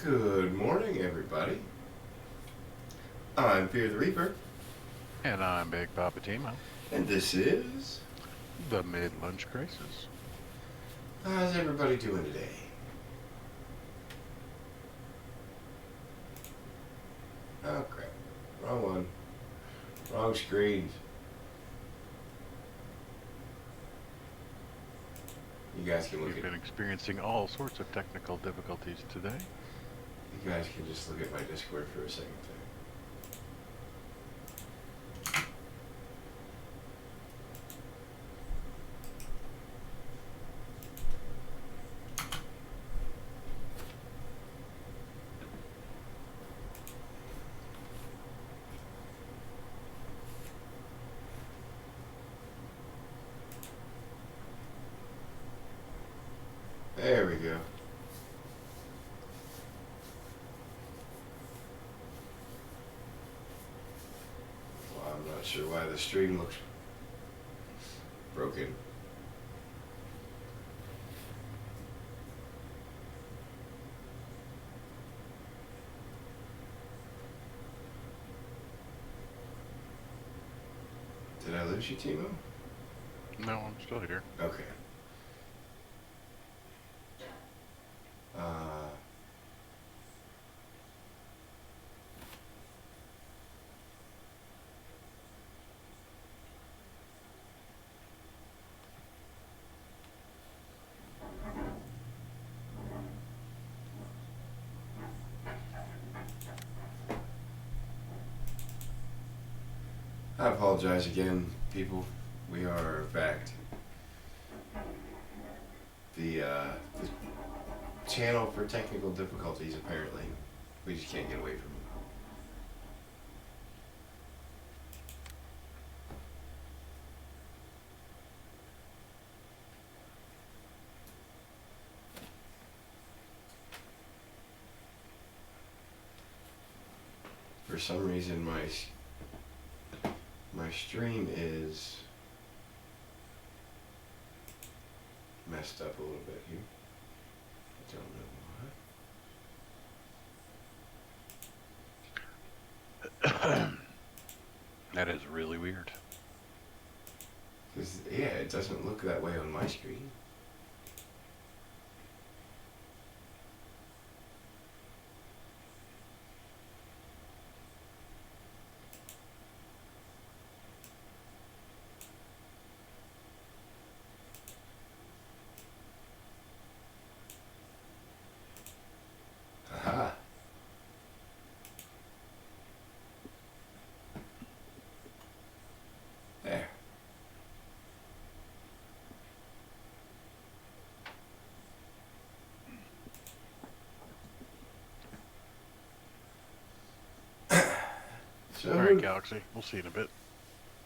Good morning, everybody. I'm Fear the Reaper, And I'm Big Papa Timo. and this is. The Mid-Lunch Crisis. How's everybody doing today? Oh, crap. Wrong one. Wrong screen. You guys can look We've at. been experiencing all sorts of technical difficulties today. You guys can just look at my Discord for a second there. There we go. Well, I'm not sure why the stream looks broken. Did I lose you, Timo? No, I'm still here. Okay. Uh, I apologize again, people. We are back. The channel for technical difficulties, apparently. We just can't get away from it. For some reason, my stream is messed up a little bit here. I don't know why. That is really weird. 'Cause, yeah, it doesn't look that way on my screen. Aha. There. So, Alright, Galaxy. We'll see in a bit.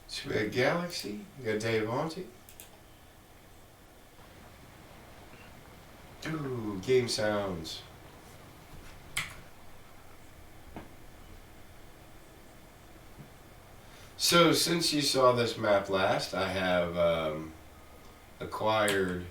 Squid Galaxy, you got Dave Monty. Ooh, game sounds. So, since you saw this map last, I have acquired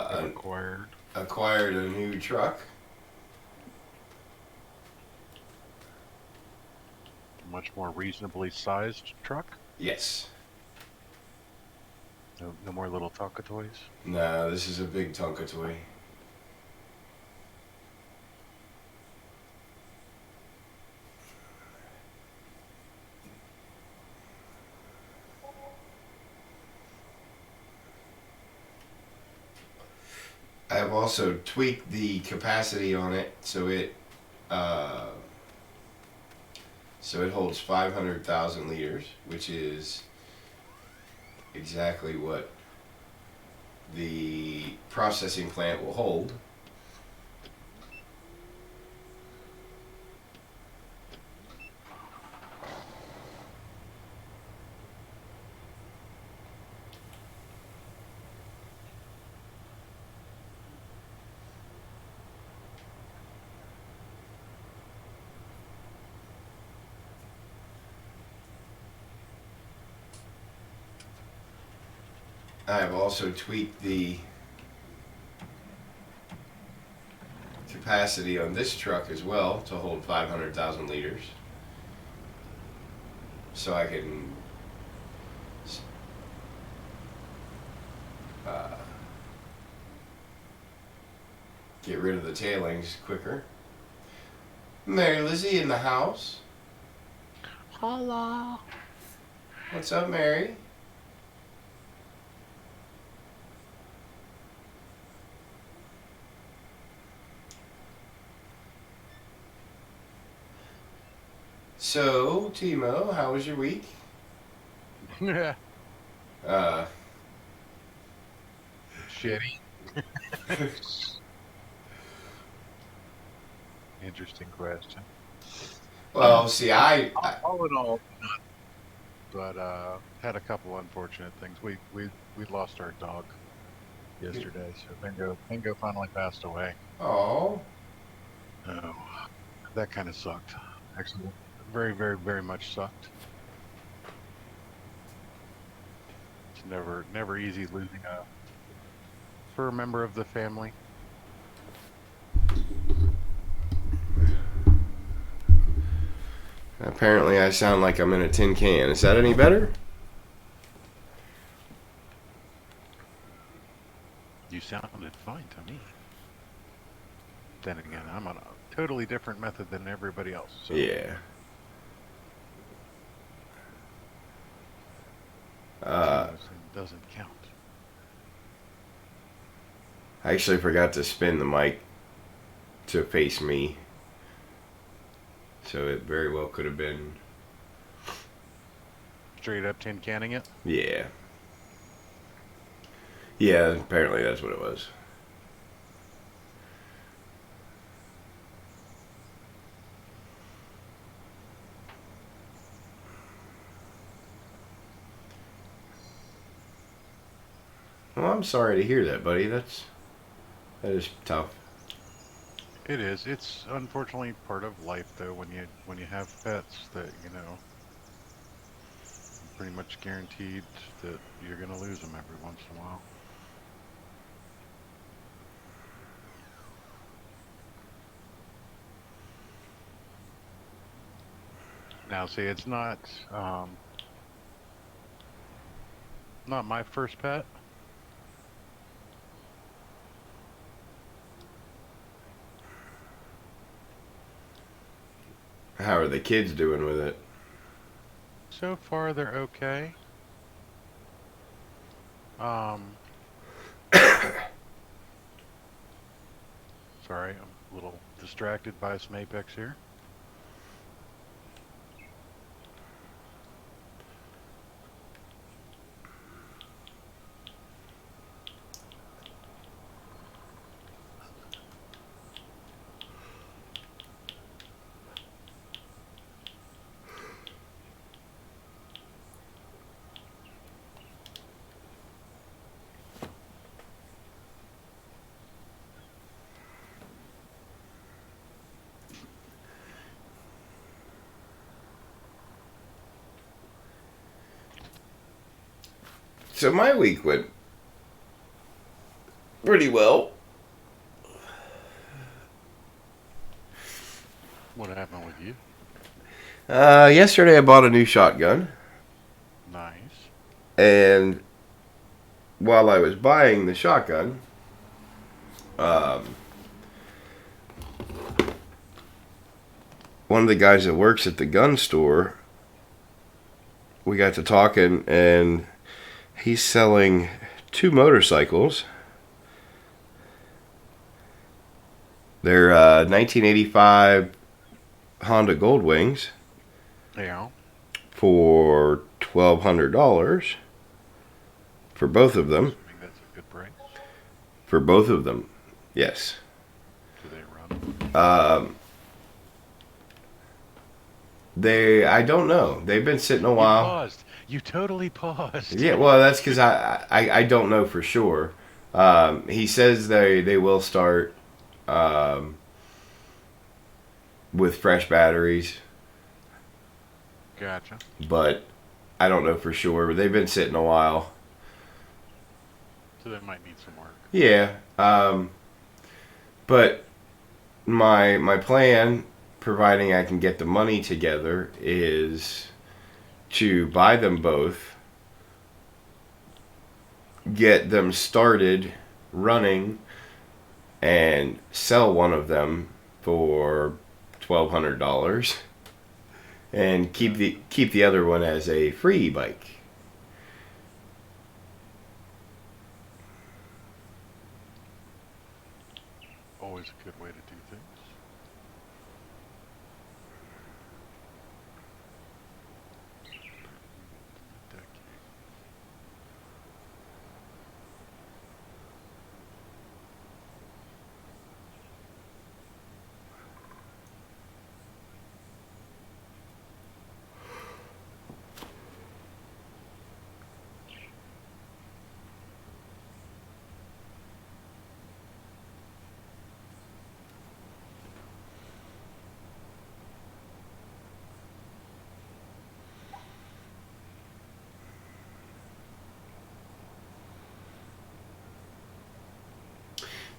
I've acquired a new truck. a much more reasonably sized truck. Yes. No more little Tonka toys. No, this is a big Tonka toy. I have also tweaked the capacity on it uh, so it holds 500,000 liters, which is exactly what the processing plant will hold. I have also tweaked the capacity on this truck as well to hold 500,000 liters. So I can get rid of the tailings quicker. Mary Lizzie in the house. Holla. What's up, Mary? So, Timo, how was your week? Yeah. Uh, Shitty. Interesting question. well, see, I All in all, but had a couple unfortunate things. We lost our dog yesterday, so Bingo finally passed away. oh, Oh, that kind of sucked. Actually, very, very, very much sucked. It's never easy losing a for a member of the family. apparently I sound like I'm in a tin can. Is that any better? You sounded fine to me. Then again, I'm on a totally different method than everybody else. So. Yeah. Doesn't count. I actually forgot to spin the mic to face me. So it very well could have been. Straight up tin canning it? Yeah. Yeah, apparently that's what it was. Well, I'm sorry to hear that, buddy. That is tough. It is. It's unfortunately part of life, though. When you have pets, that pretty much guaranteed that you're gonna lose them every once in a while. Now, see, it's not my first pet. How are the kids doing with it? So far, they're okay. Sorry, I'm a little distracted by some Apex here. So my week went pretty well. What happened with you? Yesterday I bought a new shotgun, Nice. and while I was buying the shotgun, one of the guys that works at the gun store, we got to talking, and he's selling 2 motorcycles. They're 1985 Honda Goldwings Yeah. for $1,200 for both of them. Assuming that's a good price. For both of them, yes. Do they run? I don't know. They've been sitting a You while. paused. You totally paused. Yeah, well, that's because I don't know for sure. He says they will start with fresh batteries, Gotcha. but I don't know for sure. But they've been sitting a while. So they might need some work. Yeah. But my plan, providing I can get the money together, is to buy them both, get them started running, and sell one of them for $1,200, and keep the other one as a free bike. Always a good way to do things.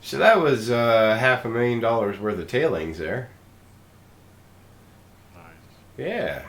So that was $500,000 worth of tailings there. Nice. Yeah.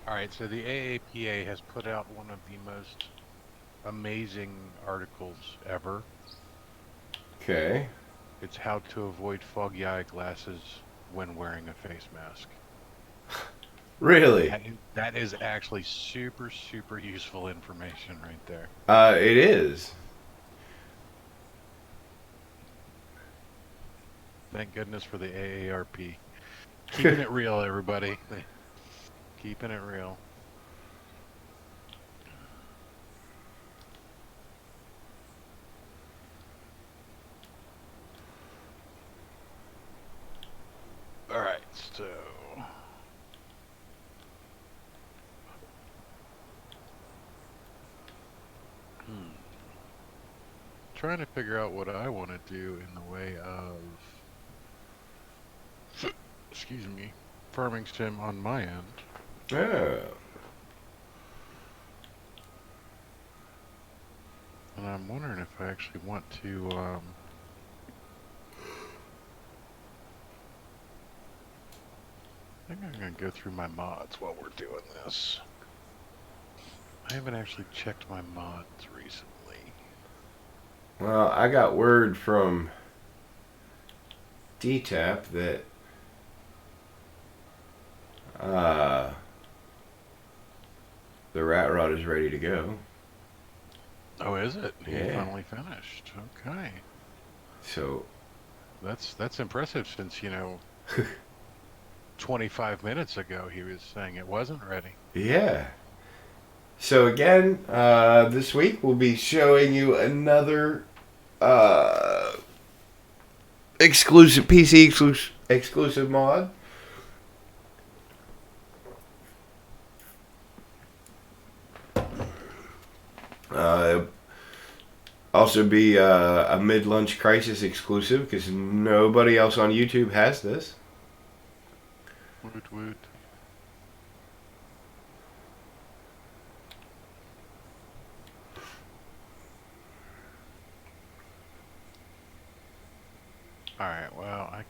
All right, so the AAPA has put out one of the most amazing articles ever. Okay. It's how to avoid foggy eyeglasses when wearing a face mask. Really? That is actually super, super useful information right there. It is. Thank goodness for the AARP. Keeping it real, everybody. Keeping it real. All right, so trying to figure out what I want to do in the way of, excuse me, farming sim on my end. Oh. And I'm wondering if I actually want to, I think I'm going to go through my mods while we're doing this. I haven't actually checked my mods recently. Well, I got word from DTAP that the RatRod is ready to go. Oh, is it? He Yeah. finally finished. Okay. So That's impressive since, 25 minutes ago he was saying it wasn't ready. yeah. So again, this week we'll be showing you another exclusive PC exclusive mod. Also be a mid-lunch crisis exclusive because nobody else on YouTube has this. Woot woot. Alright, well, I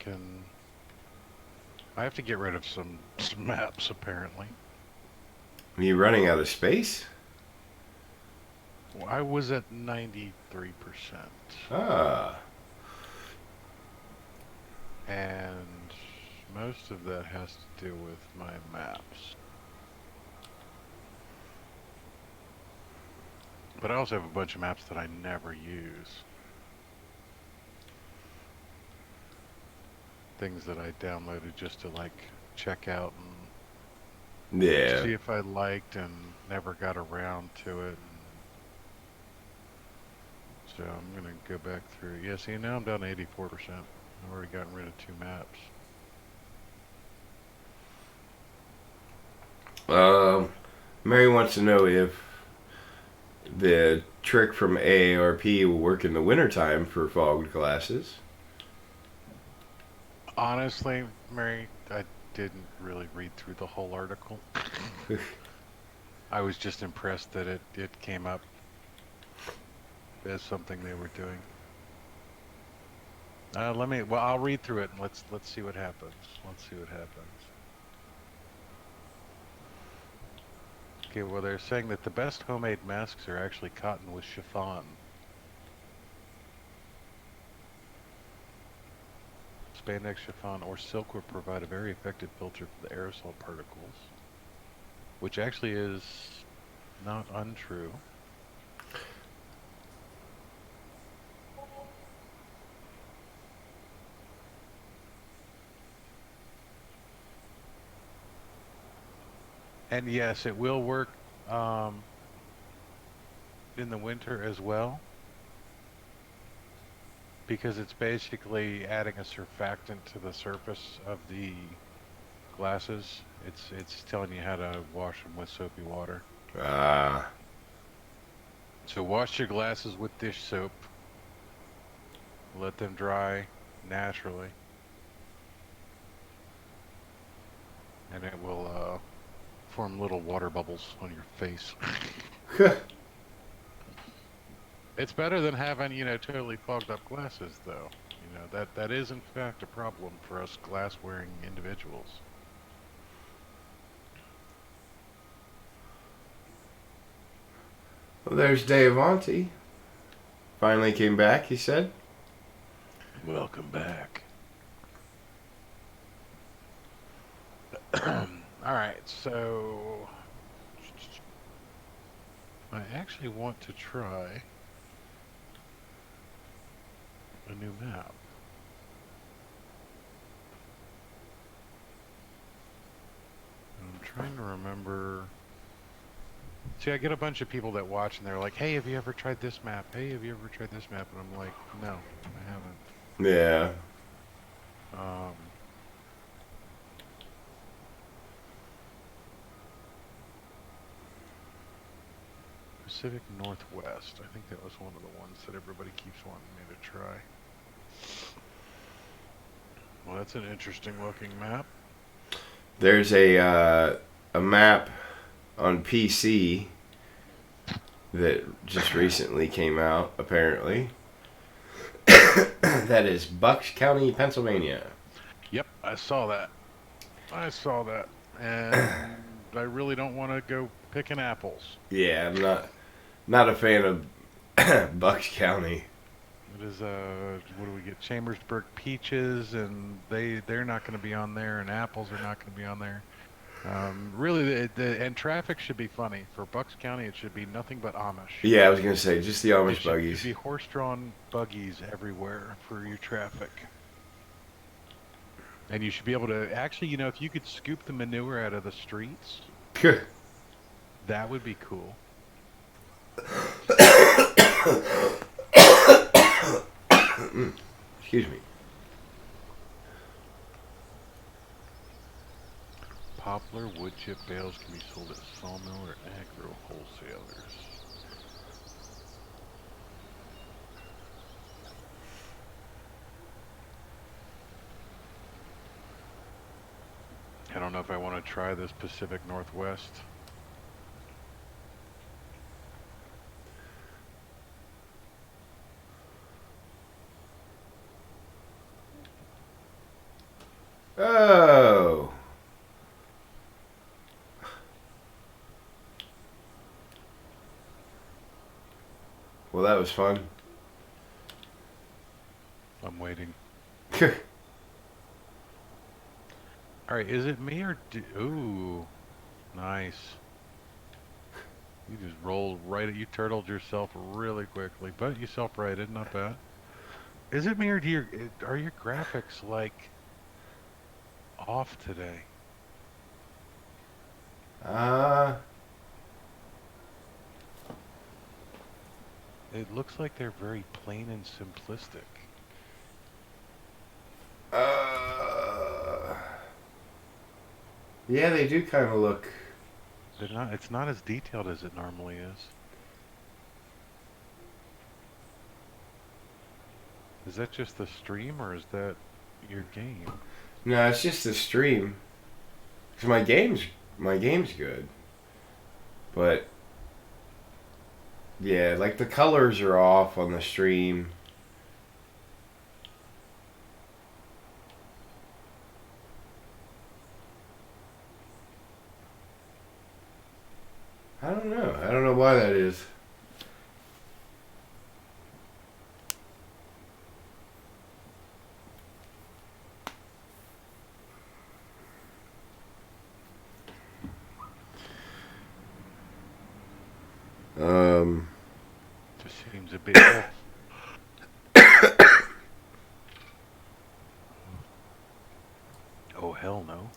have to get rid of some maps apparently. Are you running out of space? Well, I was at 93%. Ah. And most of that has to do with my maps. But I also have a bunch of maps that I never use. Things that I downloaded just to like check out and Yeah. see if I liked and never got around to it. And so I'm gonna go back through. Yeah, see now I'm down to 84%. I've already gotten rid of 2 maps. Mary wants to know if the trick from AARP will work in the wintertime for fogged glasses. Honestly, Mary, I didn't really read through the whole article. I was just impressed that it came up as something they were doing. Well, I'll read through it and let's see what happens. Let's see what happens. Okay, well, they're saying that the best homemade masks are actually cotton with chiffon. Spandex, chiffon, or silk would provide a very effective filter for the aerosol particles, which actually is not untrue. And yes, it will work in the winter as well, because it's basically adding a surfactant to the surface of the glasses. It's telling you how to wash them with soapy water. Ah. So wash your glasses with dish soap. Let them dry naturally, and it will form little water bubbles on your face. It's better than having, totally fogged up glasses, though. That is in fact a problem for us glass-wearing individuals. Well, there's Dave Auntie. Finally came back, he said. Welcome back. All right, so I actually want to try a new map. I'm trying to remember. See, I get a bunch of people that watch and they're like, "Hey, have you ever tried this map? Hey, have you ever tried this map?" And I'm like, "No, I haven't." Yeah. Um, Pacific Northwest. I think that was one of the ones that everybody keeps wanting me to try. Well, that's an interesting looking map. There's a map on PC that just recently came out, apparently. That is Bucks County, Pennsylvania. Yep, I saw that. I saw that. And I really don't want to go picking apples. Yeah, I'm not a fan of Bucks County. It is what do we get? Chambersburg peaches, and they're not going to be on there, and apples are not going to be on there. Really, and traffic should be funny for Bucks County. It should be nothing but Amish. Yeah, I was gonna say just the It Amish should buggies. be horse-drawn buggies everywhere for your traffic. And you should be able to actually, if you could scoop the manure out of the streets, that would be cool. Excuse me. Poplar wood chip bales can be sold at sawmill or agro wholesalers. I don't know if I want to try this Pacific Northwest. Oh. Well, that was fun. I'm waiting. All right, is it me or ooh, nice. You just rolled right at you turtled yourself really quickly, but you self-righted, not bad. Is it me or are your graphics like off today? Uh, It looks like they're very plain and simplistic. uh, yeah, they do kind of look. They're not. It's not as detailed as it normally is. Is that just the stream or is that your game? No, it's just the stream. 'Cause my game's good, but yeah, like the colors are off on the stream. I don't know. I don't know why that is. Um, Just seems a bit off. Oh hell no.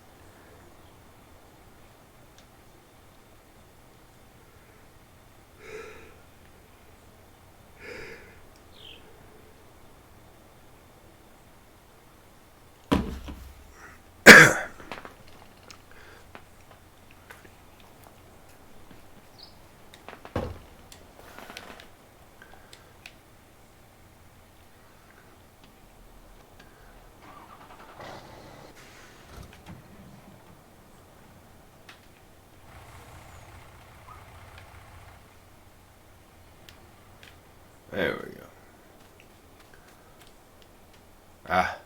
there we go. Ah,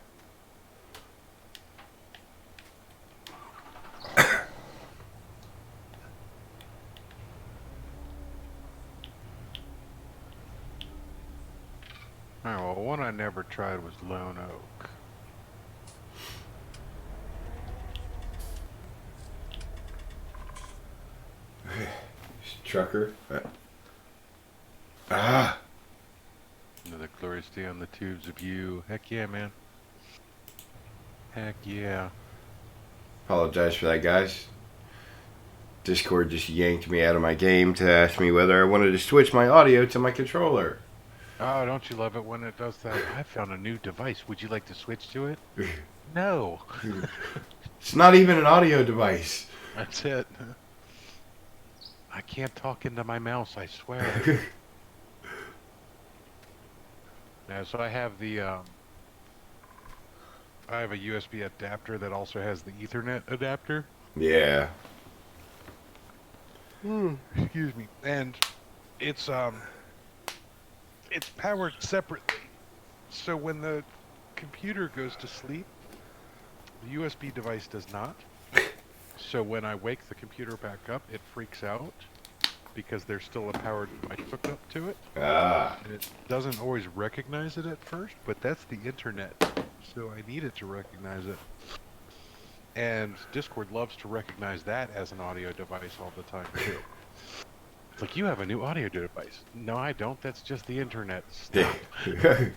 Alright, well, one I never tried was Lone Oak. trucker. Ah, Another glorious day on the tubes of you. Heck yeah, man. Heck yeah. apologize for that, guys. Discord just yanked me out of my game to ask me whether I wanted to switch my audio to my controller. Oh, don't you love it when it does that? I found a new device. Would you like to switch to it? No. It's not even an audio device. That's it. I can't talk into my mouse, I swear. Yeah, so I have I have a USB adapter that also has the Ethernet adapter. Yeah. Excuse me. And it's powered separately. So when the computer goes to sleep, the USB device does not. So when I wake the computer back up, it freaks out because there's still a powered device hooked up to it. Ah. And it doesn't always recognize it at first, but that's the internet. So I need it to recognize it. And Discord loves to recognize that as an audio device all the time too. It's like, you have a new audio device. No, I don't. That's just the internet. Stop. Gotta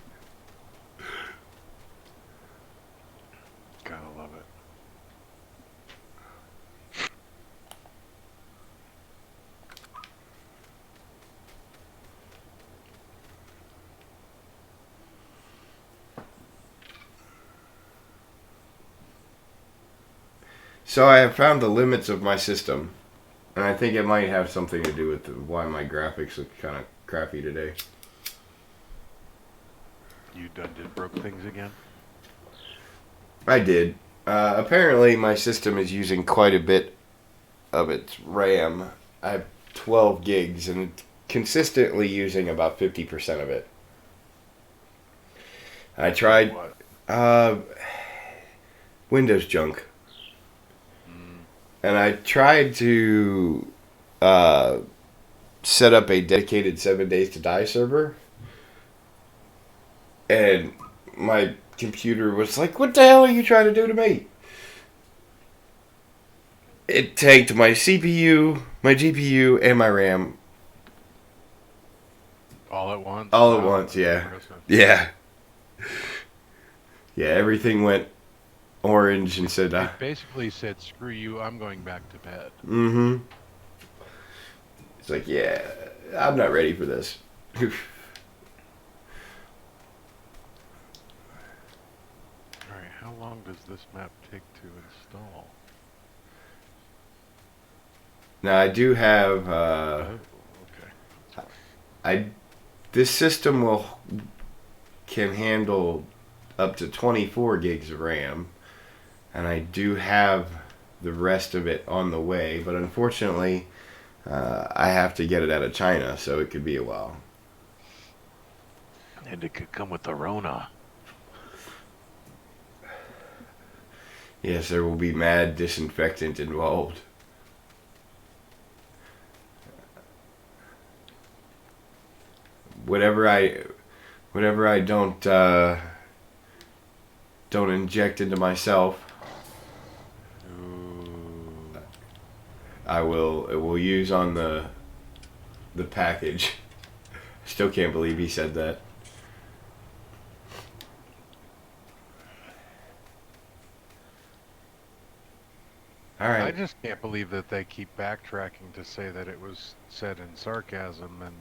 love it. So I have found the limits of my system, and I think it might have something to do with why my graphics look kind of crappy today. You done did broke things again? I did. Apparently, my system is using quite a bit of its RAM. I have 12 gigs, and it's consistently using about 50% of it. I tried What? Windows junk. And I tried to set up a dedicated 7 Days to Die server, and my computer was like, "What the hell are you trying to do to me?" It tanked my CPU, my GPU, and my RAM All at once. all at Wow, once. that's Yeah, impressive. yeah, yeah. Everything went orange and said, It basically said, "Screw you, I'm going back to bed." "Mm-hmm." It's like, yeah, I'm not ready for this. All right, how long does this map take to install? Now I do have Oh, okay. That's fine. I this system will can handle up to 24 gigs of RAM, and I do have the rest of it on the way, but unfortunately, I have to get it out of China, so it could be a while. And it could come with the Rona. Yes, there will be mad disinfectant involved. Whatever I, whatever I don't inject into myself, Ooh. it will use on the package. Still can't believe he said that. All I right. just can't believe that they keep backtracking to say that it was said in sarcasm, and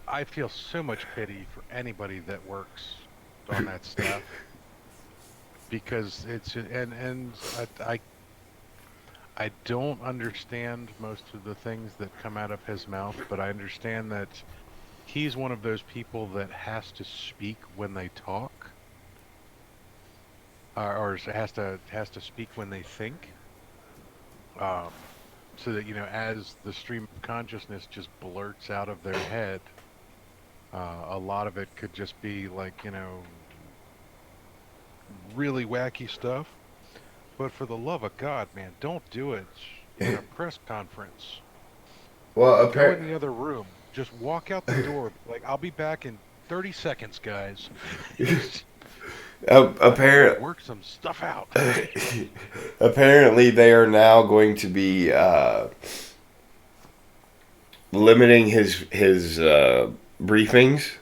I feel so much pity for anybody that works on that staff because I don't understand most of the things that come out of his mouth, but I understand that he's one of those people that has to speak when they talk, or has to speak when they think. Um, so that as the stream of consciousness just blurts out of their head, a lot of it could just be like really wacky stuff. But for the love of God, man, don't do it in a press conference. Well, Go in the other room. Just walk out the door. Like, I'll be back in 30 seconds, guys. I need to apparent, work some stuff out. apparently they are now going to be limiting his briefings.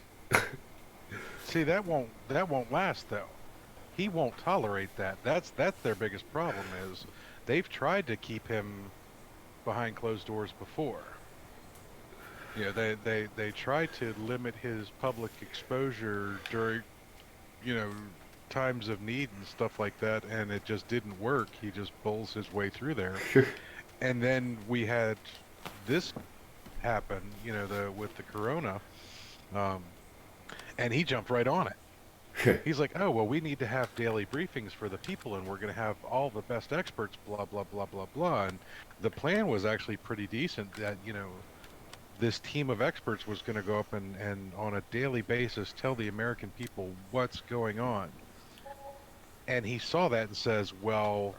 See, that won't last though. He won't tolerate that. That's their biggest problem is they've tried to keep him behind closed doors before. They try to limit his public exposure during you know times of need and stuff like that, and it just didn't work. He just bowls his way through there. And then we had this happen, the with the corona, um, and he jumped right on it. He's like, "Oh, well, we need to have daily briefings for the people, and we're going to have all the best experts, blah blah blah blah blah." And the plan was actually pretty decent. That this team of experts was going to go up and on a daily basis tell the American people what's going on. And he saw that and says, "Well,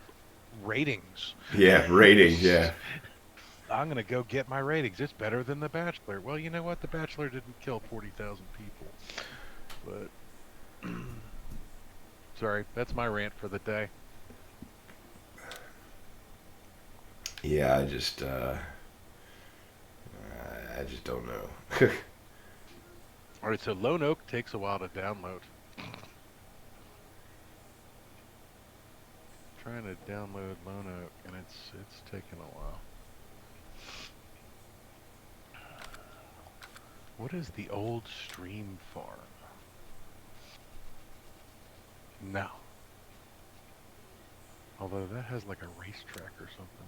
ratings. Yeah, ratings. Yeah. I'm going to go get my ratings. It's better than The Bachelor." Well, you know what? The Bachelor didn't kill 40,000 people. But sorry, that's my rant for the day. Yeah, I just don't know. All right, so Lone Oak takes a while to download. Trying to download Lone Oak, and it's taking a while. What is the old stream farm? No. Although that has like a racetrack or something.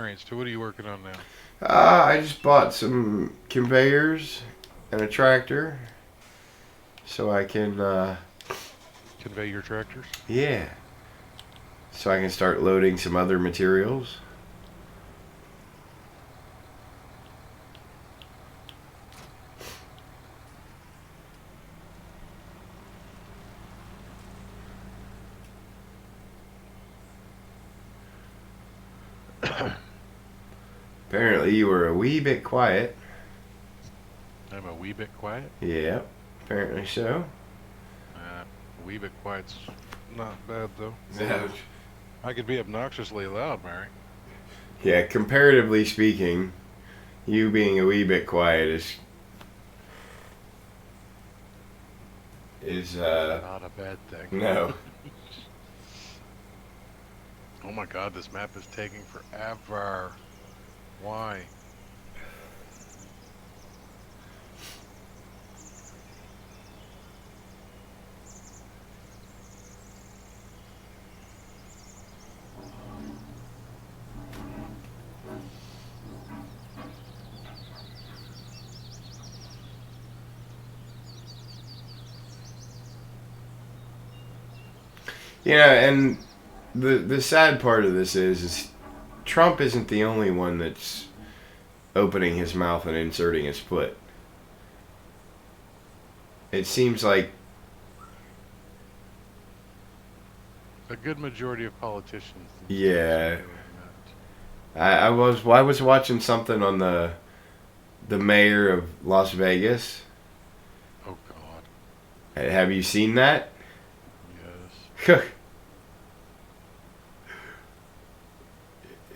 Alright, so what are you working on now? I just bought some conveyors and a tractor so I can, Convey your tractors? yeah, so I can start loading some other materials. Apparently you were a wee bit quiet. I'm a wee bit quiet. Yeah, apparently so. A wee bit quiet's not bad though. Yeah, I could be obnoxiously loud, Mary. yeah, comparatively speaking, you being a wee bit quiet is Not a bad thing. no. Oh my god, this map is taking forever. Why? Yeah, and the sad part of this is Trump isn't the only one that's opening his mouth and inserting his foot. It seems like A good majority of politicians. yeah. Doing that. I was watching something on the mayor of Las Vegas. Oh god. Have you seen that? Yes.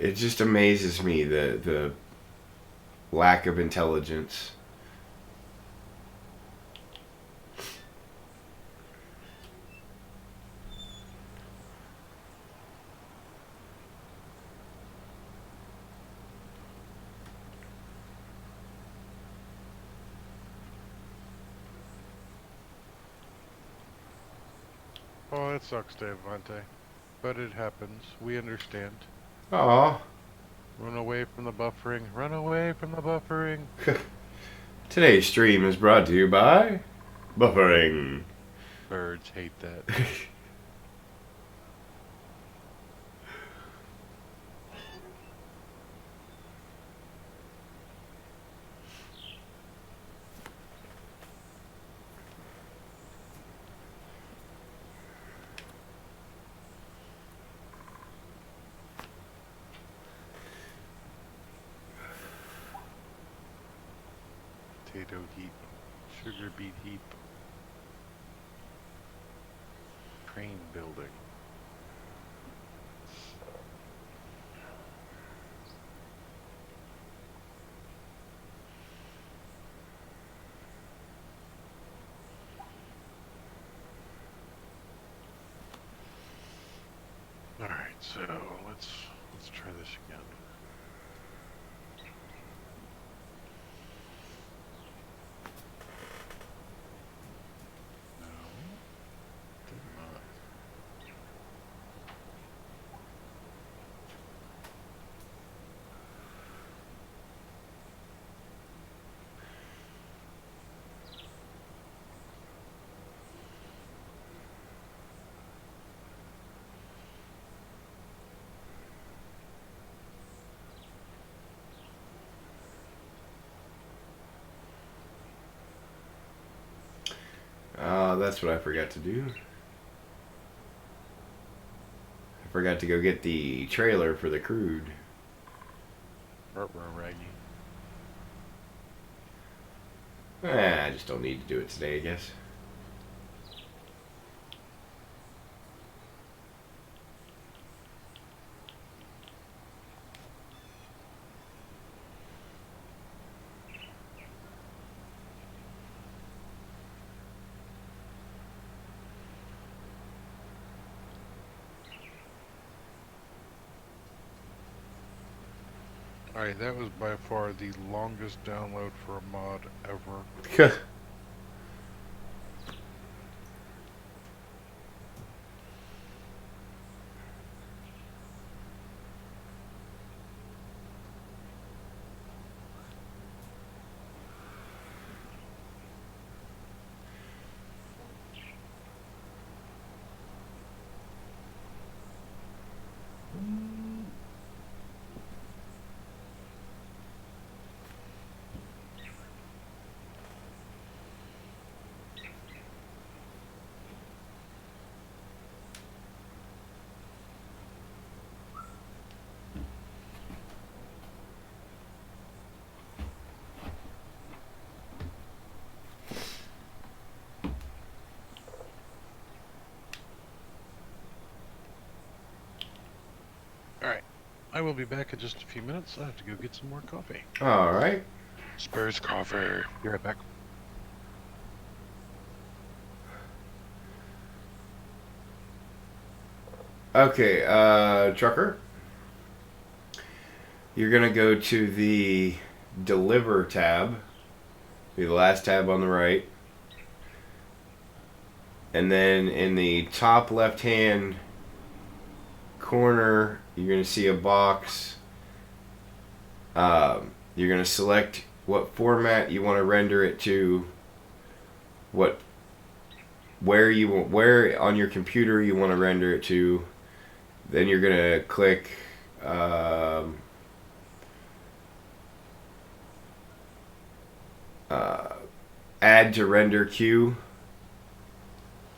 It just amazes me the lack of intelligence. Oh, that sucks, Devante. But it happens. We understand. Aw. Run away from the buffering. Run away from the buffering. Today's stream is brought to you by buffering. Birds hate that. Potato heap. Sugar beet heap. Crane building. Alright, so let's try this again. No, did not. That's what I forgot to do. I forgot to go get the trailer for the crude. Raggy. I just don't need to do it today, I guess. Alright, that was by far the longest download for a mod ever. I will be back in just a few minutes. I have to go get some more coffee. All right. Spurs coffee. Be right back. Okay, trucker. You're gonna go to the Deliver tab. Be the last tab on the right. And then in the top left-hand corner, you're gonna see a box. You're gonna select what format you want to render it to. Where on your computer you want to render it to. Then you're gonna click add to render queue.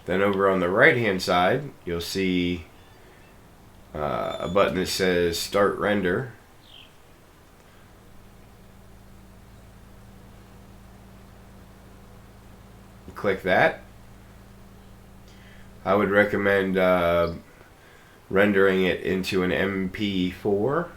Then over on the right hand side you'll see a button that says start render. Click that. I would recommend rendering it into an MP4.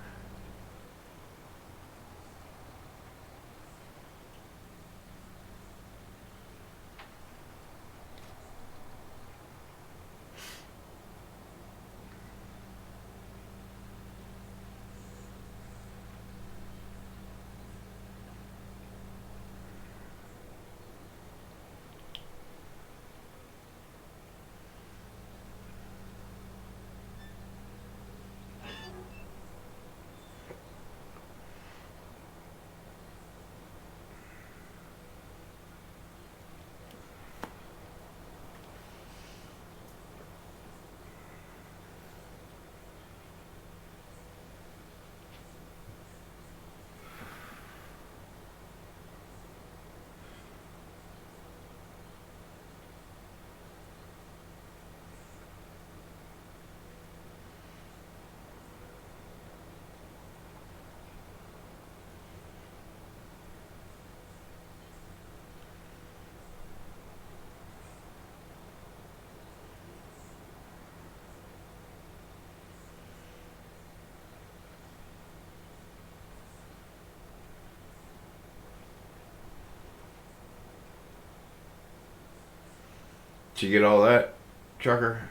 Did you get all that, trucker?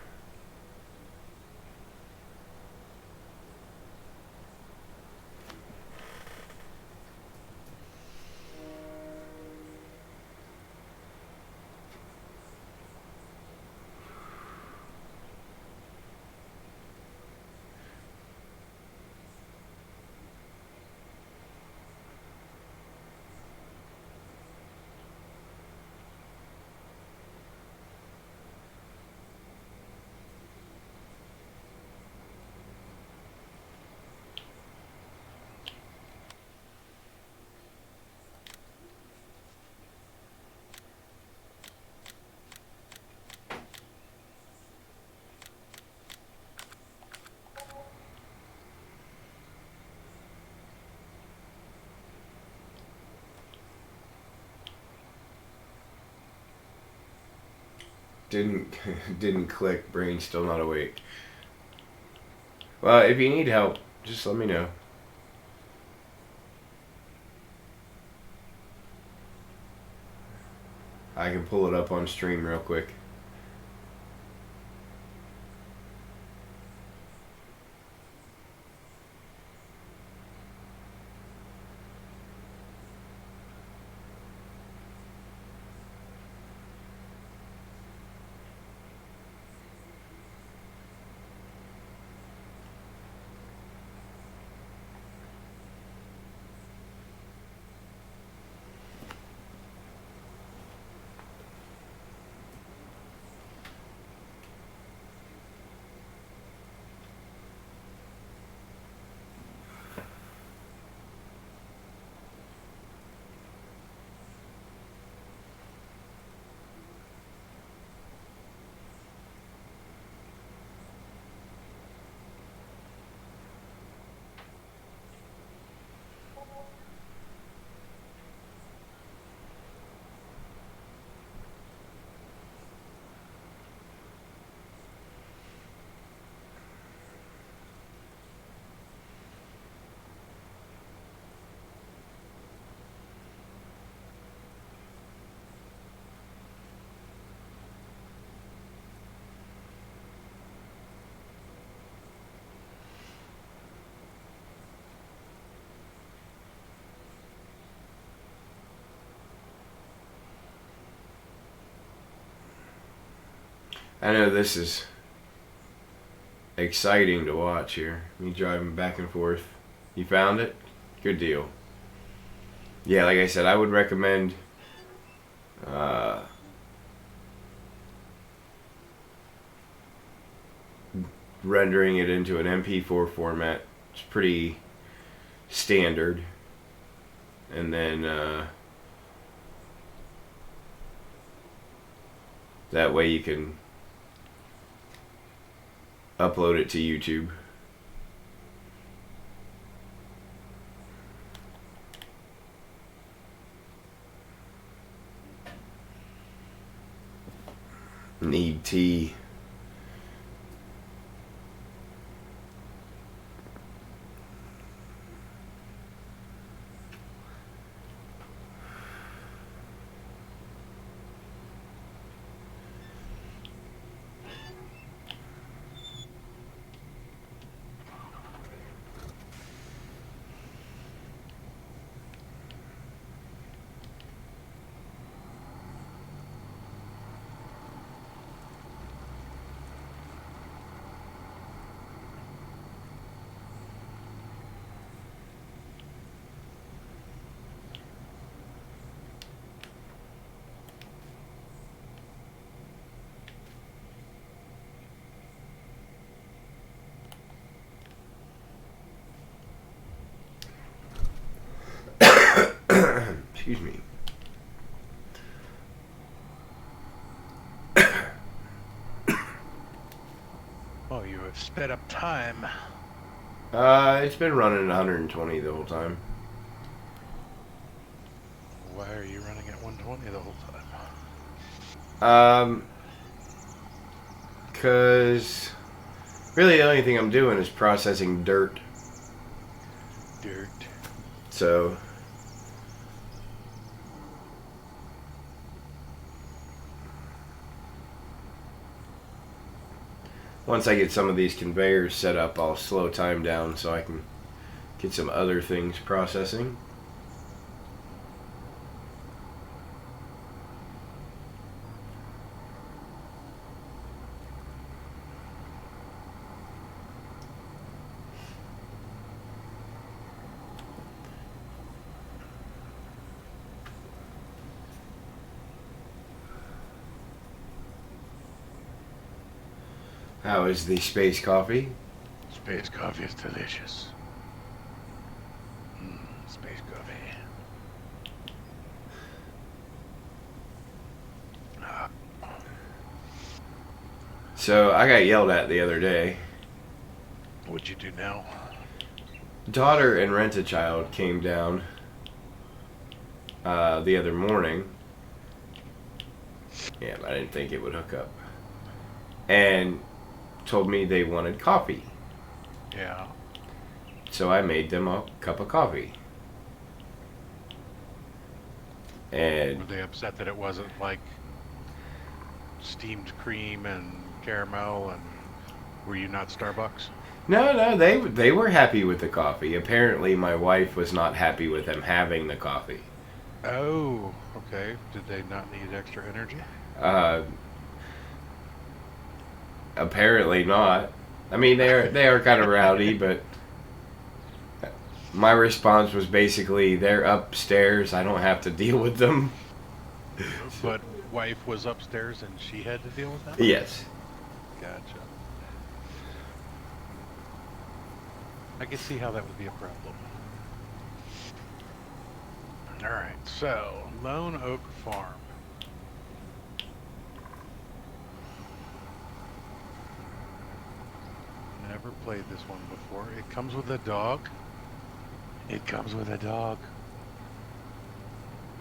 Didn't click. Brain's still not awake. Well, if you need help, just let me know. I can pull it up on stream real quick. I know this is exciting to watch here. Me driving back and forth. You found it? Good deal. Yeah, like I said, I would recommend rendering it into an MP4 format. It's pretty standard. And then that way you can upload it to YouTube. Need tea. Excuse me. Oh, you have sped up time. It's been running at 120 the whole time. Why are you running at 120 the whole time? Cause really the only thing I'm doing is processing dirt. Dirt. So once I get some of these conveyors set up, I'll slow time down so I can get some other things processing. How is the space coffee? Space coffee is delicious. Space coffee. So I got yelled at the other day. What'd you do now? Daughter and Rent-A-Child came down the other morning. Yeah, I didn't think it would hook up. And told me they wanted coffee. Yeah. So I made them a cup of coffee. And Were they upset that it wasn't like steamed cream and caramel, and were you not Starbucks? no, they were happy with the coffee. Apparently my wife was not happy with them having the coffee. Oh, okay. Did they not need extra energy? Apparently not. I mean, they are kind of rowdy, but my response was basically, they're upstairs. I don't have to deal with them. But wife was upstairs and she had to deal with that? Yes. Gotcha. I can see how that would be a problem. Alright, so Lone Oak Farm. Never played this one before. It comes with a dog. It comes with a dog.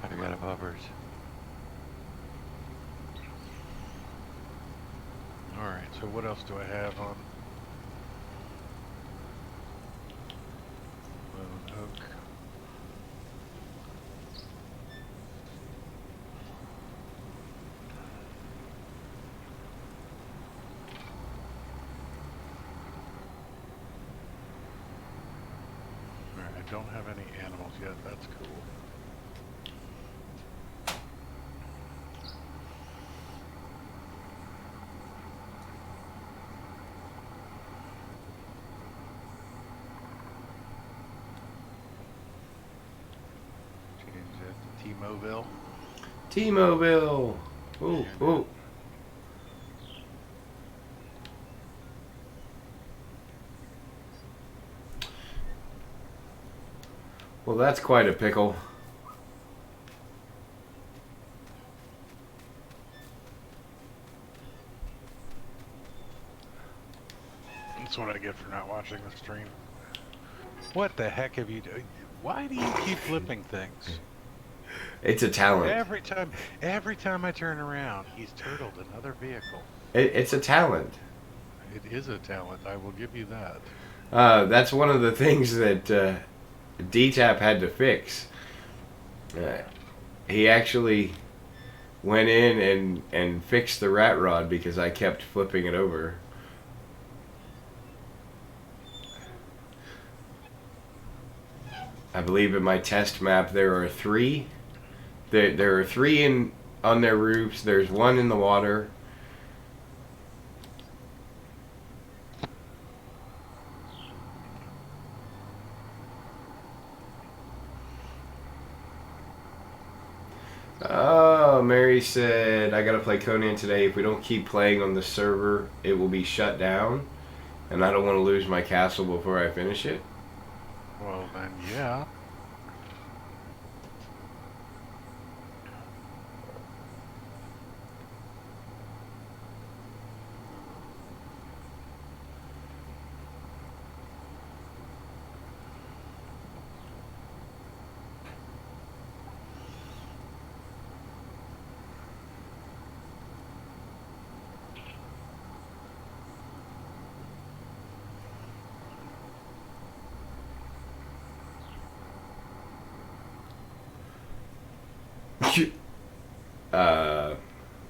I got a puppers. Alright, so what else do I have on Lone Oak? Alright, I don't have any animals yet. That's cool. T-Mobile. T-Mobile. Ooh, ooh. Well, that's quite a pickle. That's what I get for not watching the stream. What the heck have you done? Why do you keep flipping things? It's a talent. Every time I turn around, he's turtled another vehicle. It's a talent. It is a talent, I will give you that. That's one of the things that DTAP had to fix. He actually went in and fixed the RatRod because I kept flipping it over. I believe in my test map there are 3. There are 3 on their roofs. There's 1 in the water. Oh, Mary said, I gotta play Conan today. If we don't keep playing on the server, it will be shut down. And I don't want to lose my castle before I finish it. Well, then, yeah.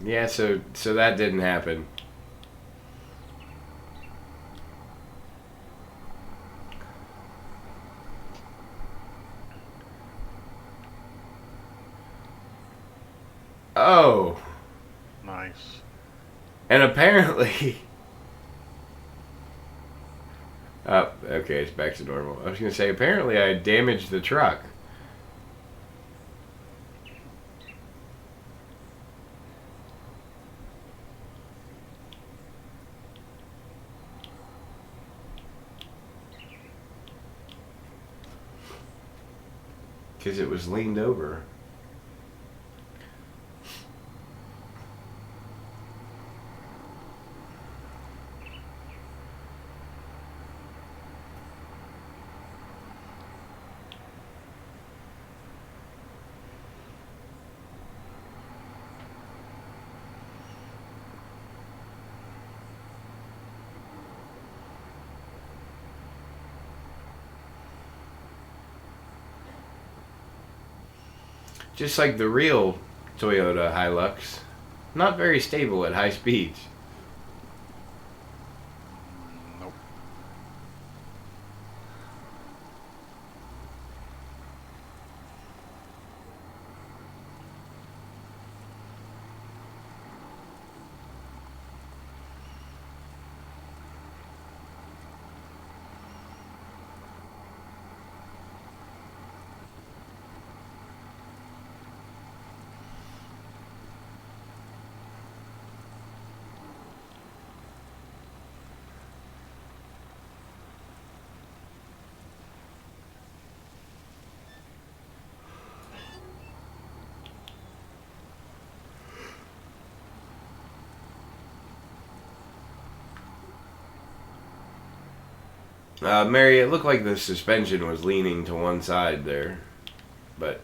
Yeah, so that didn't happen. Oh. Nice. And apparently... Oh, okay, it's back to normal. I was going to say, apparently I damaged the truck. Because it was leaned over. Just like the real Toyota Hilux, not very stable at high speeds. Nope. Mary, it looked like the suspension was leaning to one side there, but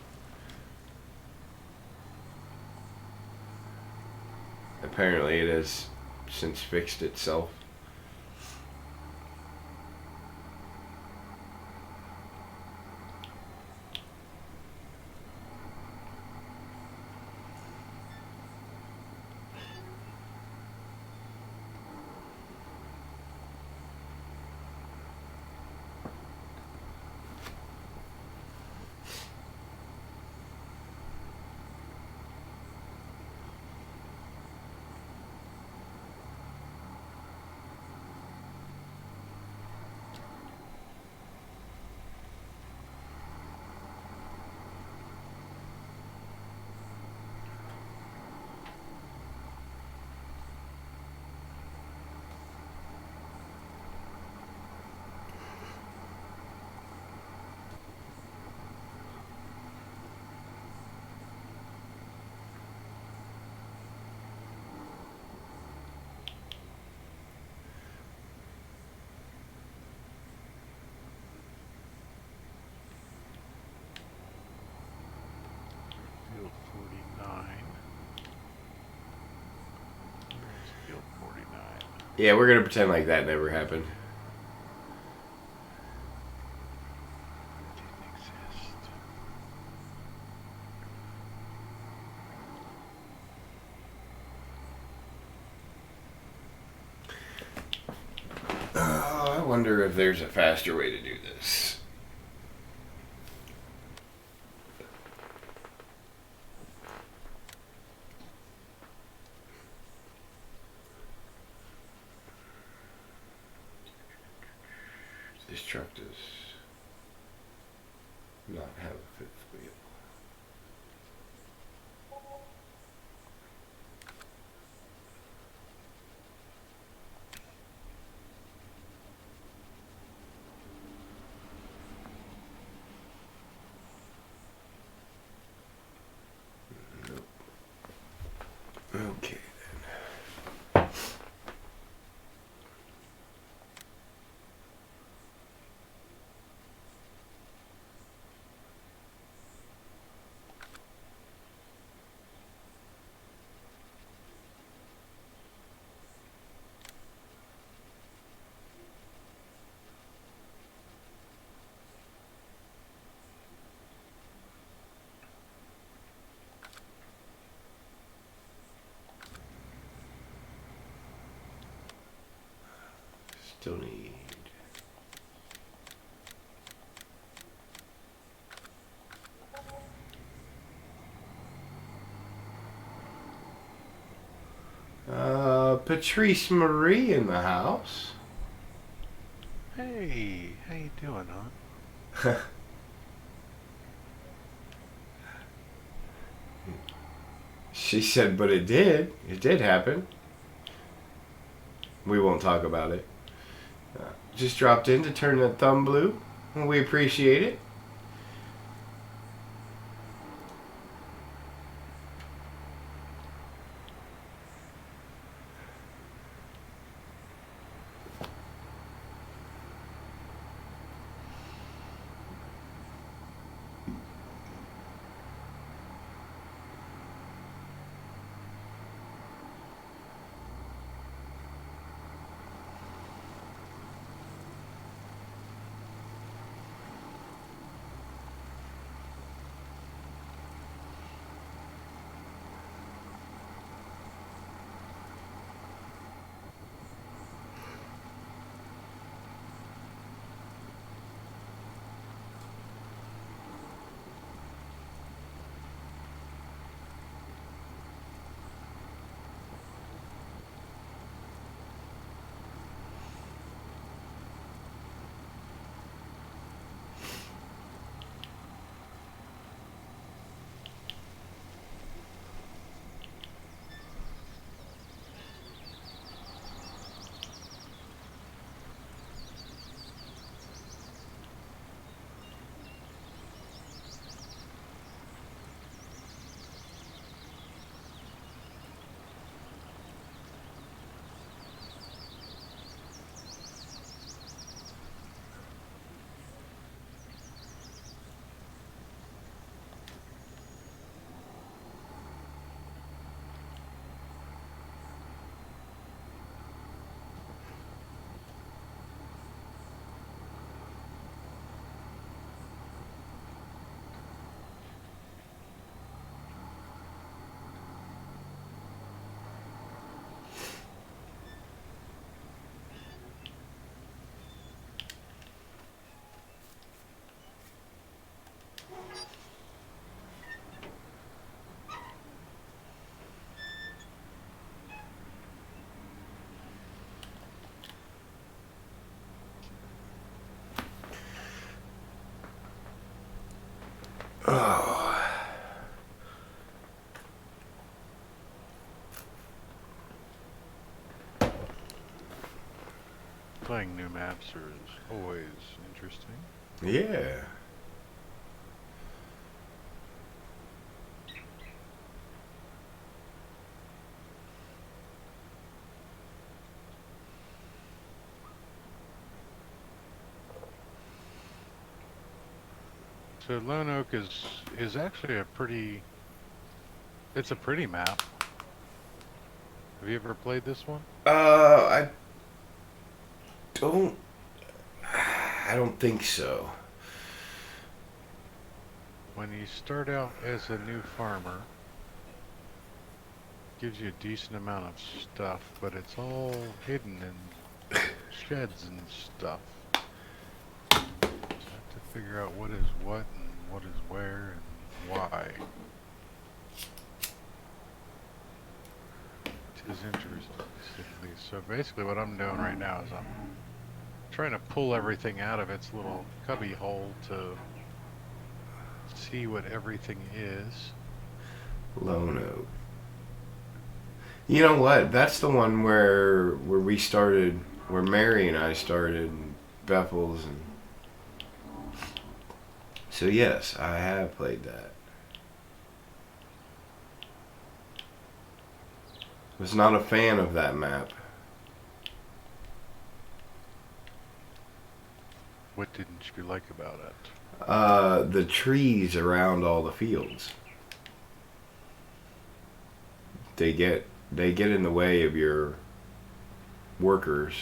apparently it has since fixed itself. Field 49. Where's Field 49? Yeah, we're gonna pretend like that never happened. Didn't exist. Oh, I wonder if there's a faster way to do this. This truck does not have a fifth wheel. Nope. Okay then. Still need. Patrice Marie in the house. Hey, how you doing, huh? She said, but it did. It did happen. We won't talk about it. Just dropped in to turn the thumb blue. We appreciate it. Oh. Playing new maps is always interesting. Yeah. So Lone Oak is actually a pretty It's a pretty map. Have you ever played this one? I don't. I don't think so. When you start out as a new farmer, gives you a decent amount of stuff, but it's all hidden in sheds and stuff. So I have to figure out what is what and what is where and why. Which is interesting. So basically what I'm doing right now is I'm trying to pull everything out of its little cubby hole to see what everything is. Lone Oak. You know what? That's the one where we started, where Mary and I started, and Bethels, and so yes, I have played that. Was not a fan of that map. What didn't you like about it? The trees around all the fields. They get in the way of your workers.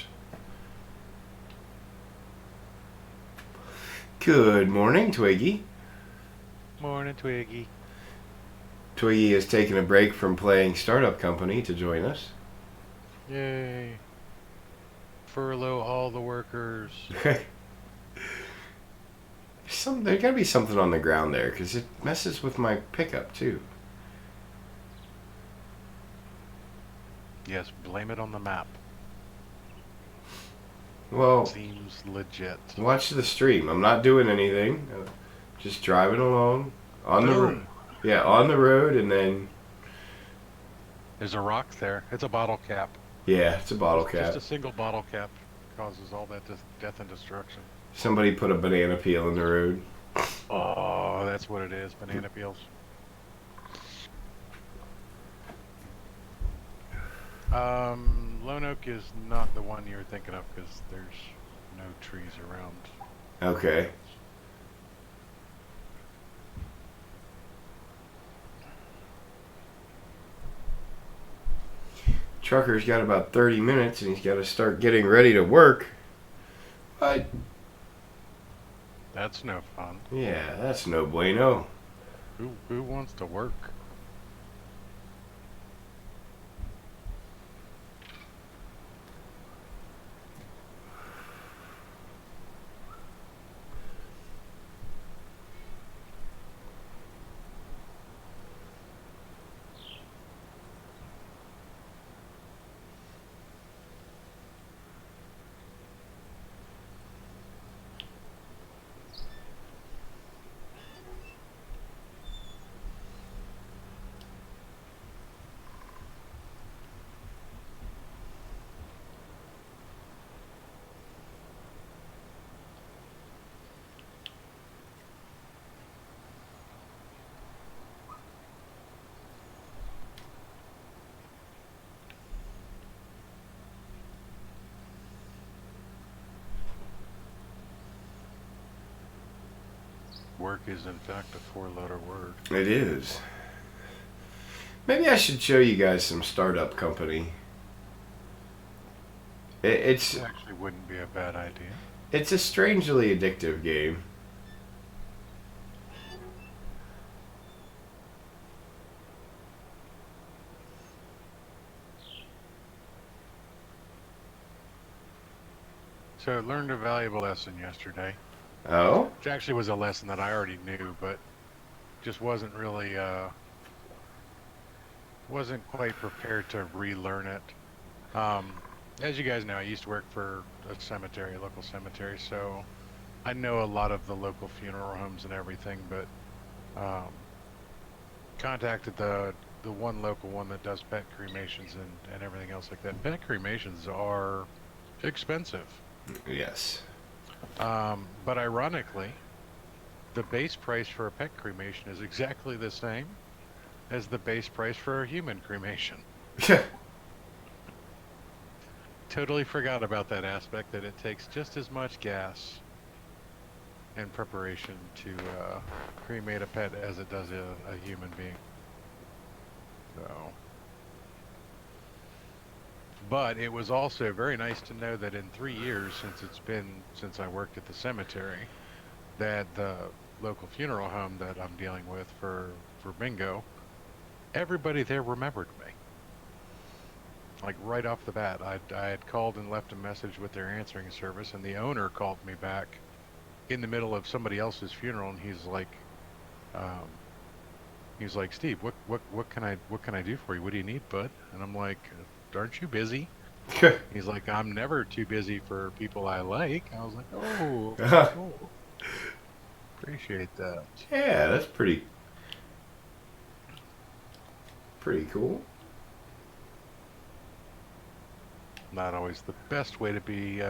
Good morning, Twiggy. Morning, Twiggy. Twiggy has taken a break from playing Startup Company to join us. Yay. Furlough all the workers. There's gotta be something on the ground there, because it messes with my pickup, too. Yes, blame it on the map. Well, Seems legit. watch the stream. I'm not doing anything. Just driving along on the road. Boom. Yeah, on the road, and then There's a rock there. It's a bottle cap. yeah, it's a bottle cap. Just a single bottle cap causes all that death and destruction. Somebody put a banana peel in the road. Oh, that's what it is. Banana peels. Lone Oak is not the one you're thinking of because there's no trees around. Okay. Trucker's got about 30 minutes and he's got to start getting ready to work. But That's no fun. yeah, that's no bueno. Who wants to work? Work is in fact a four-letter word. It is. Maybe I should show you guys some Startup Company. It's It actually wouldn't be a bad idea. it's a strangely addictive game. So I learned a valuable lesson yesterday. Oh? Which actually was a lesson that I already knew, but just wasn't really, wasn't quite prepared to relearn it. As you guys know, I used to work for a cemetery, a local cemetery, so I know a lot of the local funeral homes and everything, but contacted the one local one that does pet cremations and everything else like that. Pet cremations are expensive. Yes. But ironically, the base price for a pet cremation is exactly the same as the base price for a human cremation. Totally forgot about that aspect, that it takes just as much gas in preparation to cremate a pet as it does a human being. So, but it was also very nice to know that in 3 years since I worked at the cemetery, that the local funeral home that I'm dealing with for bingo, everybody there remembered me. Like right off the bat, I had called and left a message with their answering service, and the owner called me back in the middle of somebody else's funeral, and um, he's like, Steve, what can I do for you? What do you need, bud? And I'm like, aren't you busy? He's like, I'm never too busy for people I like. I was like, oh, okay, Yeah, cool. Appreciate that. that's pretty cool. Not always the best way to be,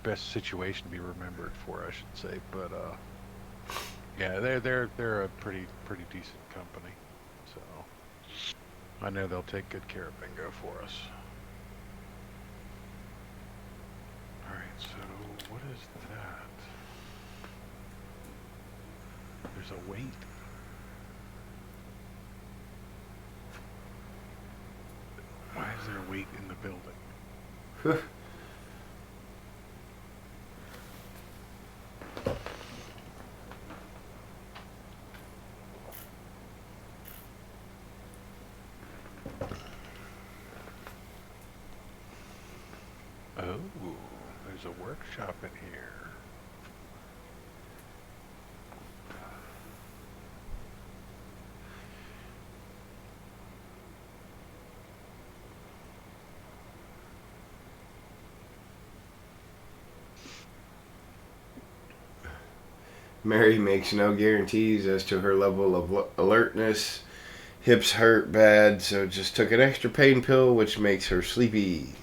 best situation to be remembered for, I should say, but yeah, they're a pretty decent company, so I know they'll take good care of bingo for us. All right, so what is that? There's a weight. Why is there a weight in the building? Oh, there's a workshop in here. Mary makes no guarantees as to her level of alertness. Hips hurt bad, so just took an extra pain pill, which makes her sleepy.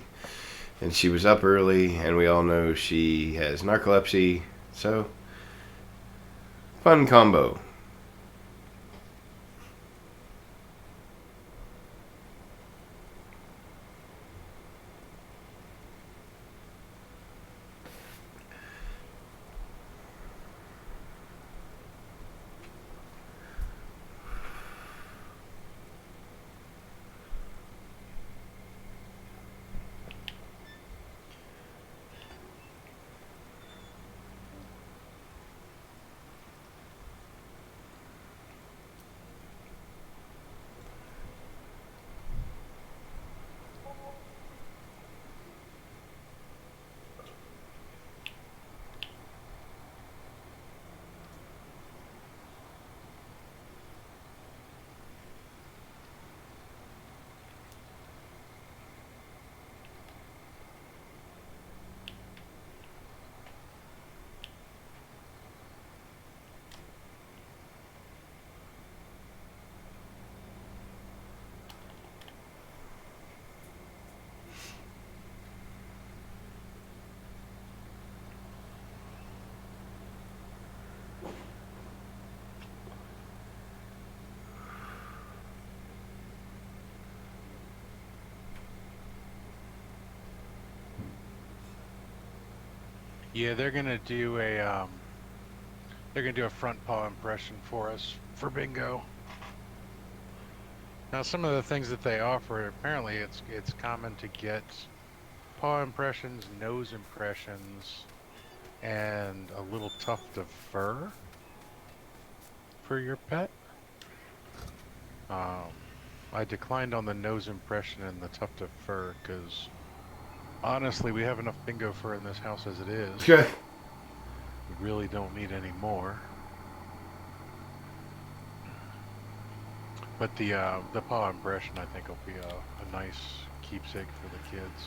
And she was up early, and we all know she has narcolepsy, so fun combo. Yeah, they're gonna do a front paw impression for us for bingo. Now, some of the things that they offer, apparently it's common to get paw impressions, nose impressions, and a little tuft of fur for your pet. I declined on the nose impression and the tuft of fur because honestly, we have enough bingo fur in this house as it is. We really don't need any more. But the paw impression, I think, will be a nice keepsake for the kids.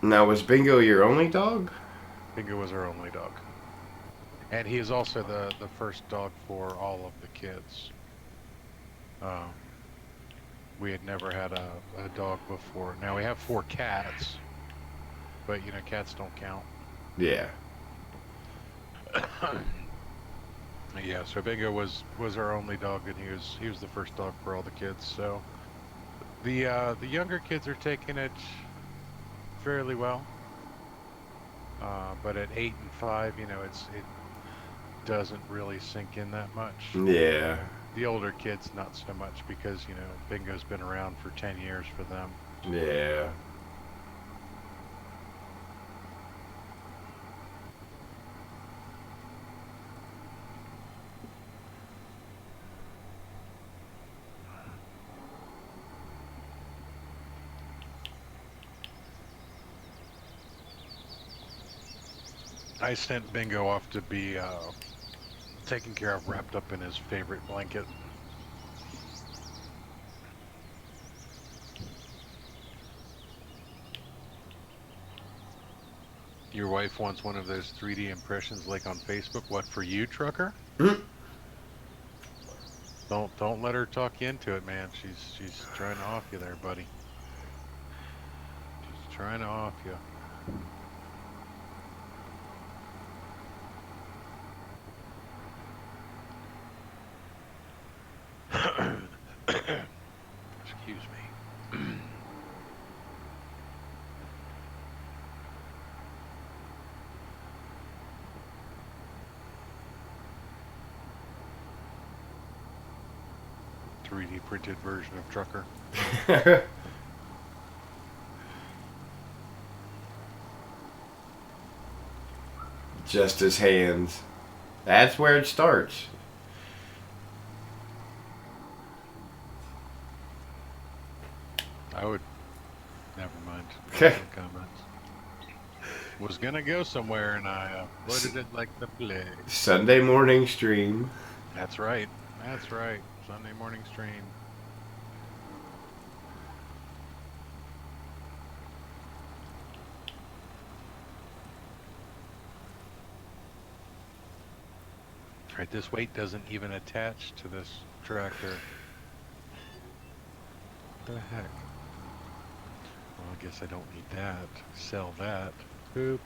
Now, was Bingo your only dog? Bingo was our only dog. And he is also the first dog for all of the kids. We had never had a dog before. Now we have 4 cats, but you know, cats don't count. Yeah. Yeah, so Bingo was our only dog, and he was the first dog for all the kids. So the younger kids are taking it fairly well, but at 8 and 5, you know, it doesn't really sink in that much. Yeah. The older kids, not so much because, bingo's been around for 10 years for them. Yeah. I sent Bingo off to be taken care of, wrapped up in his favorite blanket. Your wife wants one of those 3D impressions like on Facebook. What, for you, trucker? Mm. Don't let her talk you into it, man. She's trying to off you there, buddy. She's trying to off you. Excuse me. 3D printed version of trucker. Just his hands. That's where it starts. I would. Never mind. Okay. No comments. Was gonna go somewhere and I avoided it like the plague. Sunday morning stream. That's right. That's right. Sunday morning stream. Right, this weight doesn't even attach to this tractor. What the heck? Well, I guess I don't need that. Sell that. Boop.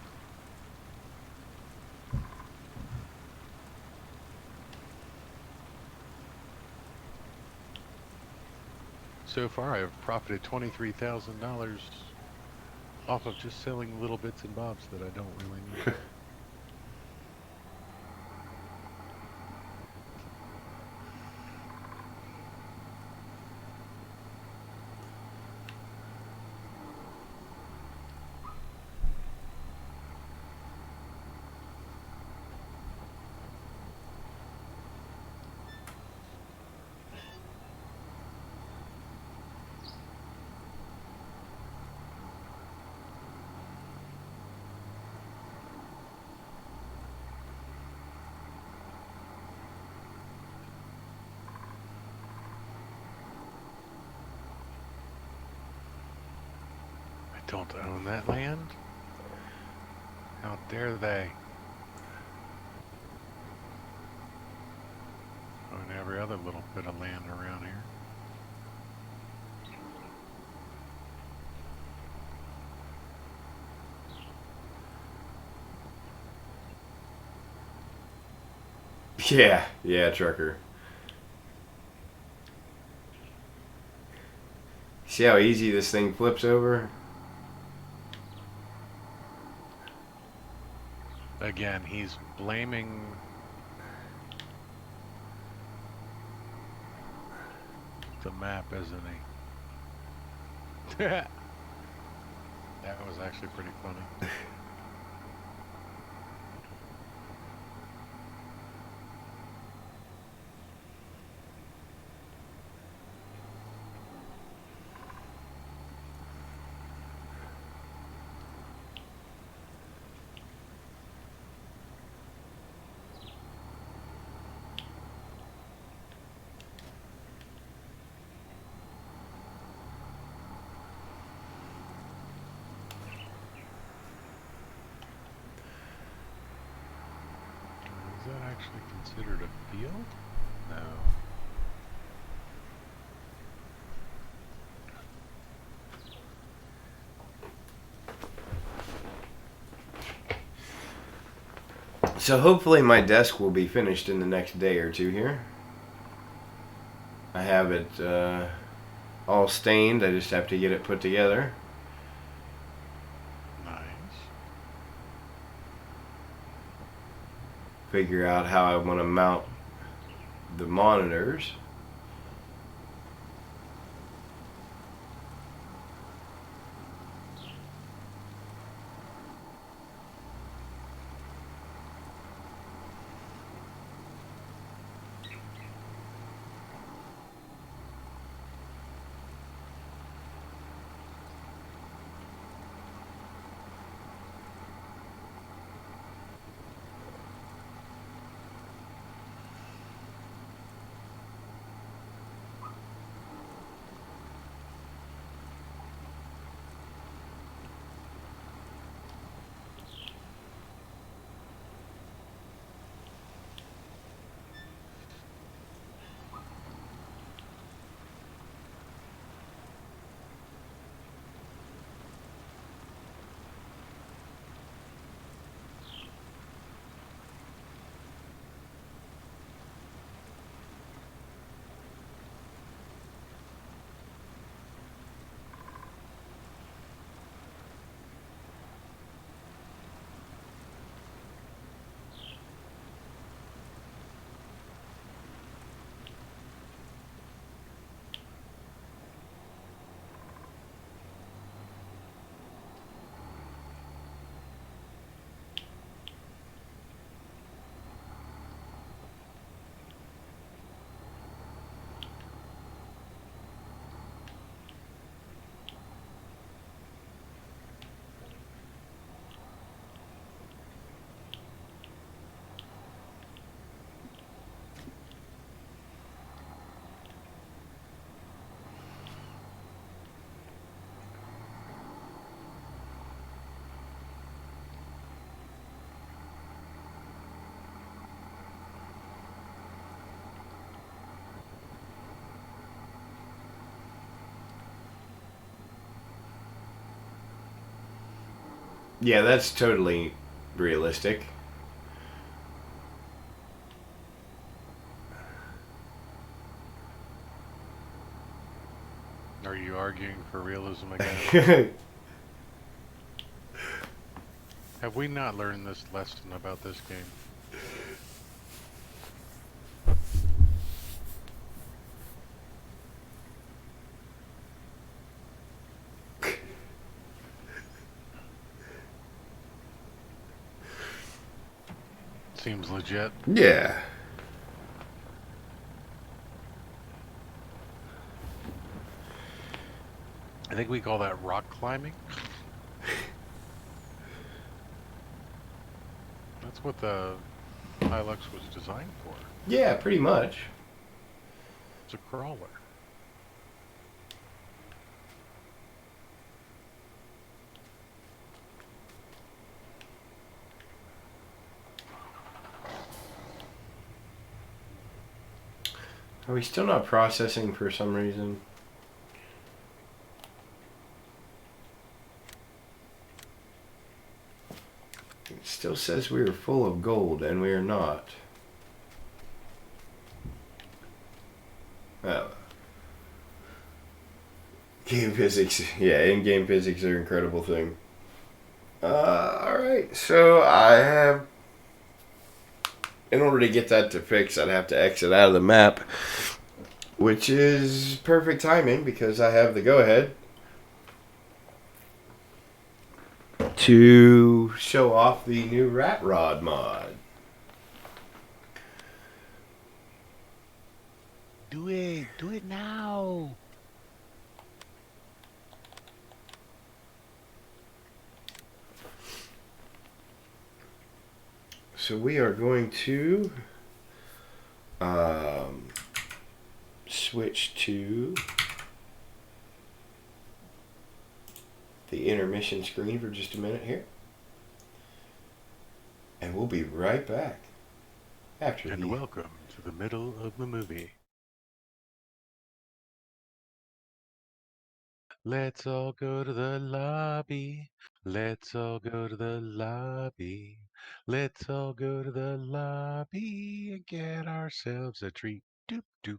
So far, I've profited $23,000 off of just selling little bits and bobs that I don't really need. I don't own that land? How dare they? Own every other little bit of land around here. Yeah, trucker. See how easy this thing flips over? Again, he's blaming the map, isn't he? That was actually pretty funny. Is that actually considered a field? No. So hopefully my desk will be finished in the next day or two here. I have it all stained. I just have to get it put together. Nice. Figure out how I want to mount the monitors. Yeah, that's totally realistic. Are you arguing for realism again? Have we not learned this lesson about this game? Seems legit. Yeah. I think we call that rock climbing. That's what the Hilux was designed for. Yeah, pretty much. It's a crawler. Are we still not processing for some reason? It still says we are full of gold, and we are not. Oh. Game physics. Yeah, in-game physics are an incredible thing. Alright, so I have... In order to get that to fix, I'd have to exit out of the map. Which is perfect timing, because I have the go-ahead to show off the new RatRod mod. Do it! Do it now! So we are going to switch to the intermission screen for just a minute here. And we'll be right back. After And the... welcome to the middle of the movie. Let's all go to the lobby. Let's all go to the lobby. Let's all go to the lobby and get ourselves a treat. Doop doop.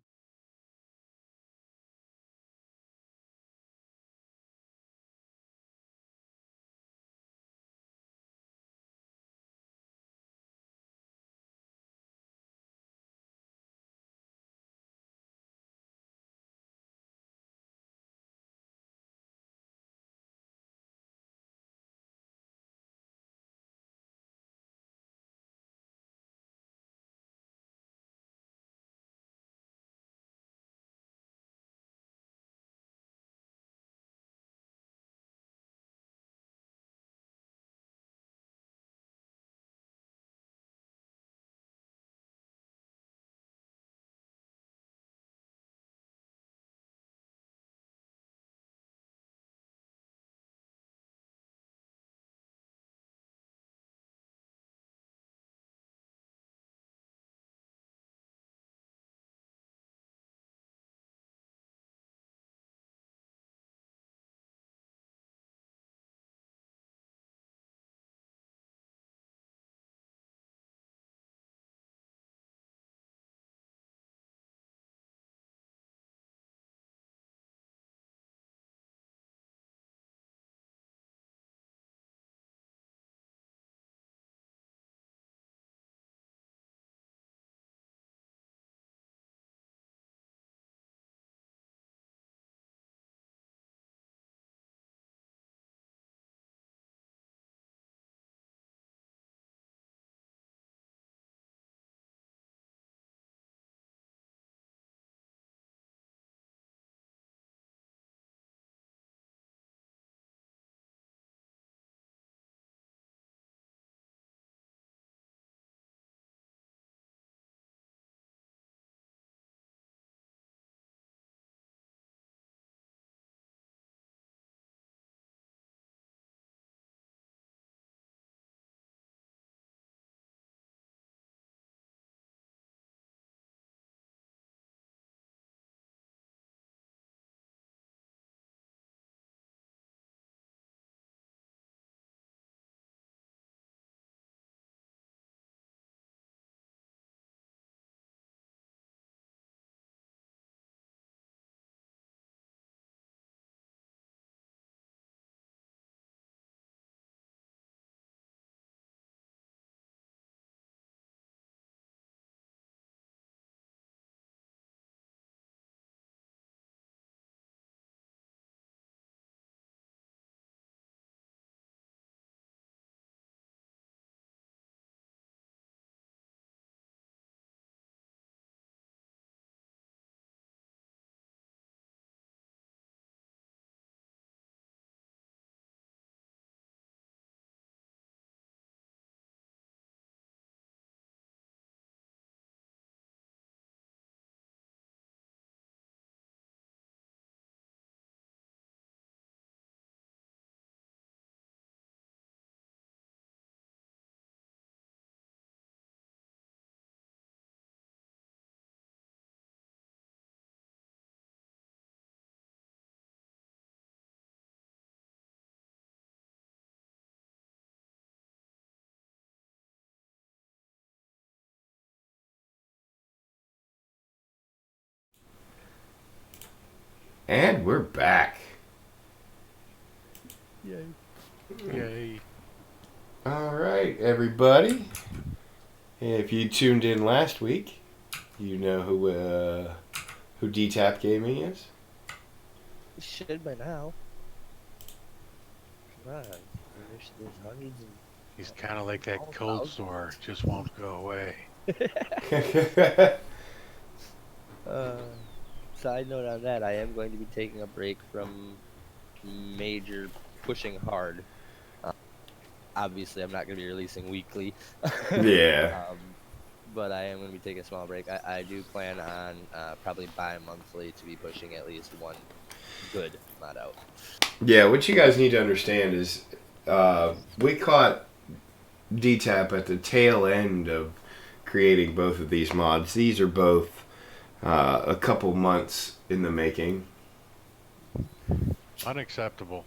And we're back. Yay. Yay. All right, everybody. If you tuned in last week, you know who DTAP Gaming is. You should by now. Come on. There's hundreds and... He's kind of like that cold sore, just won't go away. Side note on that, I am going to be taking a break from major pushing hard. Obviously, I'm not going to be releasing weekly. Yeah. But I am going to be taking a small break. I do plan on probably bi-monthly to be pushing at least one good mod out. Yeah, what you guys need to understand is we caught DTAP at the tail end of creating both of these mods. These are both a couple months in the making. Unacceptable.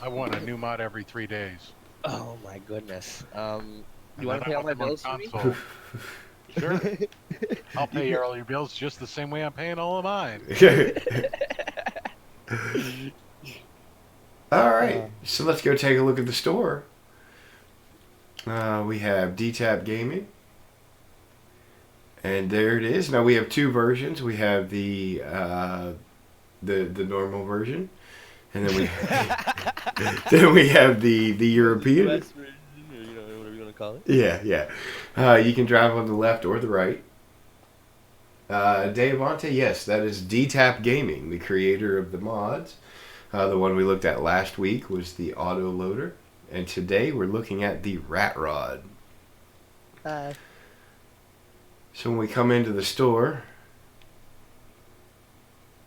I want a new mod every 3 days. Oh my goodness. You And want to then pay I all my them on bills for me? console. Sure. I'll pay all your bills just the same way I'm paying all of mine. All right, so let's go take a look at the store. We have DTAP Gaming. And there it is. Now we have two versions. We have the normal version, and then we then we have the European. US version, or, you know, whatever you want to call it. Yeah. You can drive on the left or the right. Devante, yes, that is DTAP Gaming, the creator of the mods. The one we looked at last week was the auto loader, and today we're looking at the RatRod. So when we come into the store,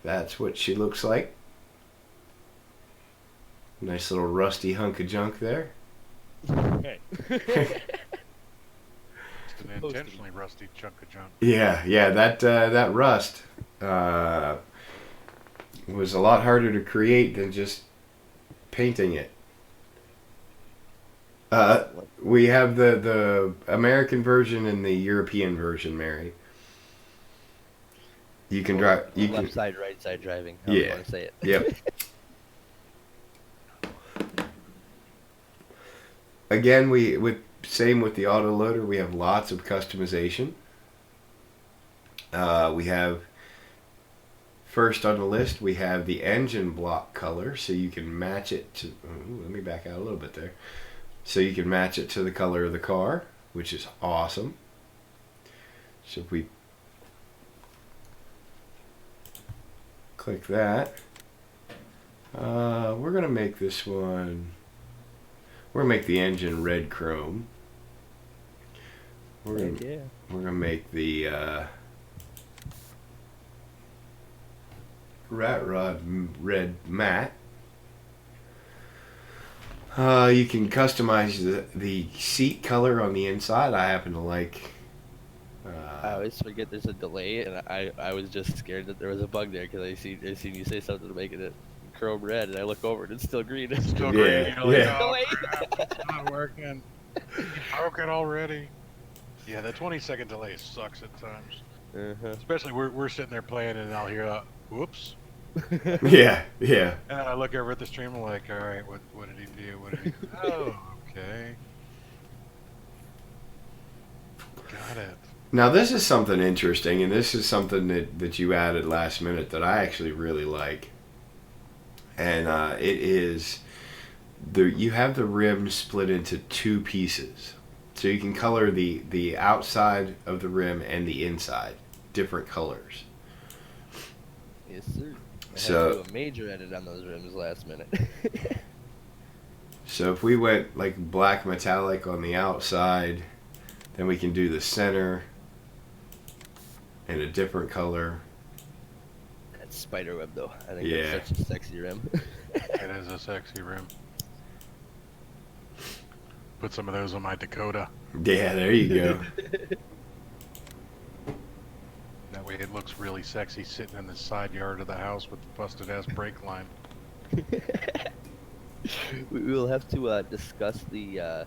that's what she looks like. Nice little rusty hunk of junk there. Okay. It's an intentionally rusty chunk of junk. Yeah, that rust was a lot harder to create than just painting it. We have the American version and the European version, Mary. You can drive. You Left can. side, right side driving. However you want to say it. Yep. Again, same with the auto loader. We have lots of customization. We have first on the list. We have the engine block color, so you can match it to. Ooh, let me back out a little bit there. So you can match it to the color of the car, which is awesome. So if we click that, we're gonna make this one. We're gonna make the engine red chrome. We're gonna make the RatRod red matte. You can customize the seat color on the inside. I happen to like. I always forget there's a delay, and I was just scared that there was a bug there because I seen you say something to make it chrome red, and I look over and it's still green. It's still Yeah, green. You're like, yeah. oh, crap, it's not working. You broke it already. Yeah, the 20-second delay sucks at times. Especially we're sitting there playing, and I'll hear, whoops. Yeah. And then I look over at the stream, I'm like, all right, what did he do? What did he do? Oh, okay. Got it. Now this is something interesting, and this is something that you added last minute that I actually really like. And it is you have the rim split into two pieces, so you can color the outside of the rim and the inside different colors. Yes, sir. I So had to do a major edit on those rims last minute. So if we went like black metallic on the outside, then we can do the center in a different color. That's spiderweb though. I think Yeah. that's such a sexy rim. It is a sexy rim. Put some of those on my Dakota. Yeah, there you go. That way it looks really sexy sitting in the side yard of the house with the busted ass brake line. We will have to discuss the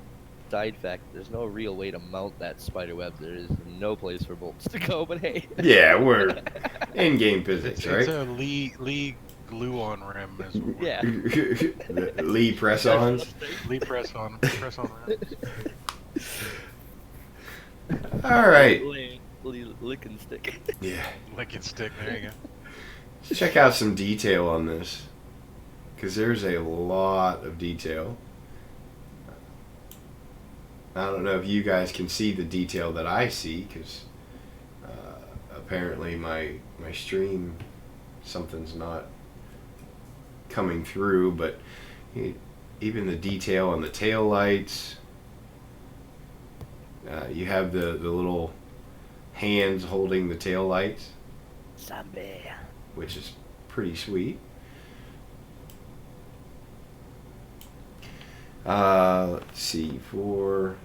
side fact, there's no real way to mount that spider web. There is no place for bolts to go, but hey. Yeah, we're in-game physics, It's right? a Lee glue-on rim, is what we're Yeah. The Lee press-ons. Lee press-on rims. All right. Lick and stick. Yeah. Lick and stick. There you go. Let's check out some detail on this, because there's a lot of detail. I don't know if you guys can see the detail that I see, because apparently my stream, something's not coming through, but even the detail on the tail lights. You have the little hands holding the tail lights, Zombie. which is pretty sweet. Let's see, for...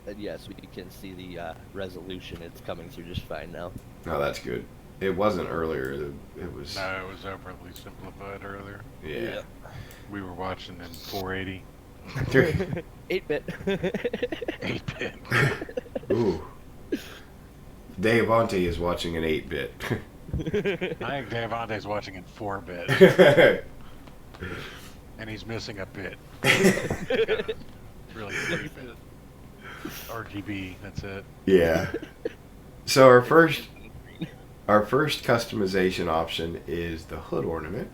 And yes, we can see the resolution. It's coming through just fine now. Oh, that's good. It wasn't earlier. It was... No, it was overly simplified earlier. Yeah. We were watching in 480. 8-bit. 8-bit. Ooh. Dave Avante is watching an 8-bit. I think Davante's watching in 4-bit. And he's missing a bit. Really 3-bit. RGB, that's it. Yeah. So our first customization option is the hood ornament.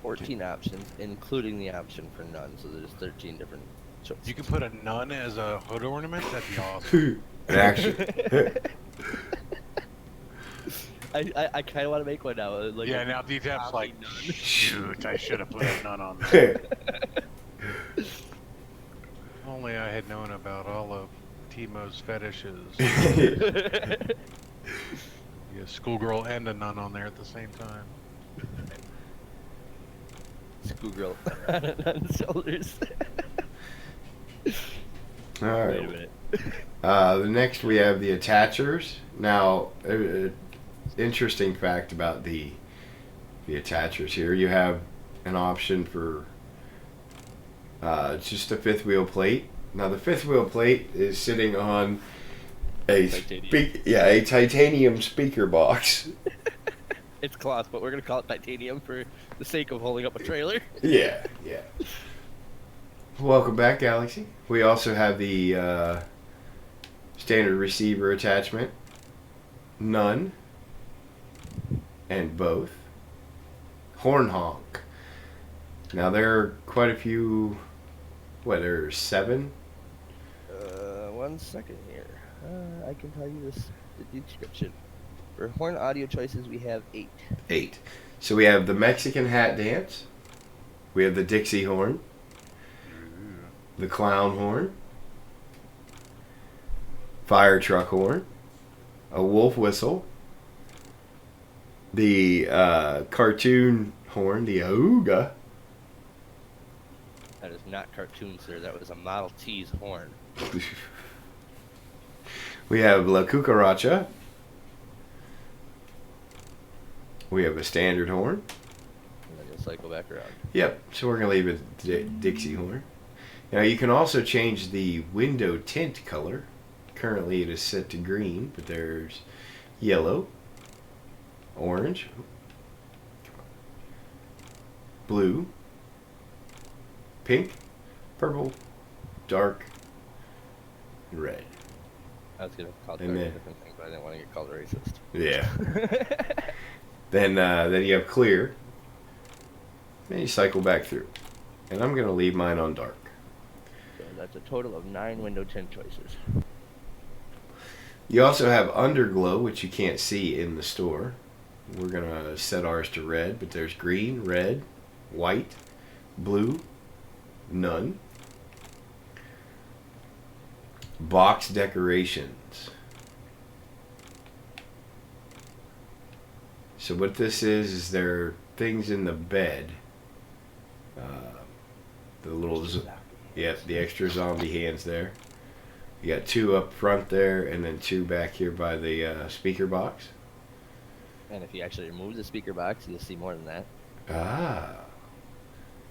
14 options, including the option for none. So there's 13 different choices. You can put a nun as a hood ornament? That'd be awesome. Action. I kind of want to make one now. Like Yeah, now DTAP's like, nun. shoot, I should have put a nun on there. Only I had known about all of Timo's fetishes. Yeah, schoolgirl and a nun on there at the same time. Schoolgirl on his shoulders. All Wait a right. minute. The next we have the attachers. Now, interesting fact about the attachers here. You have an option for just a fifth wheel plate. Now the fifth wheel plate is sitting on a titanium speaker box. It's cloth, but we're gonna call it titanium for the sake of holding up a trailer. Yeah. Welcome back, Galaxy. We also have the standard receiver attachment, none, and both. Horn honk. Now there are quite a few. What, there are 7? 1 second here. I can tell you the description. For horn audio choices, we have 8. 8. So we have the Mexican hat dance. We have the Dixie horn. The clown horn. Fire truck horn. A wolf whistle. The cartoon horn, the auga. That is not cartoon, sir. That was a Model T's horn. We have La Cucaracha. We have a standard horn. And then you'll cycle back around. Yep, so we're going to leave it Dixie horn. Now you can also change the window tint color. Currently it is set to green, but there's yellow, orange, blue, pink, purple, dark, and red. I was gonna call it And a then- different thing, but I didn't want to get called a racist. Yeah. Then you have clear. Then you cycle back through. And I'm going to leave mine on dark. So that's a total of 9 window tint choices. You also have underglow, which you can't see in the store. We're going to set ours to red, but there's green, red, white, blue, none. Box decorations. So what this is there are things in the bed. The little, the extra zombie hands there. You got 2 up front there, and then 2 back here by the speaker box. And if you actually remove the speaker box, you'll see more than that. Ah.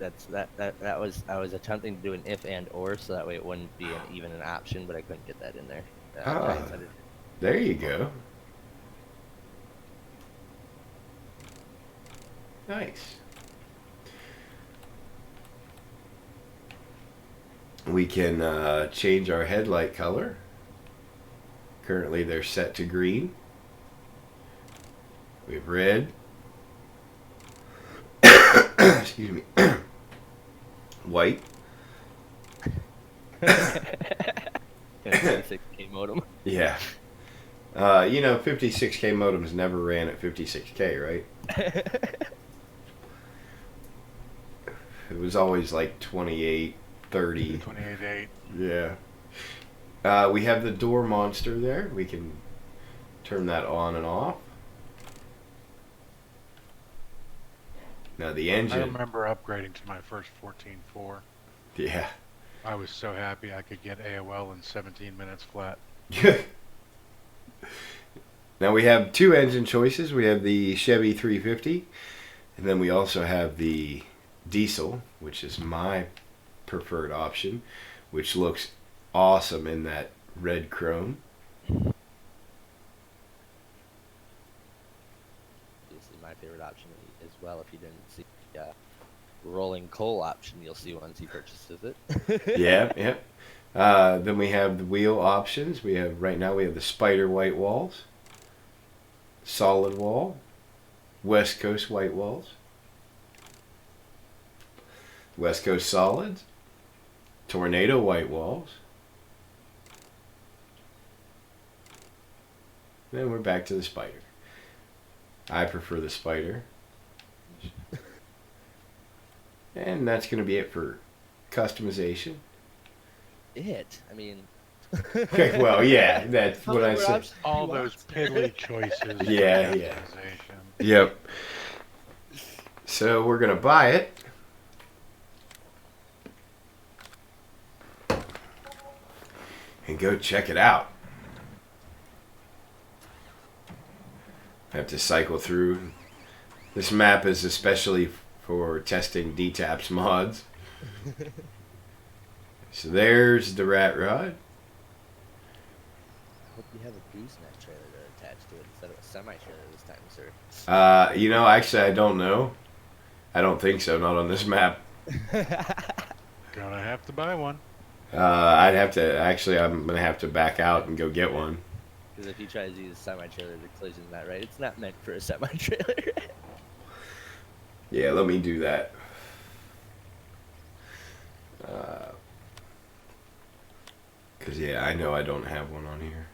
that was I was attempting to do an if and or so that way it wouldn't be even an option, but I couldn't get that in there. Ah, there you go. Nice. We can change our headlight color. Currently they're set to green. We have red. Excuse me. White. 56K modem. Yeah. 56K modems never ran at 56K, right? It was always like 28, 30. 28.8. Yeah. We have the door monster there. We can turn that on and off. Now the I engine. remember upgrading to my first 14.4. Yeah. I was so happy I could get AOL in 17 minutes flat. Now we have two engine choices. We have the Chevy 350, and then we also have the diesel, which is my preferred option, which looks awesome in that red chrome. This is my favorite option as well. If you didn't see the rolling coal option, you'll see once he purchases it. Yeah. Then we have the wheel options. Right now we have the Spider white walls, solid wall, West Coast white walls, West Coast solids, tornado white walls. Then we're back to the Spider. I prefer the Spider. And that's going to be it for customization. I mean. Okay, well, yeah, that's what I said. All those piddly choices. Yeah. Customization. Yep. So we're going to buy it. And go check it out. I have to cycle through. This map is especially for testing DTAP's mods. So there's the RatRod. I hope you have a gooseneck trailer to attach to it instead of a semi-trailer this time, sir. Actually, I don't know. I don't think so. Not on this map. Gonna have to buy one. I'd have to. Actually, I'm gonna have to back out and go get one. Because if he tries to use a semi-trailer, the collision's not right. It's not meant for a semi-trailer. Yeah, let me do that. Because, yeah, I know I don't have one on here.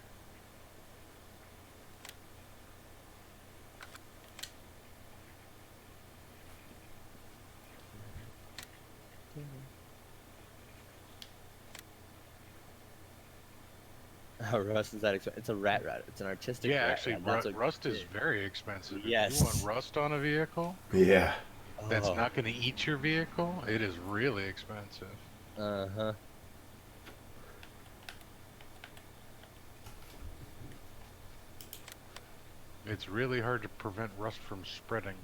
Oh, rust is that expensive? It's a RatRod. It's an artistic. Yeah, rat actually, rod. That's what rust is did. very expensive. Yes. If you want rust on a vehicle Yeah. that's Oh. not going to eat your vehicle, it is really expensive. Uh-huh. It's really hard to prevent rust from spreading.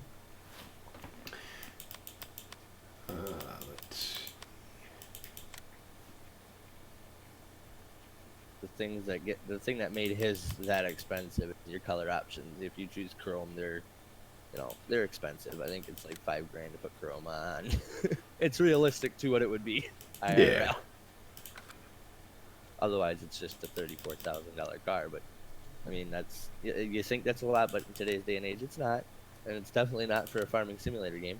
Let's. The thing that made his that expensive is your color options. If you choose chrome, they're expensive. I think it's like $5 grand to put chrome on. It's realistic to what it would be. Yeah. Otherwise, it's just a $34,000 car. But I mean, you think that's a lot, but in today's day and age, it's not. And it's definitely not for a farming simulator game,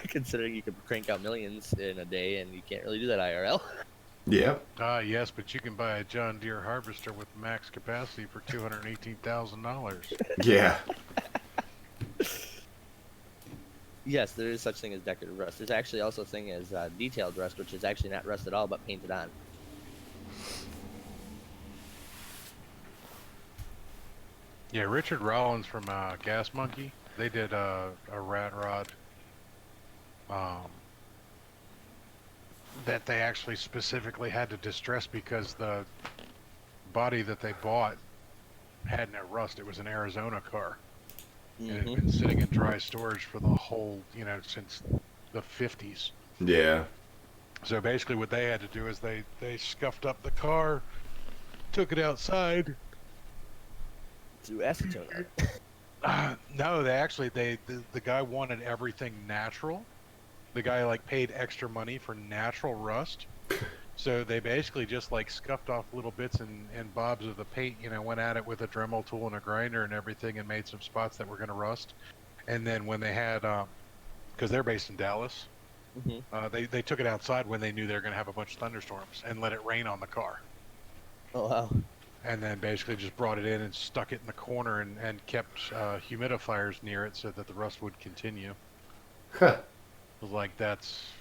considering you could crank out millions in a day, and you can't really do that IRL. Yeah. Yes, but you can buy a John Deere harvester with max capacity for $218,000. Yeah. Yes, there is such thing as decorative rust. There's actually also a thing as detailed rust, which is actually not rust at all, but painted on. Yeah, Richard Rollins from Gas Monkey, they did a RatRod that they actually specifically had to distress because the body that they bought had no rust. It was an Arizona car. And it had been sitting in dry storage for the whole, since the 50s. Yeah. So basically, what they had to do is they scuffed up the car, took it outside. Do acetone on it. No, the guy wanted everything natural. The guy like paid extra money for natural rust. So they basically just like scuffed off little bits and bobs of the paint, you know, went at it with a Dremel tool and a grinder and everything and made some spots that were going to rust. And then when they had, because they're based in Dallas, they took it outside when they knew they were going to have a bunch of thunderstorms and let it rain on the car. Oh wow. And then basically just brought it in and stuck it in the corner and kept humidifiers near it so that the rust would continue. Huh. It was like,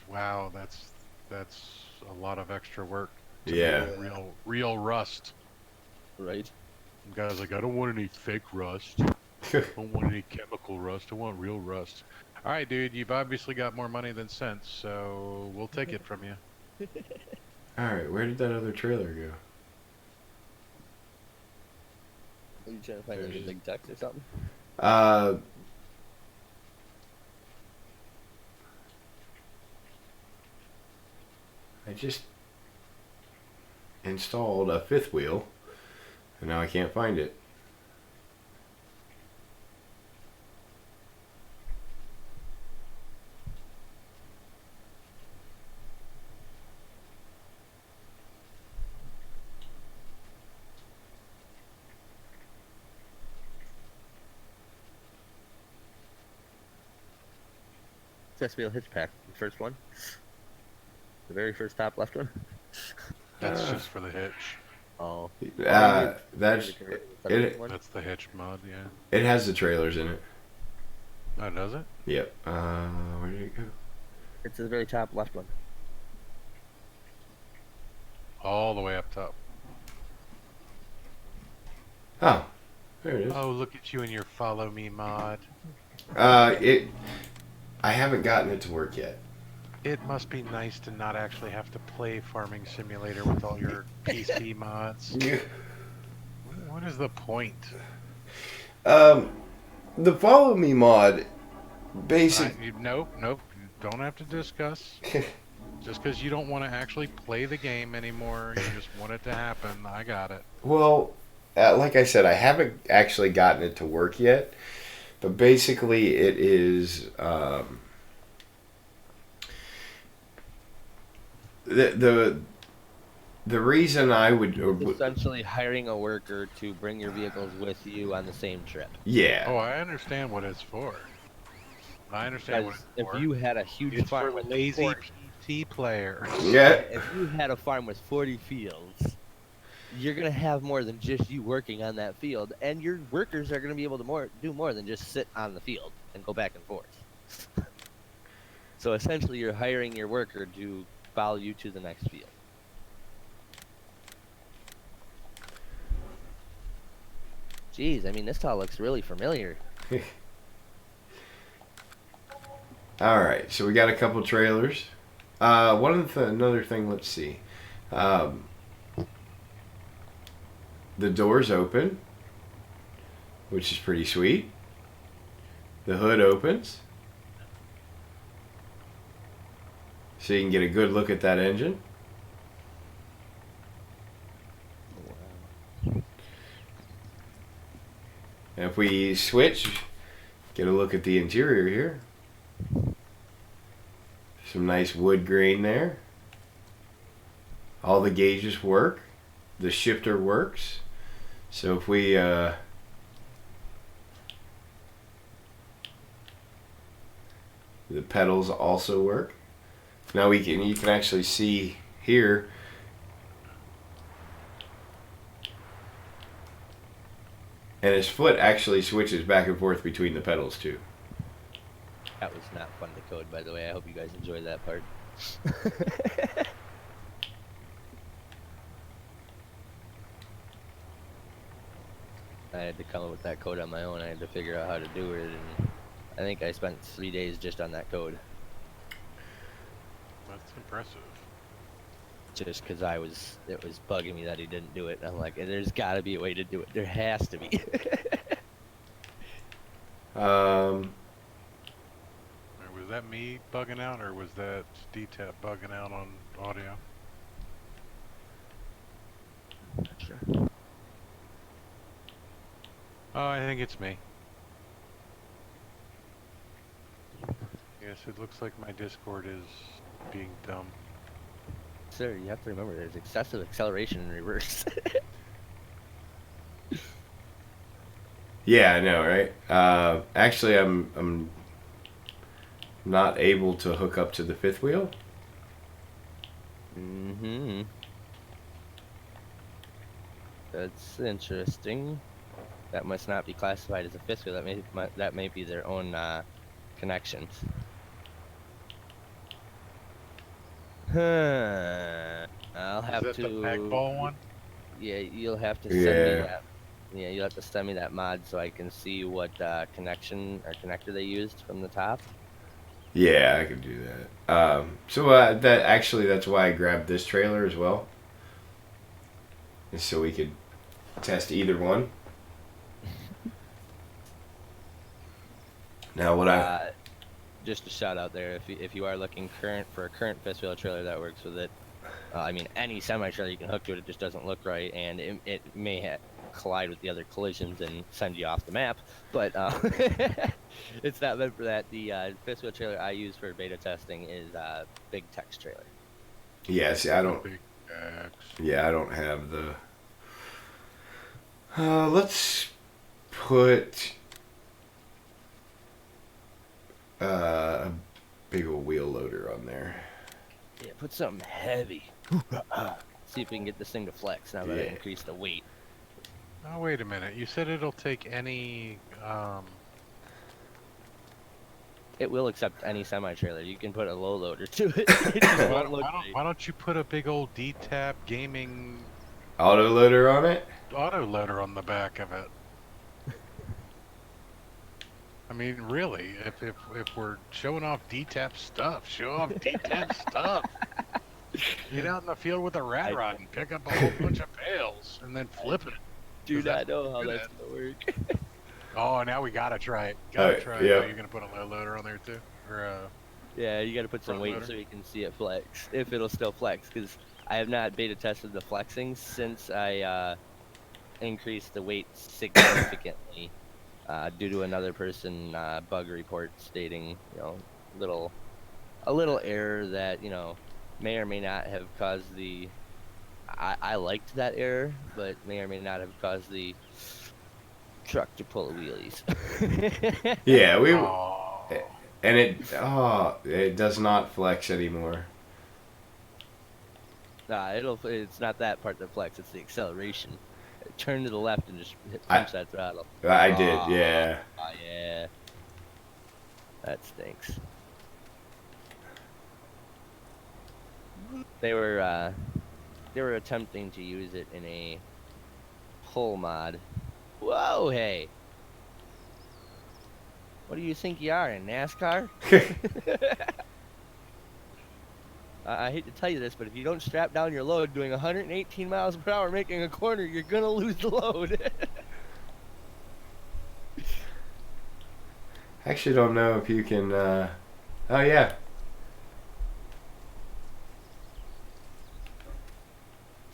wow, that's a lot of extra work to Yeah. make real rust. Right. And guys like, I don't want any fake rust. I don't want any chemical rust. I want real rust. All right, dude, you've obviously got more money than sense, so we'll take it from you. Alright, where did that other trailer go? Are you trying to find like a big ducks or something? I just installed a fifth wheel, and now I can't find it. Fifth wheel hitch pack, the first one. The very first top left one. That's just for the hitch. Oh. That's it. That's the hitch mod, yeah. It has the trailers in it. Oh, does it? Yep. Where did it go? It's the very top left one. All the way up top. Oh, there it is. Oh, look at you and your follow me mod. I haven't gotten it to work yet. It must be nice to not actually have to play Farming Simulator with all your PC mods. What is the point? The follow me mod, basic. Nope. You don't have to discuss. Just because you don't want to actually play the game anymore, you just want it to happen. I got it. Well, like I said, I haven't actually gotten it to work yet. But basically, it is the reason I would Essentially hiring a worker to bring your vehicles with you on the same trip. yeah. Oh, I understand what it's for. I understand what Because it's for. if you had a huge It's farm for with lazy 40 PC players. Yeah. if you had a farm with 40 fields, you're gonna have more than just you working on that field, and your workers are gonna be able to do more than just sit on the field and go back and forth. So essentially, you're hiring your worker to follow you to the next field. Jeez, I mean, this all looks really familiar. All right, so we got a couple trailers. Another thing. Let's see. The doors open, which is pretty sweet. The hood opens, so you can get a good look at that engine. And if we switch, get a look at the interior here. Some nice wood grain there. All the gauges work. The shifter works. So if we the pedals also work. Now you can actually see here and his foot actually switches back and forth between the pedals too. That was not fun to code, by the way. I hope you guys enjoyed that part. I had to come up with that code on my own. I had to figure out how to do it, and I think I spent 3 days just on that code. That's impressive. Just because it was bugging me that he didn't do it. I'm like, there's got to be a way to do it. There has to be. Was that me bugging out, or was that DTAP bugging out on audio? Not sure. Oh, I think it's me. Yes, it looks like my Discord is being dumb. Sir, you have to remember there's excessive acceleration in reverse. Yeah, I know, right? Actually, I'm not able to hook up to the fifth wheel. Mm-hmm. That's interesting. That must not be classified as a fifth wheel. That may be their own connections. Huh. I'll have Is that to. the pagball one? Yeah, you'll have to send me Yeah. that. Yeah, you'll have to send me that mod so I can see what connection or connector they used from the top. Yeah, I could do that. So that's why I grabbed this trailer as well, is so we could test either one. Now, Just a shout out there, if you are looking for a current fifth wheel trailer that works with it, I mean any semi trailer you can hook to it, it just doesn't look right, and it may collide with the other collisions and send you off the map. But it's not meant for that. The fifth wheel trailer I use for beta testing is Big Tex trailer. yeah, see, I don't. Big X. Yeah, I don't have the. Let's put a big old wheel loader on there. Yeah, put something heavy. See if we can get this thing to flex now that I Yeah. increased the weight. Oh, wait a minute. You said it'll take any. It will accept any semi trailer. You can put a low loader to it. It just Why, won't look right. why don't you put a big old DTAP Gaming Auto loader on it? auto loader on the back of it? I mean, really, if we're showing off DTAP stuff, show off DTAP stuff. Get out in the field with a RatRod and pick up a whole bunch of pails and then flip it. Do Does that not know how do that's that? gonna work. Oh, now we gotta try it. Gotta try it. yeah. Oh, you're gonna put a low loader on there too, or Yeah, you gotta put some Front weight loader? so you can see it flex, if it'll still flex, because I have not beta tested the flexing since I increased the weight significantly due to another person bug report stating, a little error that, may or may not have caused the, I liked that error, but may or may not have caused the truck to pull wheelies. Yeah, oh, and it does not flex anymore. It's not that part that flex, it's the acceleration. Turn to the left and just I- punch that throttle. I did, yeah. Oh yeah. That stinks. They were attempting to use it in a pull mod. Whoa, hey. What do you think you are, in NASCAR? I hate to tell you this, but if you don't strap down your load doing 118 miles per hour making a corner, you're gonna lose the load. I actually don't know if you can. Oh yeah.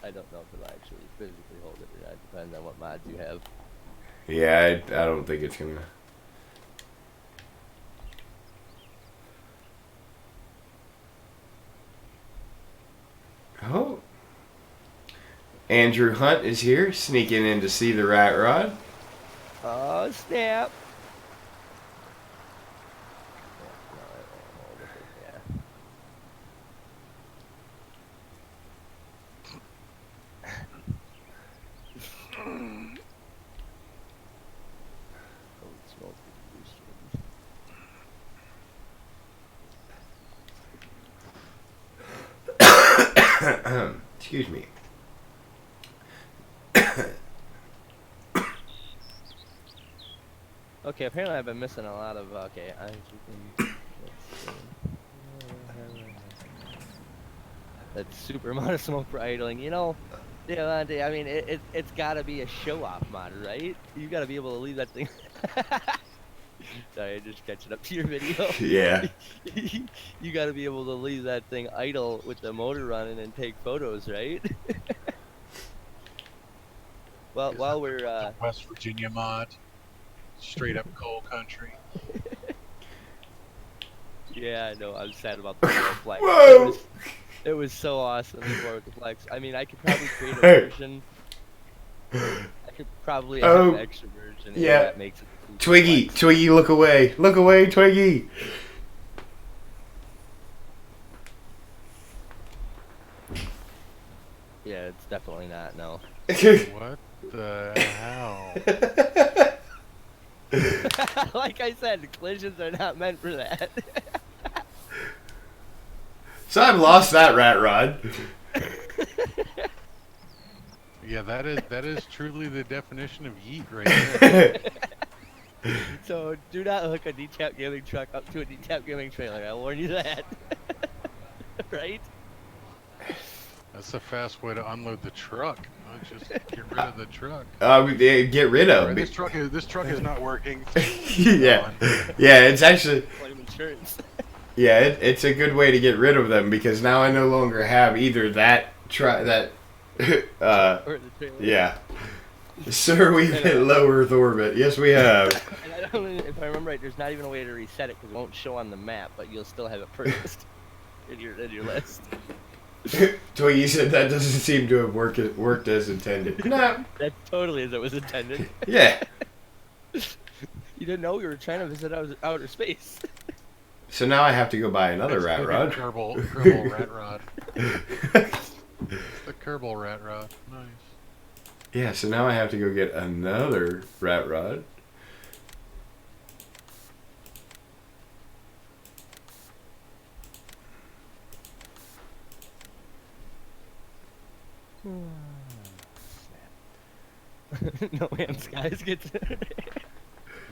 I don't know if it'll actually physically hold it or not. Depends on what mods you have. Yeah, I don't think it's gonna. Oh. Andrew Hunt is here, sneaking in to see the RatRod. Oh, snap. Yeah. Excuse me. Okay, apparently I've been missing a lot of. Okay, let's see. That super amount of smoke for idling. Devontae, I mean, it's got to be a show-off mod, right? You got to be able to leave that thing. Sorry, I'm just catching up to your video. Yeah. You got to be able to leave that thing idle with the motor running and take photos, right? Well, Is while that we're the West Virginia mod, straight up coal country. yeah, I know. I'm sad about the little flex. Whoa! It was so awesome before with the flex. I mean, I could probably create a Hey. version. I could probably Oh, have an extra version yeah. that makes it include the Twiggy, flex. Twiggy, look away. Look away, Twiggy. Yeah, it's definitely not. No. What the hell? Like I said, collisions are not meant for that. So I've lost that RatRod. Yeah, that is truly the definition of yeet right there. So do not hook a DTAP Gaming truck up to a DTAP Gaming trailer. I'll warn you that. Right? That's a fast way to unload the truck. Just get rid of the truck. Yeah, get rid of Right, me. this truck is not working. Yeah, yeah. It's actually Claim insurance. yeah. It's a good way to get rid of them because now I no longer have either that that. Or the trailer. Yeah. Sir, we've hit low Earth orbit. Yes, we have. And I don't, if I remember right, there's not even a way to reset it because it won't show on the map, but you'll still have it first in your list. Twiggy said that doesn't seem to have worked as intended. No. That totally is what was intended. Yeah. You didn't know we were trying to visit outer space. So now I have to go buy another It's the RatRod. Kerbal RatRod. The Kerbal RatRod. Nice. Yeah, so now I have to go get another RatRod. No Man's Skies gets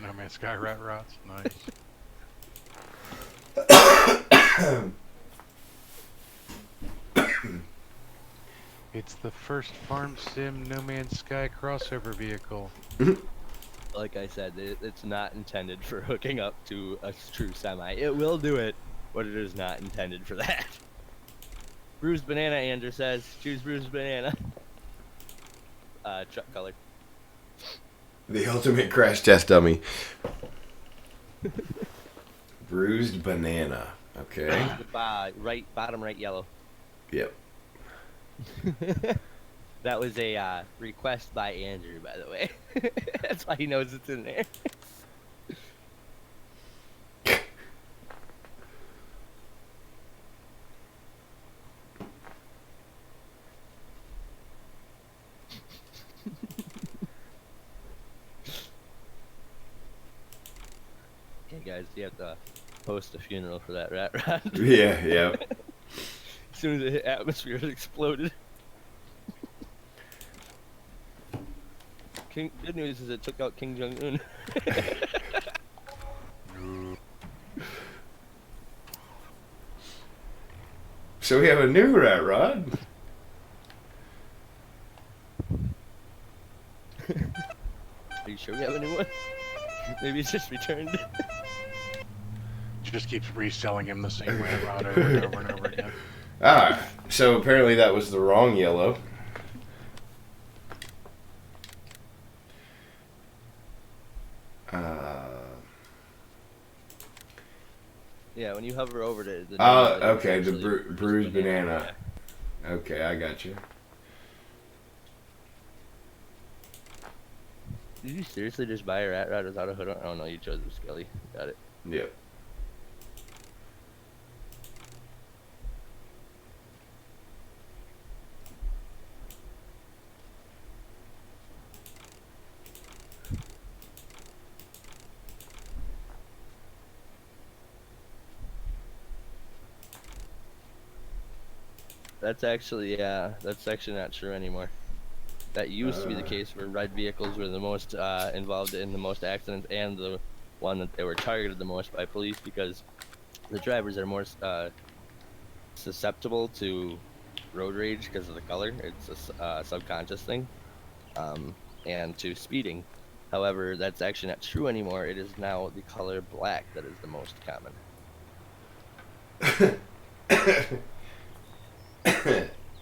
No Man's Sky RatRods. Nice. It's the first farm sim No Man's Sky crossover vehicle. Like I said, it's not intended for hooking up to a true semi. It will do it, but it is not intended for that. Bruised banana, Andrew says. Choose bruised banana. Truck color. The ultimate crash test dummy. Bruised banana. Okay. The bottom right yellow. Yep. That was a request by Andrew, by the way. That's why he knows it's in there. Okay, guys, you have to host a funeral for that RatRod. Yeah, yeah. As soon as it hit atmosphere, it exploded. Good news is it took out King Jong-un. So we have a new RatRod. Are you sure we have a new one? Maybe it's just returned. Just keeps reselling him the same RatRod over and over and over again. Ah, so apparently that was the wrong yellow. Yeah, when you hover over the Okay, the actually bruised banana. Okay, I got you. Did you seriously just buy a RatRod without a hood on? Oh no, you chose the Skelly. Got it. Yep. That's actually not true anymore. That used to be the case where red vehicles were the most involved in the most accidents and the one that they were targeted the most by police because the drivers are more susceptible to road rage because of the color. It's a subconscious thing, and to speeding. However, that's actually not true anymore. It is now the color black that is the most common.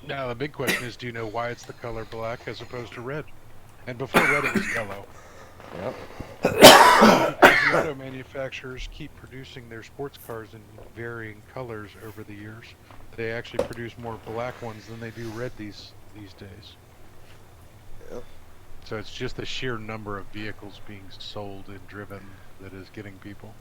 Now the big question is, do you know why it's the color black as opposed to red? And before red, it was yellow. Yep. As the auto manufacturers keep producing their sports cars in varying colors over the years, they actually produce more black ones than they do red these days. Yep. So it's just the sheer number of vehicles being sold and driven that is getting people.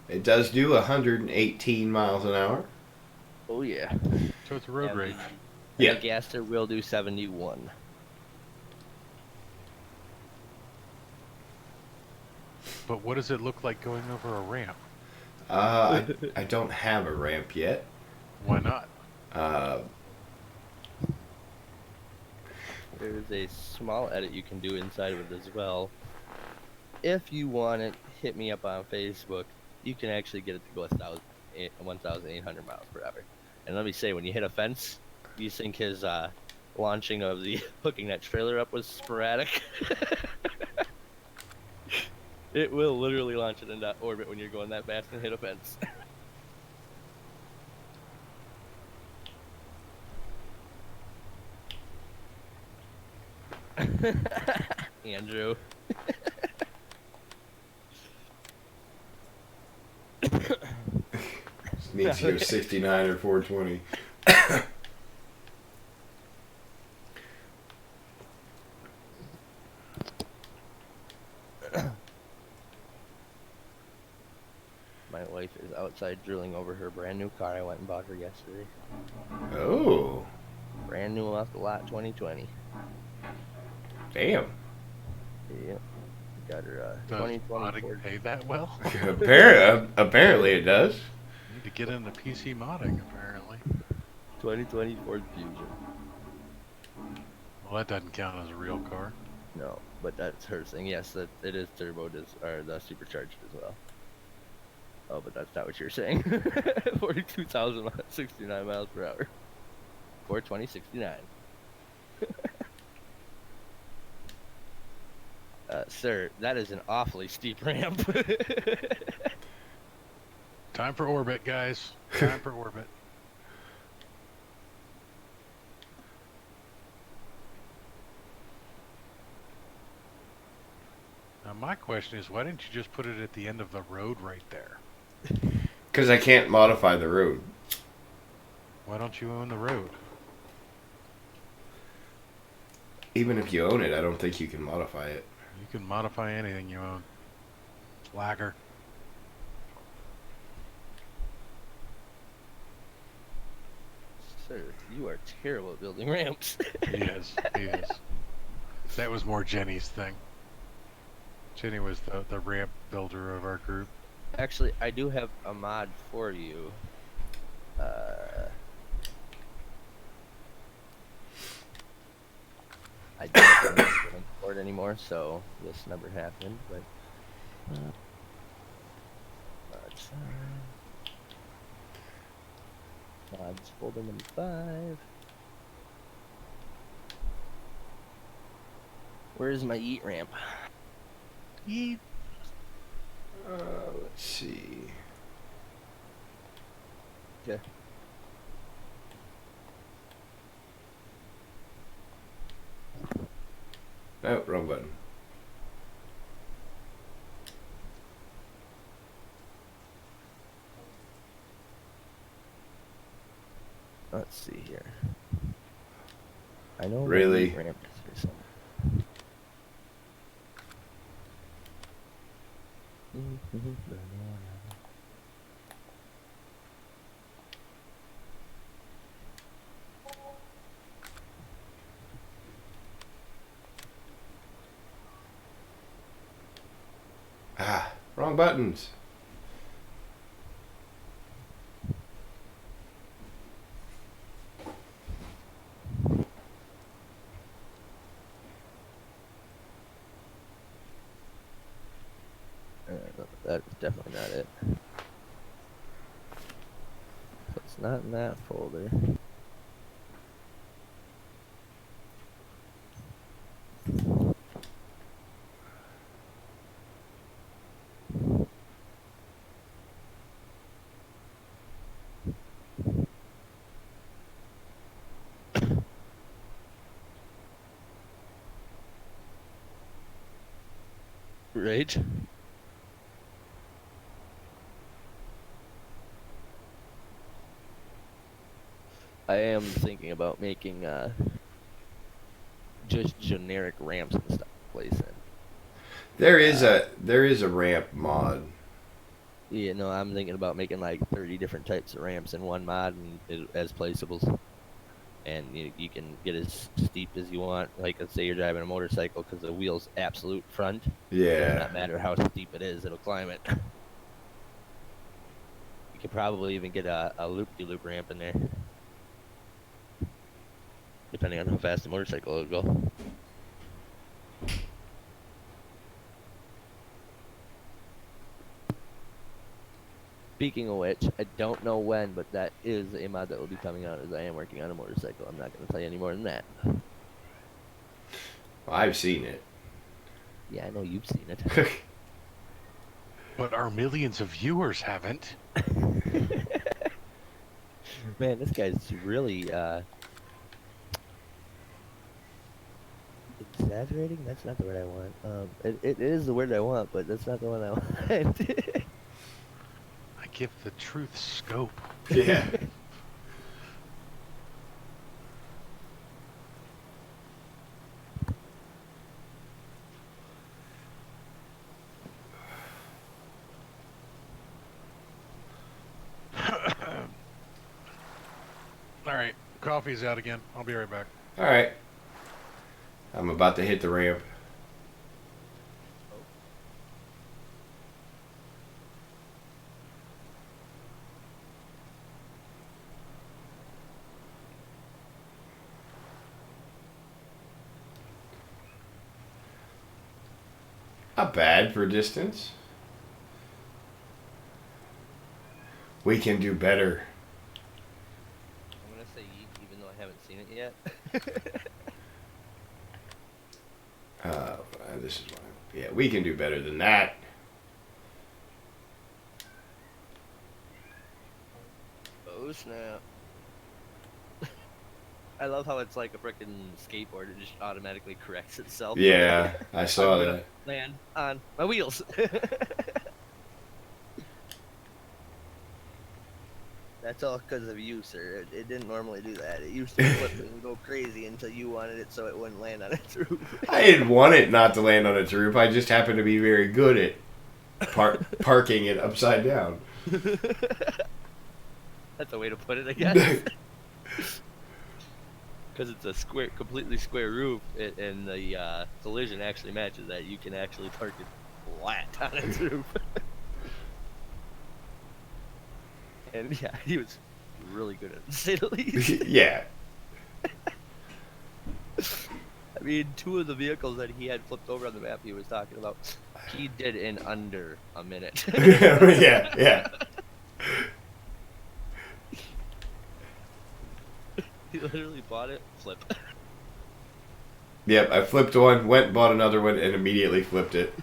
It does do 118 miles an hour. Oh yeah. So it's road rage. Yeah. The Gaster will do 71. But what does it look like going over a ramp? I don't have a ramp yet. Why not? There's a small edit you can do inside of it as well. If you want it, hit me up on Facebook. You can actually get it to go 1,800 miles per hour. And let me say, when you hit a fence, you think his launching of the hooking that trailer up was sporadic. It will literally launch it into orbit when you're going that fast and hit a fence. Andrew. Needs to go 69 or 420. My wife is outside drilling over her brand new car. I went and bought her yesterday. Oh, Brand new off the lot, 2020. damn. Yep. Got her Does 2020 modding Ford. pay that well? Apparently it does. You need to get into PC modding, apparently. 2020 Ford Fusion. Well, that doesn't count as a real car. No, but that's her thing. Yes, that it is turbo, or the supercharged as well. Oh, but that's not what you're saying. 42,069 miles per hour. 42069. Sir, that is an awfully steep ramp. Time for orbit, guys. Time for orbit. Now, my question is, why didn't you just put it at the end of the road right there? Because I can't modify the road. Why don't you own the road? Even if you own it, I don't think you can modify it. You can modify anything you own. Slacker. Sir, you are terrible at building ramps. He is. He is. That was more Jenny's thing. Jenny was the ramp builder of our group. Actually, I do have a mod for you. I don't have it for it anymore, so this never happened. But mods folder number 5. Where's my eat ramp? Yeet. Let's see. Okay. Oh, wrong button. Let's see here. I know. Really? My eat ramp is here somewhere. Ah, wrong buttons. that's definitely not it. So it's not in that folder. Right? I am thinking about making just generic ramps and stuff to place in. There is a ramp mod. Yeah, no, I'm thinking about making like 30 different types of ramps in one mod and as placeables. And you can get as steep as you want. Like, let's say you're driving a motorcycle because the wheel's absolute front. It does Yeah. not matter how steep it is, it'll climb it. You could probably even get a loop-de-loop ramp in there. Depending on how fast the motorcycle will go. Speaking of which, I don't know when, but that is a mod that will be coming out as I am working on a motorcycle. I'm not going to tell you any more than that. Well, I've seen it. Yeah, I know you've seen it. But our millions of viewers haven't. Man, this guy's really exaggerating. That's not the word I want. It is the word I want, but that's not the one I want. I give the truth scope. Yeah. All right, coffee's out again. I'll be right back. All right. I'm about to hit the ramp. Not bad for distance. We can do better. I'm gonna say yeet, even though I haven't seen it yet. This is why. Yeah, we can do better than that. Oh snap! I love how it's like a freaking skateboard. It just automatically corrects itself. Yeah, I saw I'm gonna that. land on my wheels. That's all because of you, sir. It didn't normally do that. It used to flip and go crazy until you wanted it so it wouldn't land on its roof. I didn't want it not to land on its roof. I just happened to be very good at parking it upside down. That's a way to put it, I guess. Because it's a square, completely square roof, and the collision actually matches that. You can actually park it flat on its roof. And yeah, he was really good at it, to say the least. Yeah. I mean, two of the vehicles that he had flipped over on the map he was talking about, he did in under a minute. Yeah, yeah. He literally bought it, flip. Yep, I flipped one, went and bought another one, and immediately flipped it.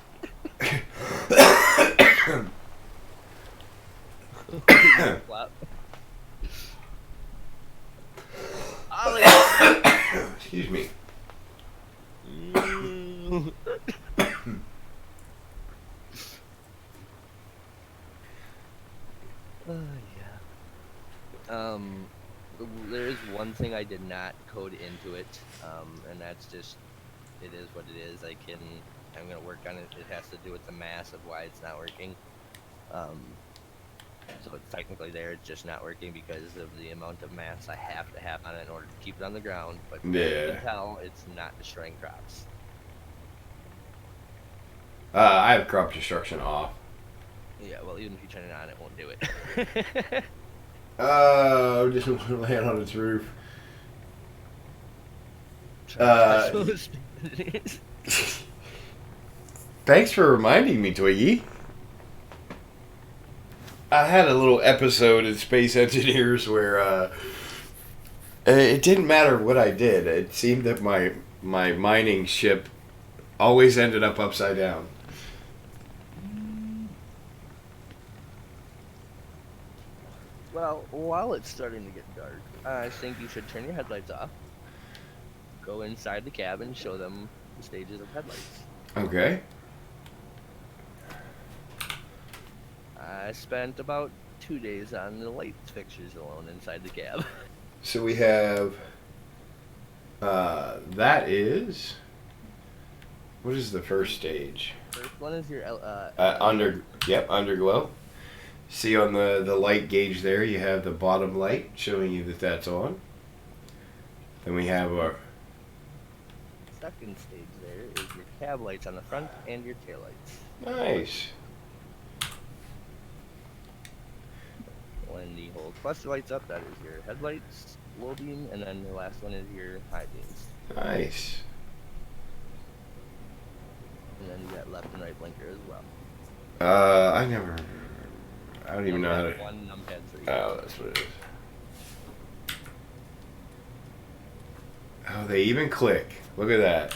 Flap. Excuse me. Yeah. There is one thing I did not code into it, and that's just, it is what it is. I'm gonna work on it. It has to do with the mass of why it's not working. So it's technically there, it's just not working because of the amount of mass I have to have on it in order to keep it on the ground. But as you can tell, it's not destroying crops. I have crop destruction off. Yeah, well, even if you turn it on, it won't do it. Oh, just want to land on its roof. It is. Thanks for reminding me, Twiggy. I had a little episode in Space Engineers where it didn't matter what I did. It seemed that my mining ship always ended up upside down. Well, while it's starting to get dark, I think you should turn your headlights off. Go inside the cab and show them the stages of headlights. Okay. I spent about 2 days on the light fixtures alone inside the cab. So we have. That is. What is the first stage? First one is your Underglow. See on the light gauge there, you have the bottom light showing you that that's on. Then we have our. Second stage there is your cab lights on the front and your tail lights. Nice. When the whole cluster lights up, that is your headlights, low beam, and then the last one is your high beams. Nice. And then you got left and right blinker as well. I don't even know how to. Numpad 1, numpad 3. Oh, that's what it is. Oh, they even click. Look at that.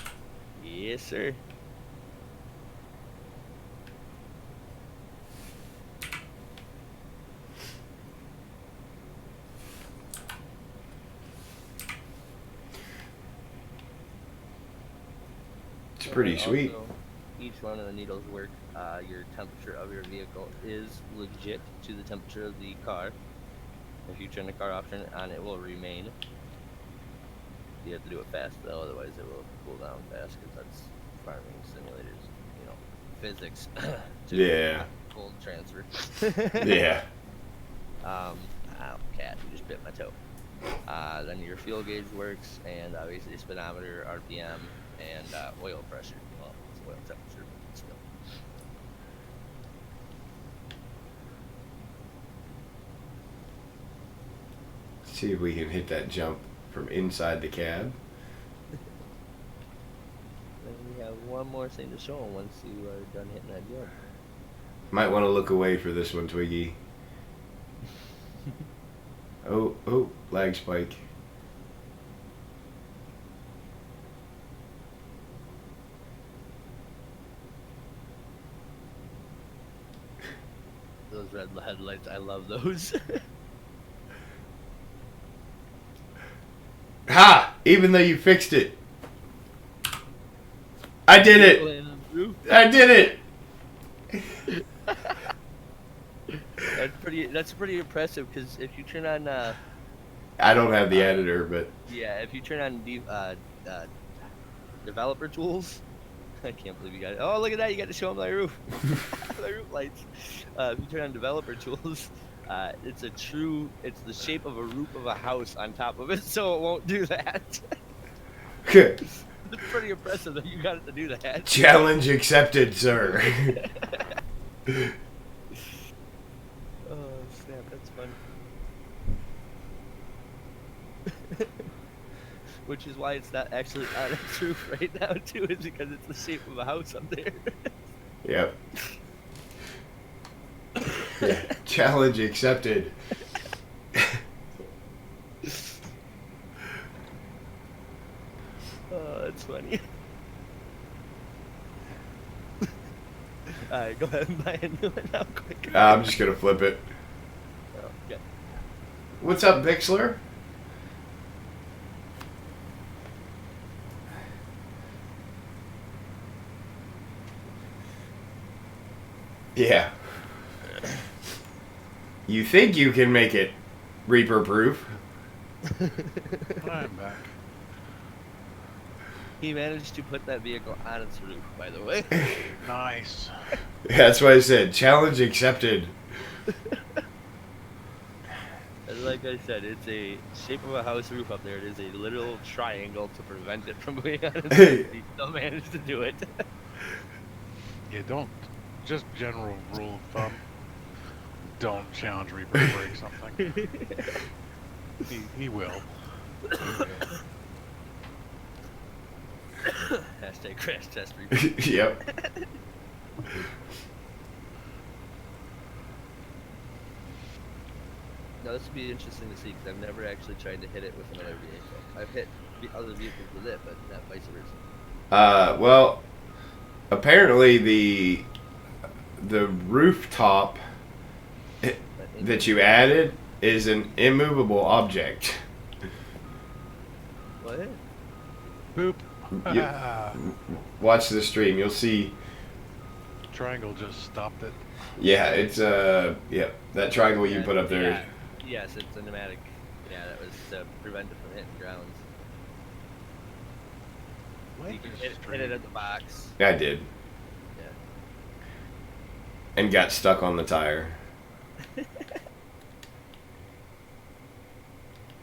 Yes, sir. It's pretty sweet. Also, each one of the needles work. Your temperature of your vehicle is legit to the temperature of the car. If you turn the car off, turn it on, it will remain. You have to do it fast though, otherwise it will cool down fast because that's farming simulators, you know, physics. to Yeah. Cold transfer. Yeah. Ow, cat, you just bit my toe. Then your fuel gauge works, and obviously speedometer, RPM, and oil pressure. Well, it's oil temperature, but still. See if we can hit that jump from inside the cab. Then we have one more thing to show them once you are done hitting that jump. Might want to look away for this one, Twiggy. Oh, lag spike. Those red headlights, I love those. Ha! Even though you fixed it. I did it! I did it! That's pretty impressive because if you turn on I don't have the editor, but if you turn on developer tools, I can't believe you got it. Oh, look at that! You got to show them my roof, my roof lights. If you turn on developer tools, it's the shape of a roof of a house on top of it, so it won't do that. It's pretty impressive that you got it to do that. Challenge accepted, sir. Oh snap! That's fun. Which is why it's not actually on its roof right now too, is because it's the shape of a house up there. Yep. Yeah. Challenge accepted. Oh, that's funny. Alright, go ahead and buy a new one now quick. I'm just gonna flip it. Oh, okay. What's up, Bixler? Yeah. You think you can make it Reaper proof? I'm back. He managed to put that vehicle on its roof, by the way. Nice. That's why I said challenge accepted. And like I said, it's a shape of a house roof up there. It is a literal triangle to prevent it from being on its roof. He still managed to do it. Yeah, don't. Just general rule of thumb. Don't challenge Reaper to break something. He will. Hashtag crash test Reaper. Yep. Now this would be interesting to see because I've never actually tried to hit it with another vehicle. I've hit other vehicles with it, but not vice versa. Well, apparently the rooftop that you added is an immovable object. What? Boop. You- Watch the stream. You'll see. Triangle just stopped it. Yeah, it's yeah, that triangle you put up there. Yeah. Yes, it's a pneumatic. Yeah, that was to prevent it from hitting grounds. You can hit it at the box. I did. Yeah. And got stuck on the tire.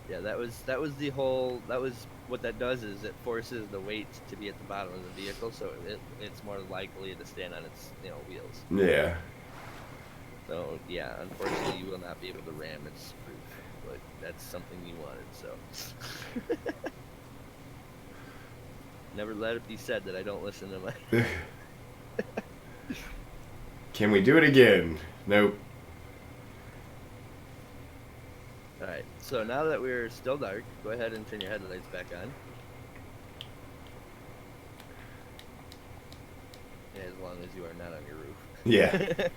Yeah, that was what that does is it forces the weight to be at the bottom of the vehicle, so it's more likely to stand on its wheels. Yeah. So yeah, unfortunately you will not be able to ram its roof, but that's something you wanted. So never let it be said that I don't listen to my. Can we do it again? Nope. Alright, so now that we're still dark, go ahead and turn your headlights back on. As long as you are not on your roof. Yeah.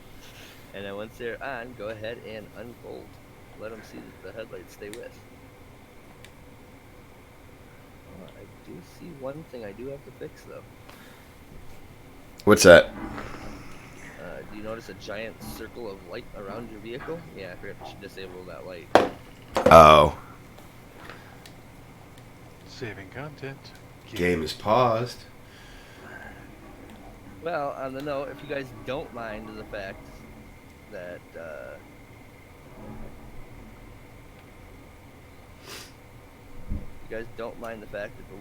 And then once they're on, go ahead and unfold. Let them see that the headlights stay with. I do see one thing I do have to fix though. What's that? Do you notice a giant circle of light around your vehicle? Yeah, I forgot to disable that light. Oh. Saving content. Game is paused. Well, on the note, if you guys don't mind the fact that the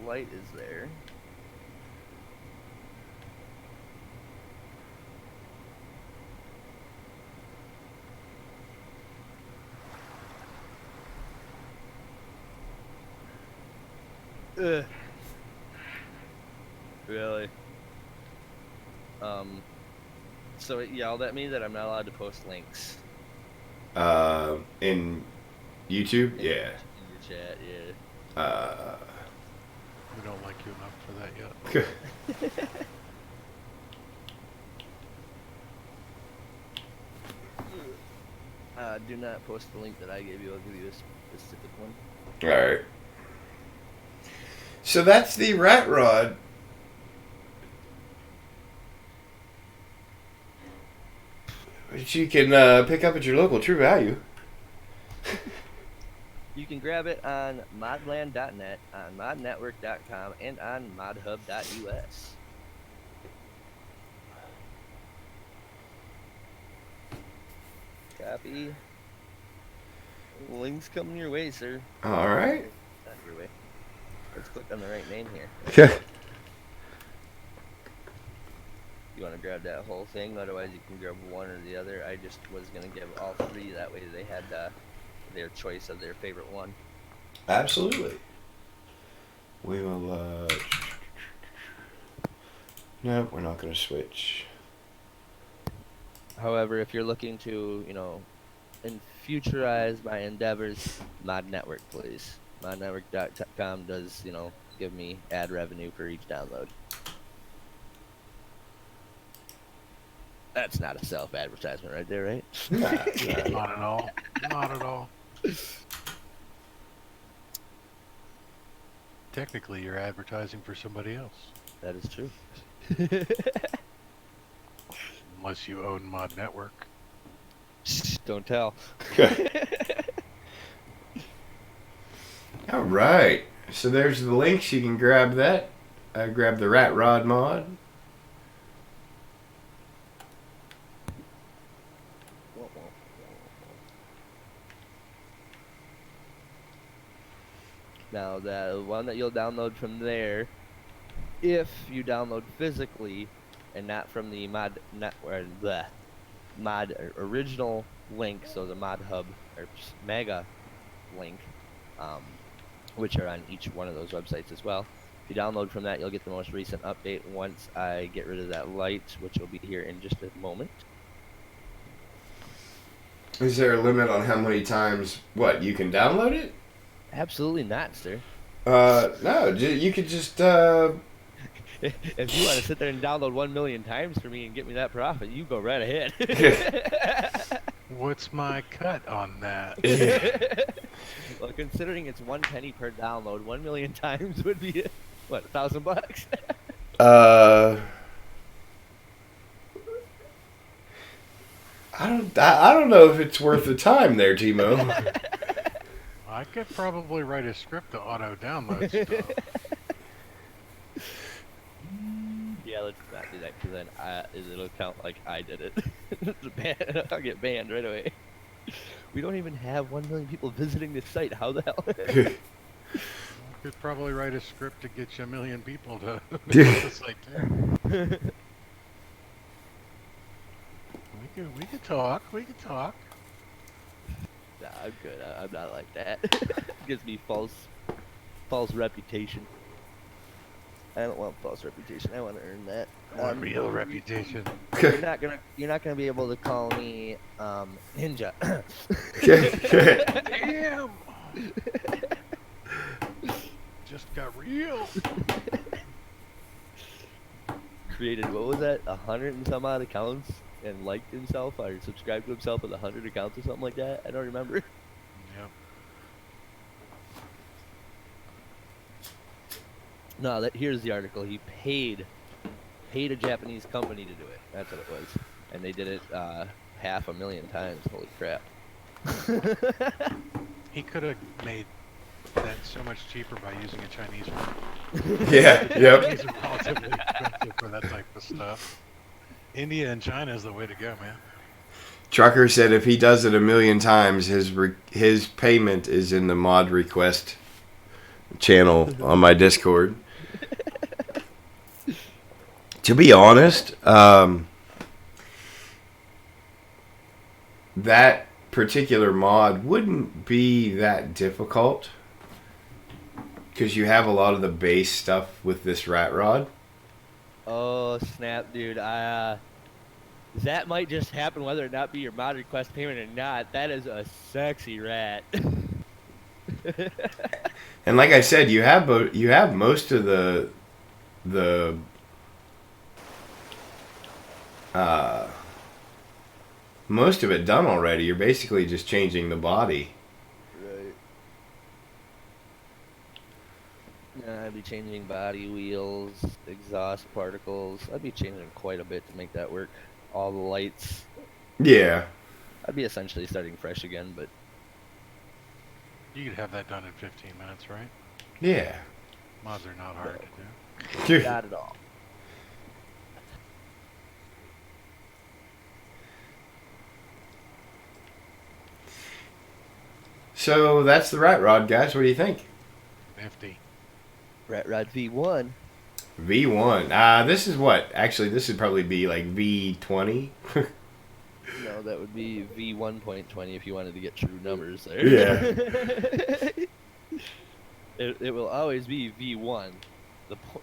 light is there. Ugh. Really? So yeah, all that means that I'm not allowed to post links. In YouTube? In Yeah. your chat, yeah. We don't like you enough for that yet. Do not post the link that I gave you. I'll give you a specific one. Alright. So that's the RatRod. Which you can pick up at your local True Value. You can grab it on modland.net, on modnetwork.com, and on modhub.us. Copy. Links coming your way, sir. Alright. Not your way. Let's click on the right name here. Okay. You want to grab that whole thing, otherwise you can grab one or the other. I just was going to give all three, that way they had their choice of their favorite one. Absolutely. We will, no, we're not going to switch. However, if you're looking to, futurize my endeavors, Mod Network, please. ModNetwork.com does, give me ad revenue for each download. That's not a self-advertisement right there, right? Not at all. Not at all. Technically, you're advertising for somebody else. That is true. Unless you own Mod Network. Shh, don't tell. All right. So there's the links. You can grab that. Grab the RatRod mod. Now, the one that you'll download from there, if you download physically and not from the mod original link, so the mod hub or mega link, which are on each one of those websites as well. If you download from that, you'll get the most recent update once I get rid of that light, which will be here in just a moment. Is there a limit on how many times what you can download it? Absolutely not, sir. No, you could just If you want to sit there and download 1 million times for me and get me that profit, you go right ahead. What's my cut on that? Well, considering it's 1 penny per download, 1 million times would be what, $1,000? I don't know if it's worth the time there, Timo. I could probably write a script to auto download stuff. Yeah, let's not do that because then it'll count like I did it. I'll get banned right away. We don't even have 1 million people visiting this site. How the hell? I could probably write a script to get you 1 million people to visit the site too. We could talk. We could talk. Nah, I'm good. I'm not like that. Gives me false reputation. I don't want false reputation. I want to earn that. Real reputation. You're not gonna be able to call me Ninja. Damn. Just got real. Created, what was that, 100 and some odd accounts and liked himself or subscribed to himself with 100 accounts or something like that. I don't remember. Yep. No, here's the article. He paid a Japanese company to do it. That's what it was, and they did it 500,000 times. Holy crap! He could have made that so much cheaper by using a Chinese one. Yeah, yep. Chinese are relatively expensive for that type of stuff. India and China is the way to go, man. Trucker said if he does it 1 million times, his payment is in the mod request channel on my Discord. To be honest, that particular mod wouldn't be that difficult because you have a lot of the base stuff with this RatRod. Oh snap, dude! That might just happen whether or not be your mod request payment or not. That is a sexy rat. And like I said, you have most of the most of it done already. You're basically just changing the body. Right. Yeah, I'd be changing body wheels, exhaust particles. I'd be changing quite a bit to make that work. All the lights. Yeah. I'd be essentially starting fresh again, but You could have that done in 15 minutes, right? Yeah. Mods are not hard to do. not at all. So that's the RatRod, guys. What do you think? Nifty. RatRod V1. V1. This is what? Actually, this would probably be like V20. No, that would be V1.20 if you wanted to get true numbers there. Yeah. It will always be V1.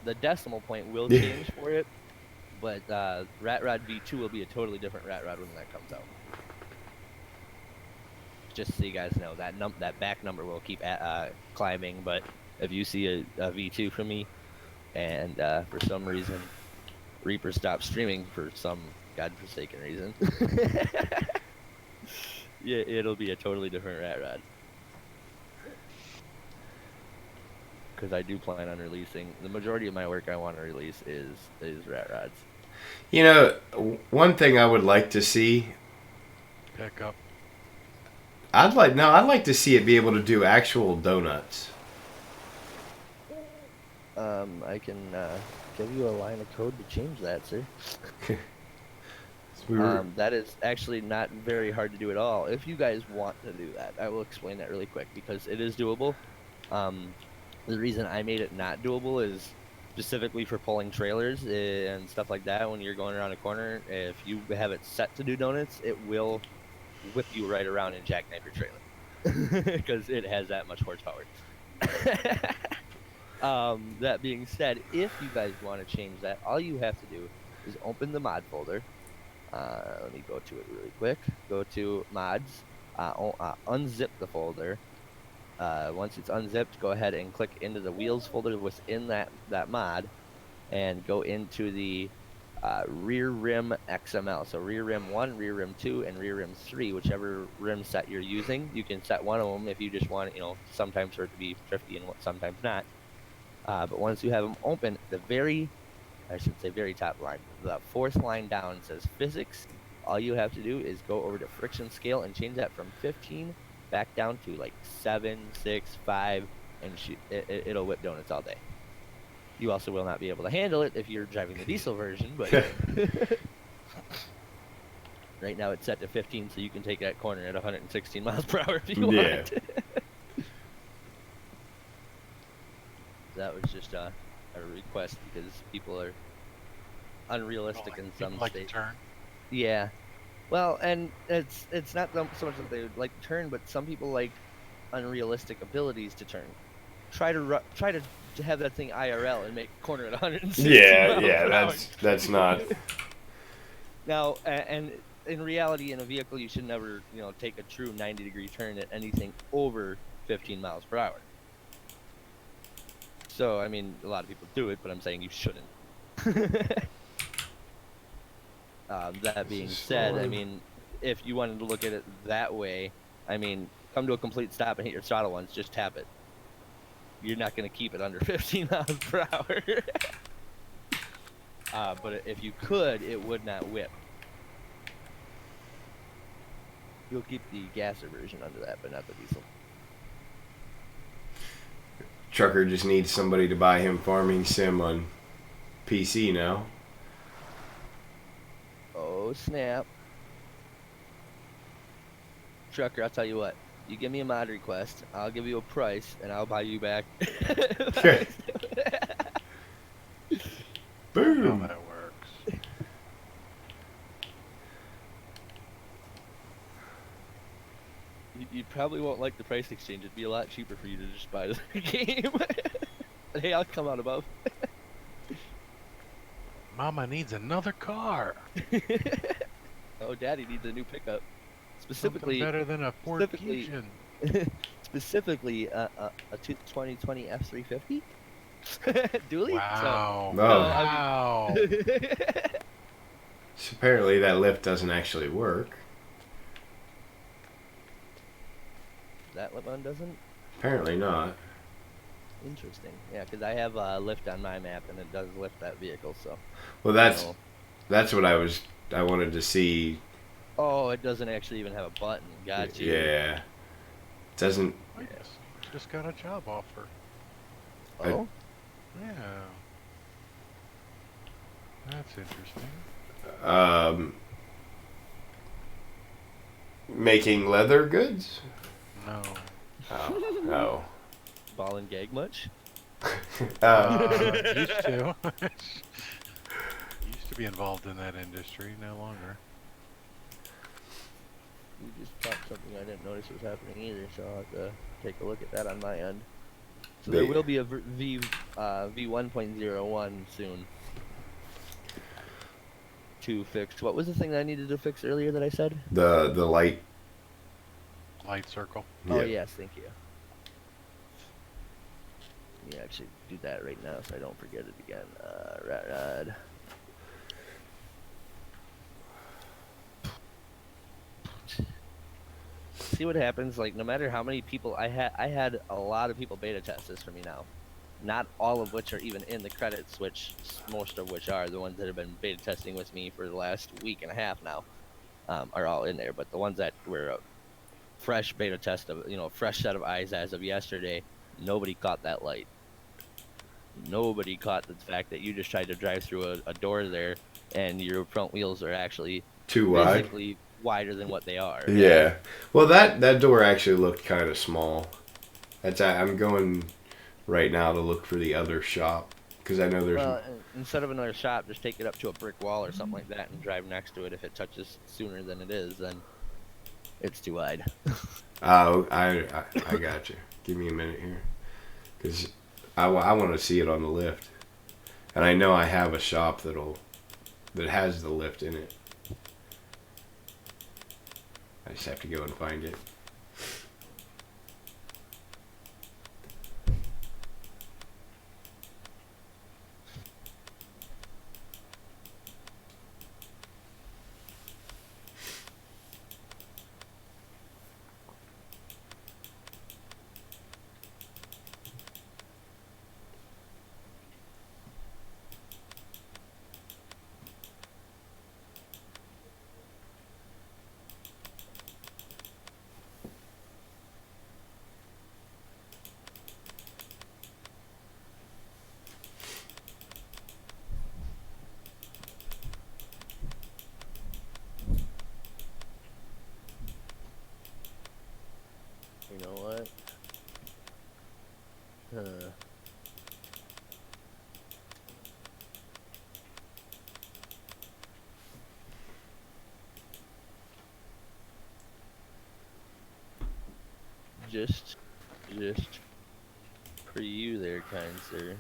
The decimal point will change for it, but RatRod V2 will be a totally different RatRod when that comes out. Just so you guys know, that back number will keep climbing, but if you see a V2 from me, and for some reason Reaper stops streaming for some godforsaken reason, yeah, it'll be a totally different RatRod. Because I do plan on releasing the majority of my work. I want to release is RatRods. You know, one thing I would like to see. Pick up. I'd like to see it be able to do actual donuts. I can give you a line of code to change that, sir. That is actually not very hard to do at all. If you guys want to do that, I will explain that really quick because it is doable. The reason I made it not doable is specifically for pulling trailers and stuff like that. When you're going around a corner, if you have it set to do donuts, it will whip you right around and jackknife your trailer because it has that much horsepower. That being said, if you guys want to change that, all you have to do is open the mod folder. Let me go to it really quick. Go to mods, unzip the folder. Once it's unzipped, go ahead and click into the wheels folder within that mod, and go into the rear rim XML. So rear rim 1, rear rim 2, and rear rim 3, whichever rim set you're using. You can set one of them if you just want, sometimes for it to be thrifty and sometimes not. But once you have them open, very top line, the fourth line down says physics. All you have to do is go over to friction scale and change that from 15 back down to like 7, 6, 5, and it'll whip donuts all day. You also will not be able to handle it if you're driving the diesel version, but right now it's set to 15, so you can take that corner at 116 miles per hour if you want. That was just a request because people are unrealistic in some like to states. turn. Yeah. Well, and it's not so much that they like to turn, but some people like unrealistic abilities to turn. Try to have that thing IRL and make a corner at 160 miles per hour. That's not. Now, and in reality, in a vehicle, you should never, take a true 90-degree turn at anything over 15 miles per hour. So, I mean, a lot of people do it, but I'm saying you shouldn't. That being said, I mean, if you wanted to look at it that way, I mean, come to a complete stop and hit your throttle once, just tap it. You're not going to keep it under 15 miles per hour. But if you could, it would not whip. You'll keep the gasser version under that, but not the diesel. Trucker just needs somebody to buy him Farming Sim on PC now. Oh, snap. Trucker, I'll tell you what. You give me a mod request, I'll give you a price, and I'll buy you back. Boom. That works. You probably won't like the price exchange. It'd be a lot cheaper for you to just buy the game. But hey, I'll come out above. Mama needs another car. Oh, Daddy needs a new pickup. Specifically, Something better than a Ford Fusion. specifically a 2020 F350 dually. Wow. Oh. Wow. So apparently that lift doesn't actually work. That one doesn't. Apparently not. Interesting. Yeah, because I have a lift on my map and it does lift that vehicle. So. Well, that's what I wanted to see. Oh, it doesn't actually even have a button. Got you. Yeah. Doesn't. Oh, yes. Just got a job offer. Oh. Yeah. That's interesting. Making leather goods? No. Oh, no. Ball and gag much? Used to. Used to be involved in that industry, no longer. You just talked something I didn't notice was happening either, so I'll have to take a look at that on my end. So there will be a V 1.01 soon to fix. What was the thing that I needed to fix earlier that I said? The light. Light circle. Oh, Yeah. yes, thank you. Yeah, actually do that right now so I don't forget it again. RatRod. See what happens. Like, no matter how many people I had a lot of people beta test this for me now. Not all of which are even in the credits, which most of which are the ones that have been beta testing with me for the last week and a half now, are all in there. But the ones that were a fresh beta test of, fresh set of eyes as of yesterday, nobody caught that light. Nobody caught the fact that you just tried to drive through a door there, and your front wheels are actually Too wide. physically wider than what they are. Yeah. Well, that door actually looked kind of small. I'm going right now to look for the other shop because I know there's. Well, instead of another shop, just take it up to a brick wall or something like that and drive next to it. If it touches sooner than it is, then it's too wide. Oh, I got you. Give me a minute here, because I want to see it on the lift, and I know I have a shop that has the lift in it. I just have to go and find it. You know what? Just for you there, kind sir.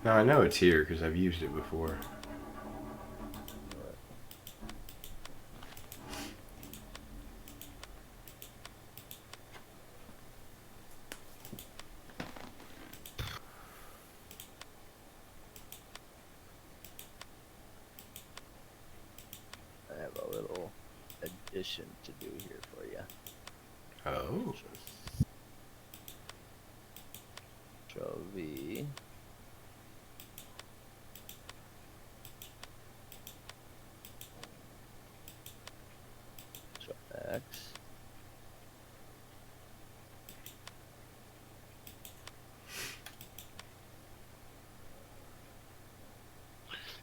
Now I know it's here because I've used it before. I have a little addition to do here for you. Oh. Control V. Control X.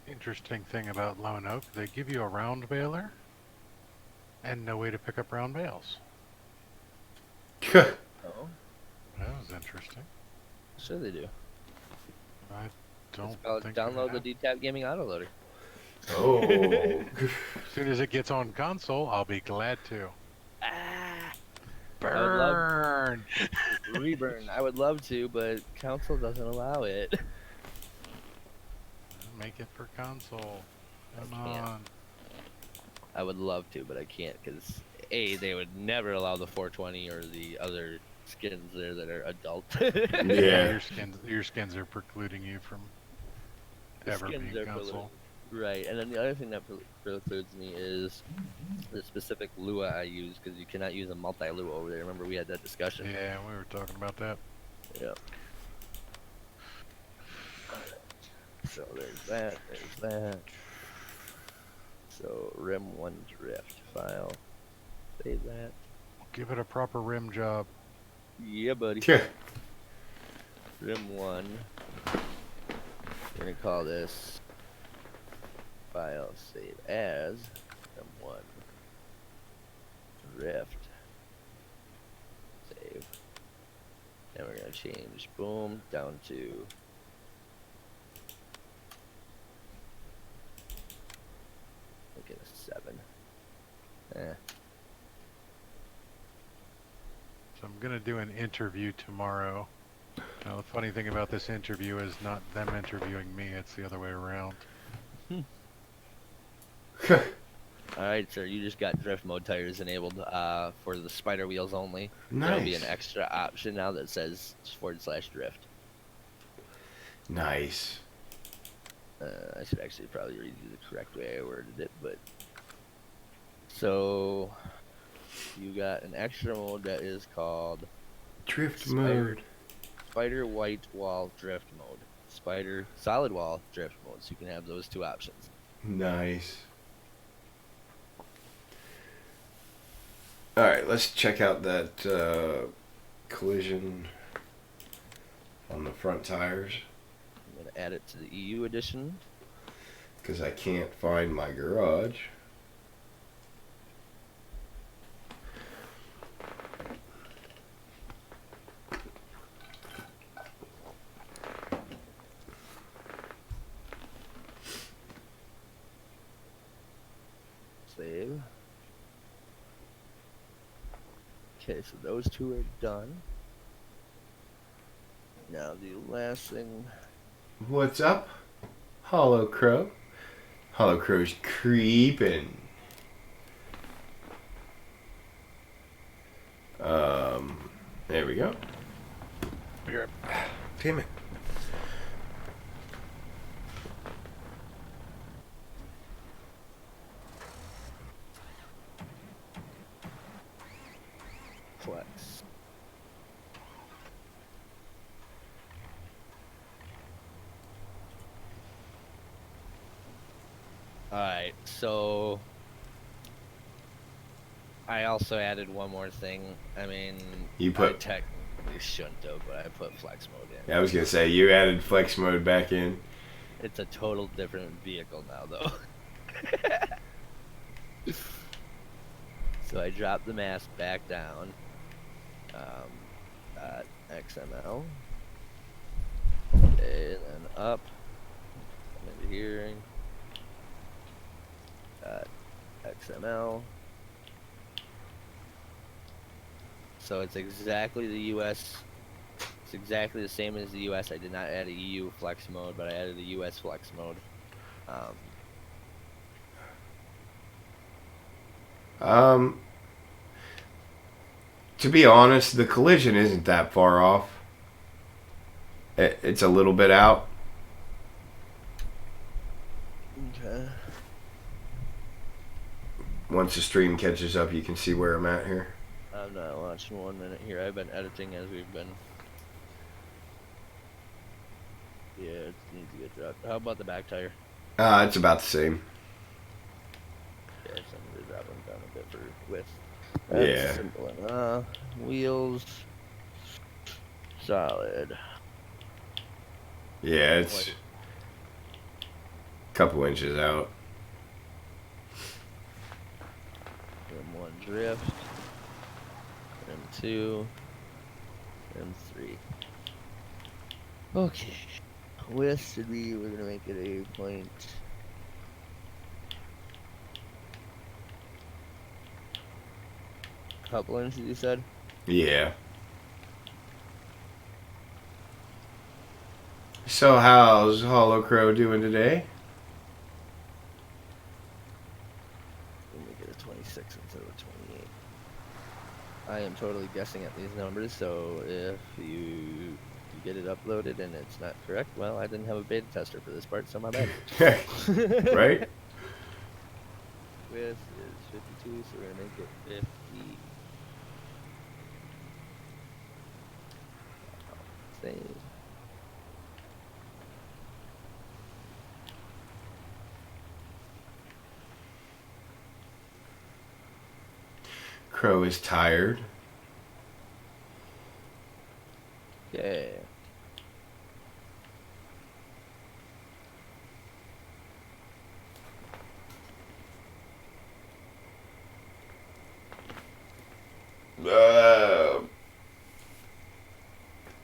Interesting thing about Lone Oak, they give you a round baler and no way to pick up round bales. Oh, That was interesting. sure they do. I It's don't called think download the DTAP Gaming autoloader. Oh. As soon as it gets on console, I'll be glad to. Ah, Burn! reburn. I would love to, but console doesn't allow it. Make it for console. Come I can't. on. I would love to, but I can't because A, they would never allow the 420 or the other skins there that are adult. Yeah. Your skins are precluding you from The ever skins being are console. Right, and then the other thing that precludes me is the specific Lua I use because you cannot use a multi-Lua over there. Remember we had that discussion? Yeah, we were talking about that. Yeah. So there's that, there's that. So Rim 1 Drift file. Save that. Give it a proper rim job. Yeah, buddy. Yeah. Rim 1. We're gonna call this file save as Rim 1 Drift. Save. And we're gonna change boom down to make it a 7. So I'm gonna do an interview tomorrow. Now the funny thing about this interview is not them interviewing me, it's the other way around. Alright, sir, you just got drift mode tires enabled for the spider wheels only. There'll be an Nice. extra option now that says /drift. Nice. I should actually probably read you the correct way I worded it, but so you got an extra mode that is called Drift mode. Spider White Wall Drift Mode, Spider Solid Wall Drift Mode. So you can have those two options. Nice. Alright, let's check out that collision on the front tires. I'm gonna add it to the EU edition. Because I can't find my garage. Okay, so those two are done. Now the last thing. What's up, Hollow Crow? Hollow Crow's creeping. There we go. Here. Damn it. Flex. Alright, so I also added one more thing. I mean, You I put. technically shouldn't have, but I put flex mode in. I was gonna say you added flex mode back in. It's a total different vehicle now, though. So I dropped the mask back down. XML. Okay, and then up. Come into here. XML. So it's exactly the US. It's exactly the same as the US. I did not add a EU flex mode, but I added a US flex mode. To be honest, the collision isn't that far off. It's a little bit out. Okay. Once the stream catches up, you can see where I'm at here. I'm not watching 1 minute here. I've been editing as we've been. Yeah, it needs to get dropped. How about the back tire? It's about the same. Yeah, so I'm gonna drop them down a bit for width. Yeah. Simple enough. Wheels. Solid. Yeah, it's a couple inches out. M1 drift. M2. M3. Okay. Width should be, we're gonna make it a point. Couple inches, you said? Yeah. So how's Hollow Crow doing today? Let me get a 26 instead of a 28. I am totally guessing at these numbers, so if you get it uploaded and it's not correct, well, I didn't have a beta tester for this part, so my bad. Right? Width is 52, so we're gonna make it 50. Save. Crow is tired. Okay.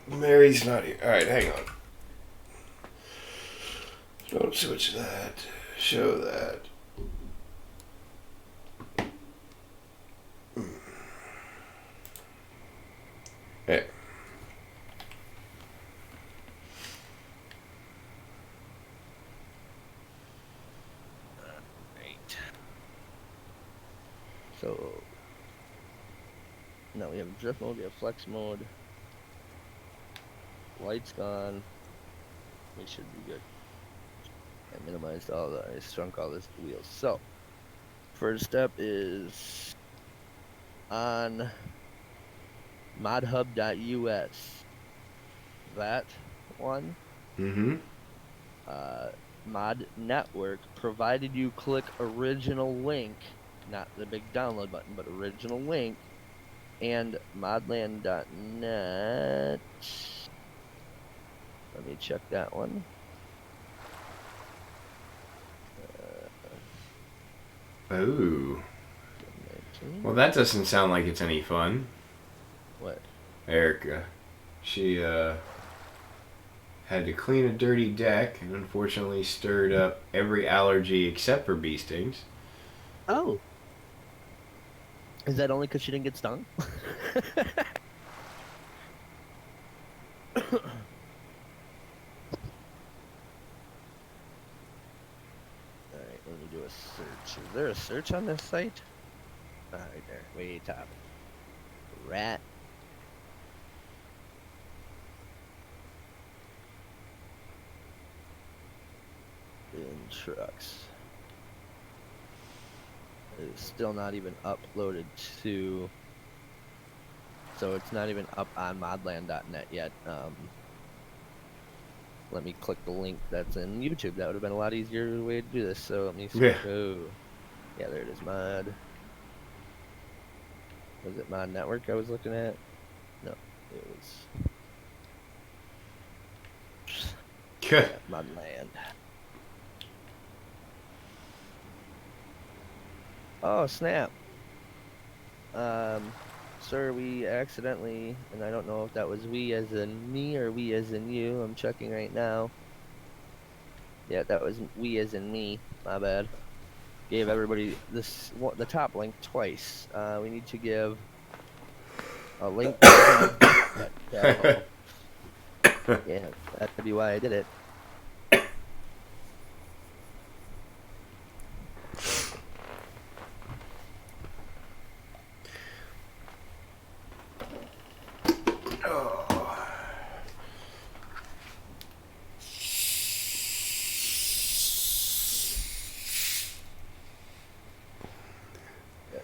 Mary's not here. Alright, hang on. Don't switch that. Show that. Hey. Right. So now we have drift mode, we have flex mode. Lights gone. We should be good. I minimized all the, I shrunk all this wheels. So first step is on modhub.us. That one. Mm-hmm. Mod network, provided you click original link, not the big download button, but original link, and modland.net. Let me check that one. Oh. Well, that doesn't sound like it's any fun. What? Erica. She, had to clean a dirty deck and unfortunately stirred up every allergy except for bee stings. Oh. Is that only because she didn't get stung? Alright, let me do a search. Is there a search on this site? Right there, way top. Rat. In trucks. It's still not even uploaded to, so it's not even up on modland.net yet. Let me click the link that's in YouTube. That would have been a lot easier way to do this. So let me see. Yeah. Oh, yeah, there it is. Mod. Was it Mod Network I was looking at? No, it was Yeah. Modland. Oh, snap. Sir, we accidentally, and I don't know if that was we as in me or we as in you. I'm checking right now. Yeah, that was we as in me. My bad. Gave everybody the top link twice. We need to give a link. Yeah, that'd be why I did it.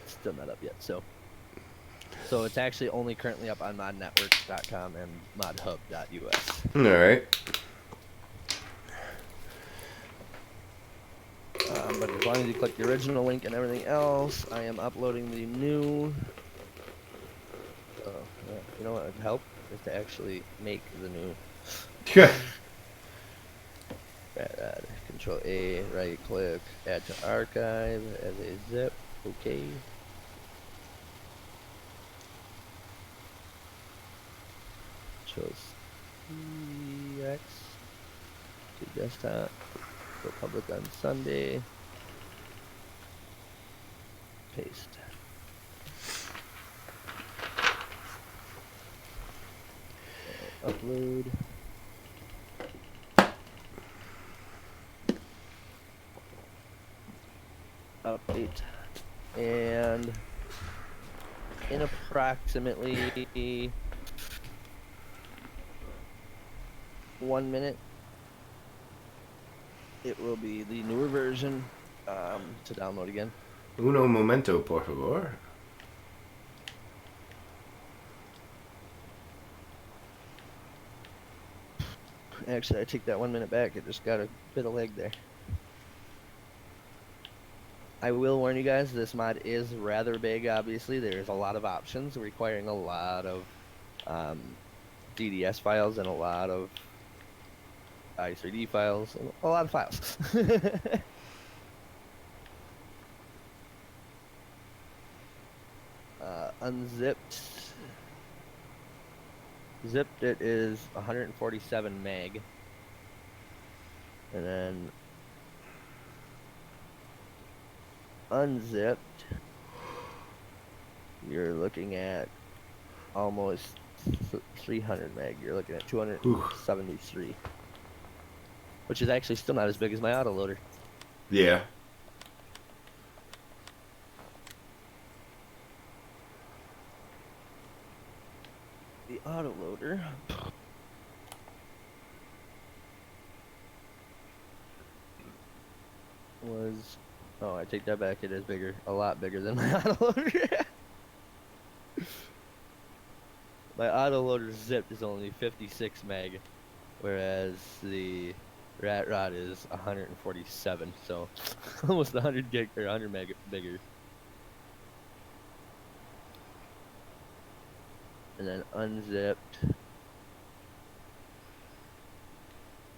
Still not up yet, so it's actually only currently up on modnetwork.com and modhub.us. All right. But as long as you click the original link and everything else, I am uploading the new. You know what would help is to actually make the new. Yeah. RatRod. Control A, right click, add to archive as a zip. Okay. Chose EX to desktop. Go public on Sunday. Paste. Upload. Update. And in approximately 1 minute, it will be the newer version to download again. Uno momento, por favor. Actually, I take that 1 minute back. It just got a bit of lag there. I will warn you guys, this mod is rather big, obviously. There's a lot of options requiring a lot of DDS files and a lot of i3D files, and a lot of files. Unzipped. Zipped it is 147 meg. And then unzipped, you're looking at almost 300 meg. You're looking at 273. Which is actually still not as big as my autoloader. Yeah. The autoloader was, oh, I take that back, it is bigger, a lot bigger than my autoloader. My autoloader zipped is only 56 meg, whereas the RatRod is 147, so almost 100 gig or 100 meg bigger. And then unzipped,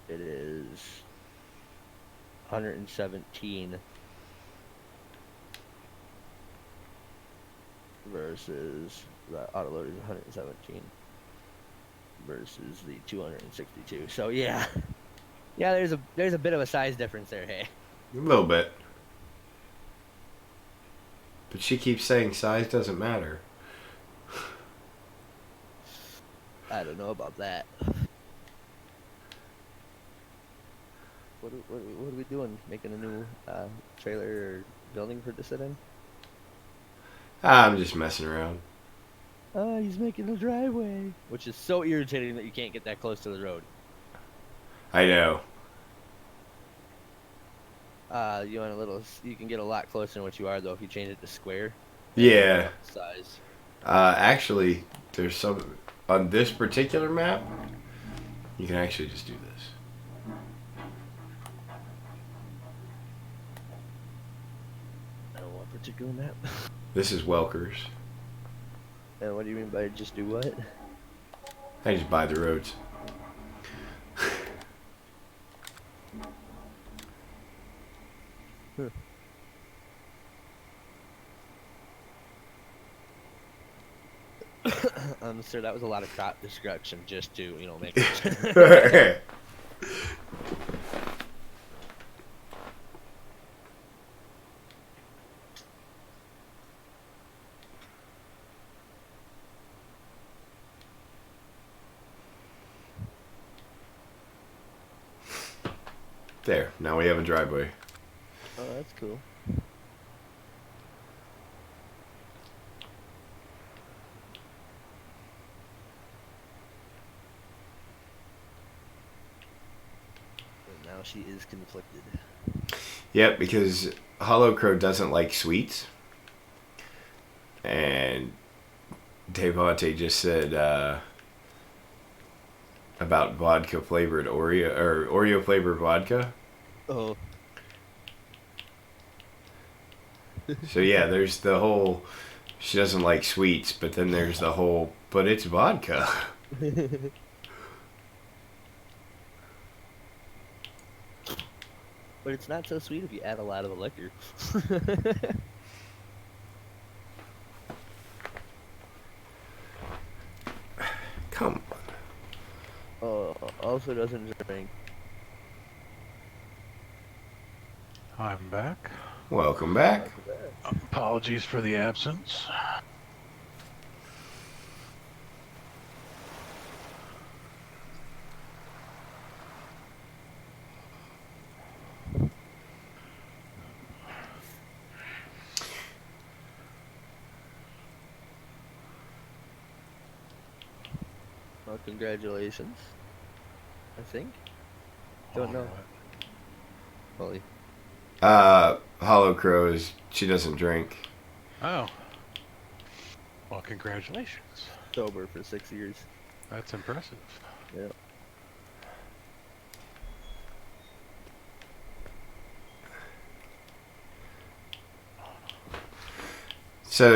it is 117 versus the autoloader is 117 versus the 262. So yeah, there's a bit of a size difference there. Hey, A little bit. But she keeps saying size doesn't matter. I don't know about that. What are we doing? Making a new trailer or building for to sit in? I'm just messing around. Oh, he's making a driveway. Which is so irritating that you can't get that close to the road. I know. You want a little? You can get a lot closer than what you are though if you change it to square. Yeah. Size. Actually, there's some on this particular map. You can actually just do this. I don't want a particular map. This is Welker's. And what do you mean by just do what? I just buy the roads. Sir, that was a lot of crop destruction just to, make it. There. Now we have a driveway. Oh, that's cool. Now she is conflicted. Yep, because Hollow Crow doesn't like sweets. And Devante just said about vodka flavored Oreo or Oreo flavored vodka. Oh. So yeah, there's the whole she doesn't like sweets, but then there's the whole but it's vodka. But it's not so sweet if you add a lot of the liquor. Come on. Also doesn't drink. I'm back. Welcome back. Apologies for the absence. Well, congratulations. I think. Don't know. Holy. Hollow Crow is she doesn't drink. Oh. Well, congratulations. Sober for 6 years. That's impressive. Yep. So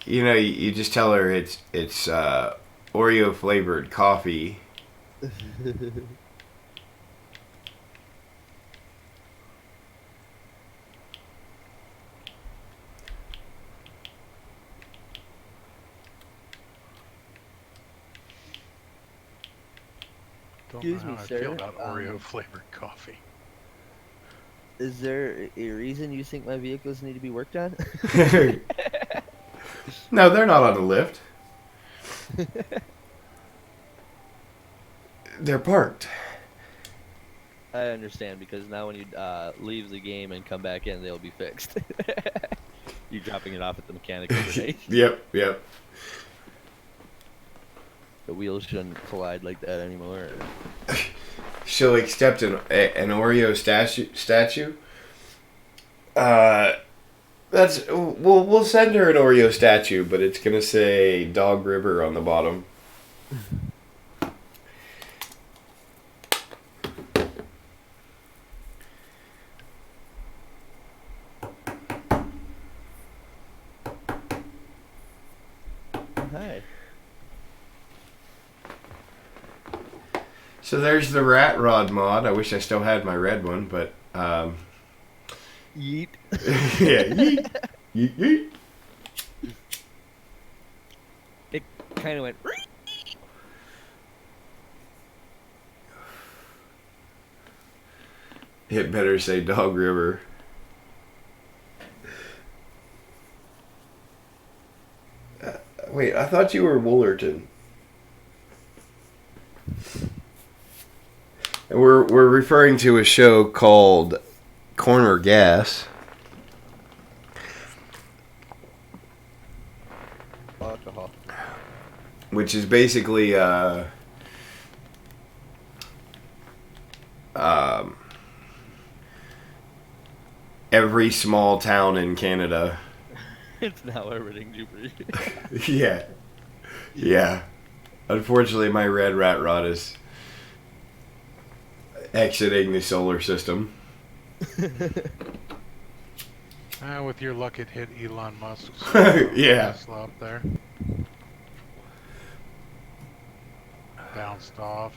you just tell her it's Oreo flavored coffee. Don't Excuse know me, how I sir. feel about Oreo flavored coffee. Is there a reason you think my vehicles need to be worked on? No, they're not on the lift. They're parked. I understand, because now when you leave the game and come back in, they'll be fixed. You dropping it off at the mechanic every day. Yep. The wheels shouldn't collide like that anymore. She'll accept an Oreo statue. We'll send her an Oreo statue, but it's gonna say Dog River on the bottom. Hi. So there's the RatRod mod. I wish I still had my red one, but Yeet. yeah, yeet. It kind of went. It better say Dog River. Wait, I thought you were Woolerton. And we're referring to a show called Corner Gas. Alcohol. Which is basically every small town in Canada. It's now orbiting Jupiter. Yeah. Yeah. Unfortunately, my red RatRod is exiting the solar system. With your luck, it hit Elon Musk's Yeah. Tesla up there. Bounced off,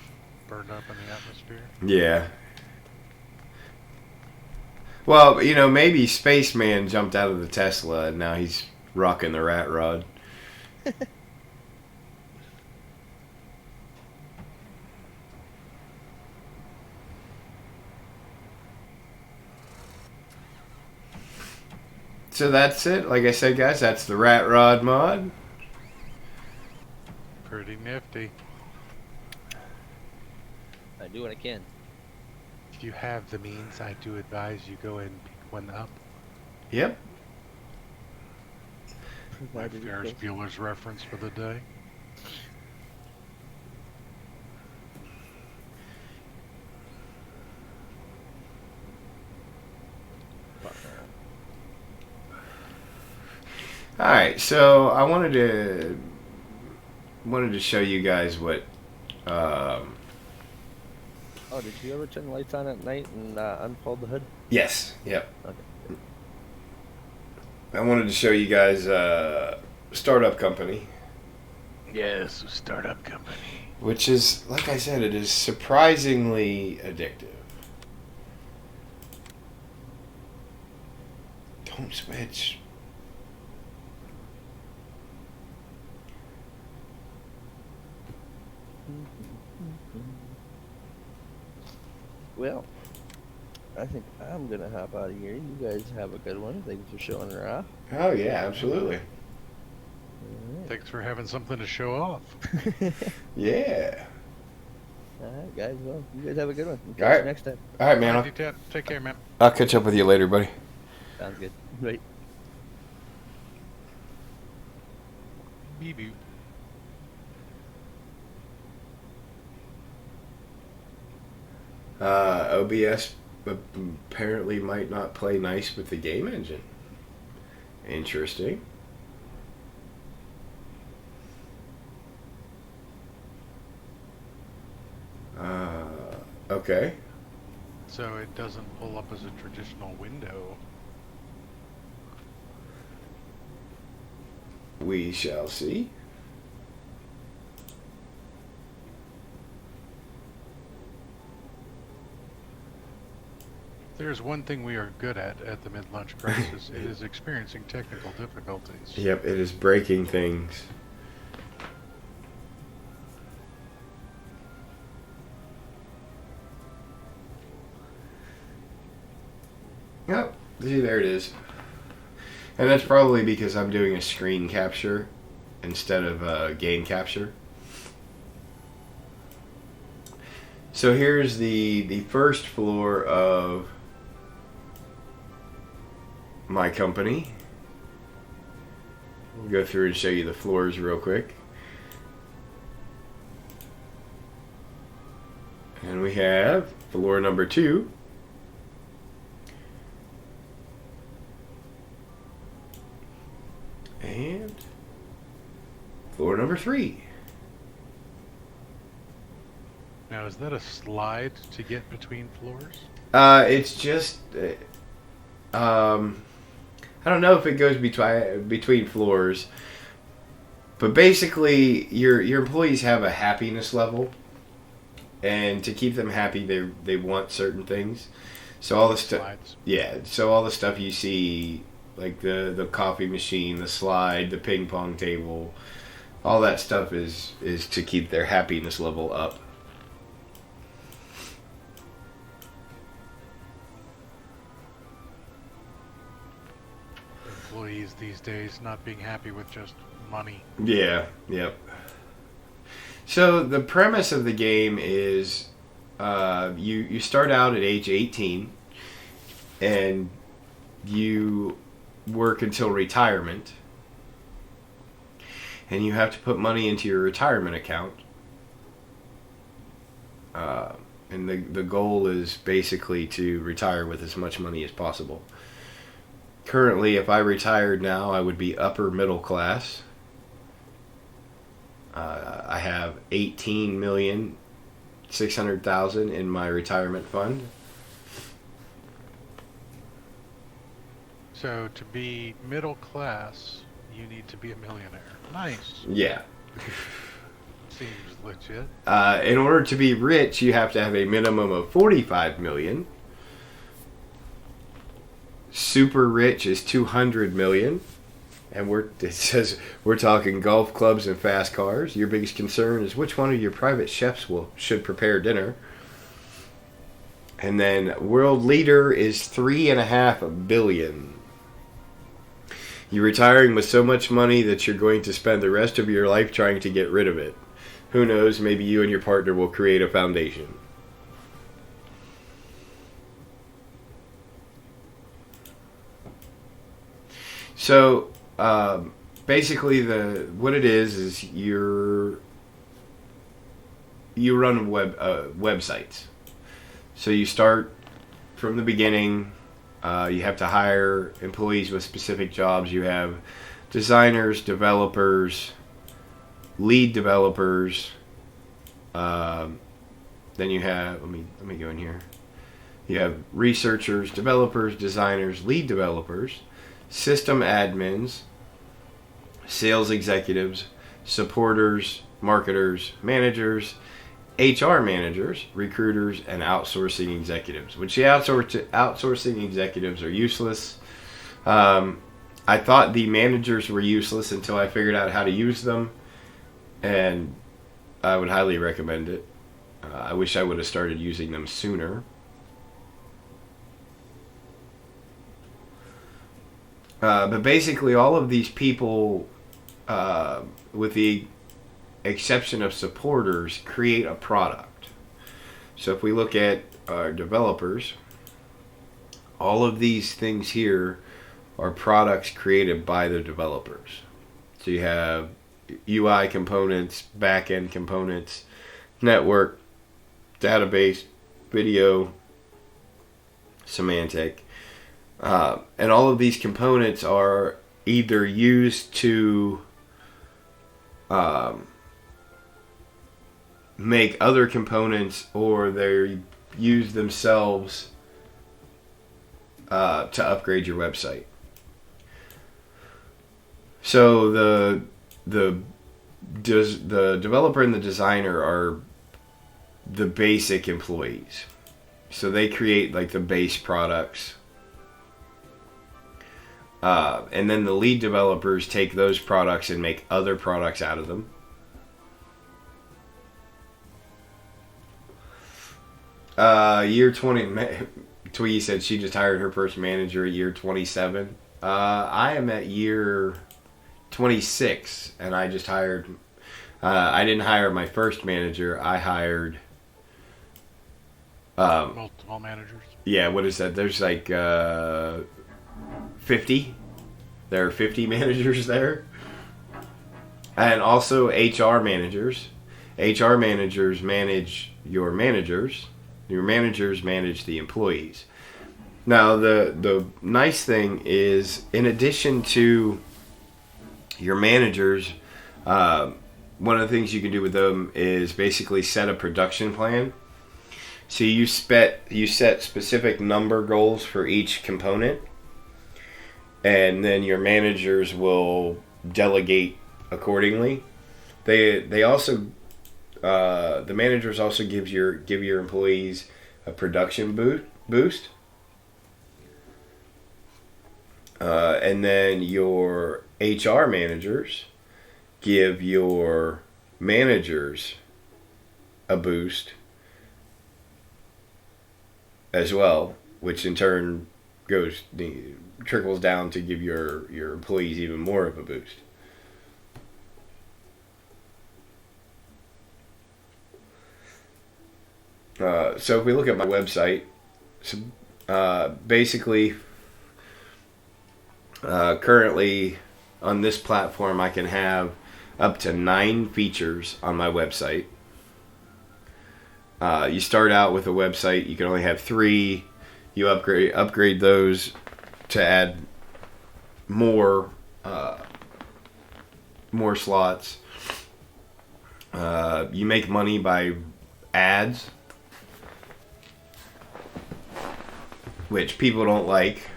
burned up in the atmosphere. Yeah. Well, you know, maybe Spaceman jumped out of the Tesla and now he's rocking the RatRod. So that's it. Like I said, guys, that's the RatRod mod. Pretty nifty. I do what I can. If you have the means, I do advise you go and pick one up. Yep. My Ferris Bueller's reference for the day. All right, so I wanted to show you guys what. Oh, did you ever turn the lights on at night and unfold the hood? Yes. Yep. Okay. I wanted to show you guys startup company, Yes, startup company. which is, like I said, it is surprisingly addictive. Don't switch. Well, I think I'm gonna hop out of here. You guys have a good one. Thanks for showing her off. Oh yeah, absolutely. Thanks for having something to show off. Yeah. Alright, guys. Well, you guys have a good one. We'll catch Alright. you next time. All right, man. Bye, DTAP. Take care, man. I'll catch up with you later, buddy. Sounds good. Right. Beep beep. OBS apparently might not play nice with the game engine. Interesting. Okay. So it doesn't pull up as a traditional window. We shall see. There's one thing we are good at the mid-lunch crisis. It is experiencing technical difficulties. Yep, it is breaking things. Yep, see, there it is. And that's probably because I'm doing a screen capture instead of game capture. So here's the first floor of my company. We'll go through and show you the floors real quick. And we have floor number 2. And floor number 3. Now, is that a slide to get between floors? It's just, I don't know if it goes between floors, but basically your employees have a happiness level, and to keep them happy, they want certain things. So all the stuff, Slides. yeah. So all the stuff you see, like the coffee machine, the slide, the ping pong table, all that stuff is to keep their happiness level up. Employees these days not being happy with just money. Yeah, yep. So the premise of the game is you start out at age 18 and you work until retirement, and you have to put money into your retirement account. And the goal is basically to retire with as much money as possible. Currently, if I retired now, I would be upper middle class. I have 18,600,000 in my retirement fund. So to be middle class, you need to be a millionaire. Nice. Yeah. Seems legit. In order to be rich, you have to have a minimum of 45 million. Super rich is 200 million. And it says we're talking golf clubs and fast cars. Your biggest concern is which one of your private chefs should prepare dinner. And then world leader is 3.5 billion. You're retiring with so much money that you're going to spend the rest of your life trying to get rid of it. Who knows, maybe you and your partner will create a foundation. So, basically, what it is you run websites. So you start from the beginning. You have to hire employees with specific jobs. You have designers, developers, lead developers. Then you have let me go in here. You have researchers, developers, designers, lead developers, system admins, sales executives, supporters, marketers, managers, HR managers, recruiters, and outsourcing executives. Which the outsourcing executives are useless. I thought the managers were useless until I figured out how to use them, and I would highly recommend it. I wish I would have started using them sooner. But basically, all of these people, with the exception of supporters, create a product. So if we look at our developers, all of these things here are products created by the developers. So you have UI components, back-end components, network, database, video, semantic. And all of these components are either used to make other components, or they're used themselves to upgrade your website. So the developer and the designer are the basic employees. So they create like the base products. And then the lead developers take those products and make other products out of them. Year 20, Twee said she just hired her first manager at year 27. I am at year 26, and I just hired. I didn't hire my first manager. I hired. Multiple managers. Yeah, what is that? There's like 50. There are 50 managers there, and also HR managers. HR managers manage your managers. Your managers manage the employees. Now, the nice thing is, in addition to your managers, one of the things you can do with them is basically set a production plan. So you set specific number goals for each component, and then your managers will delegate accordingly. They also the managers also give your employees a production boost. And then your HR managers give your managers a boost as well, which in turn trickles down to give your employees even more of a boost. So if we look at my website, basically, currently on this platform, I can have up to 9 features on my website. You start out with a website, you can only have 3. You upgrade those to add more slots. You make money by ads, which people don't like.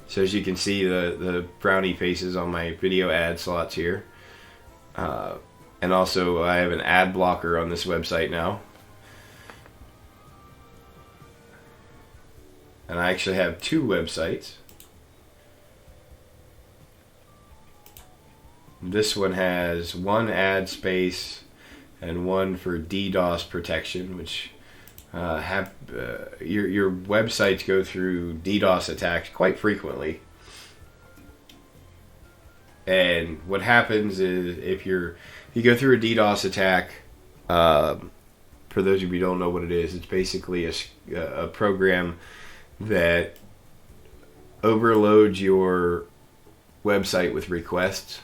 So as you can see, the frowny faces on my video ad slots here. And also I have an ad blocker on this website now. And I actually have 2 websites. This one has 1 ad space and 1 for DDoS protection, which your websites go through DDoS attacks quite frequently. And what happens is if you go through a DDoS attack, for those of you who don't know what it is, it's basically a program that overloads your website with requests,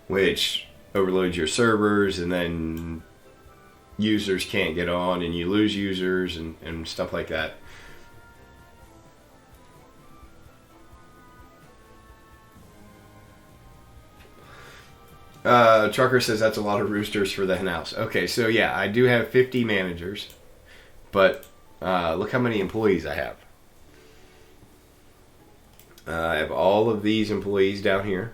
which overloads your servers, and then users can't get on and you lose users and stuff like that. Trucker says that's a lot of roosters for the hen house. Okay, so yeah, I do have 50 managers, but look how many employees I have. I have all of these employees down here.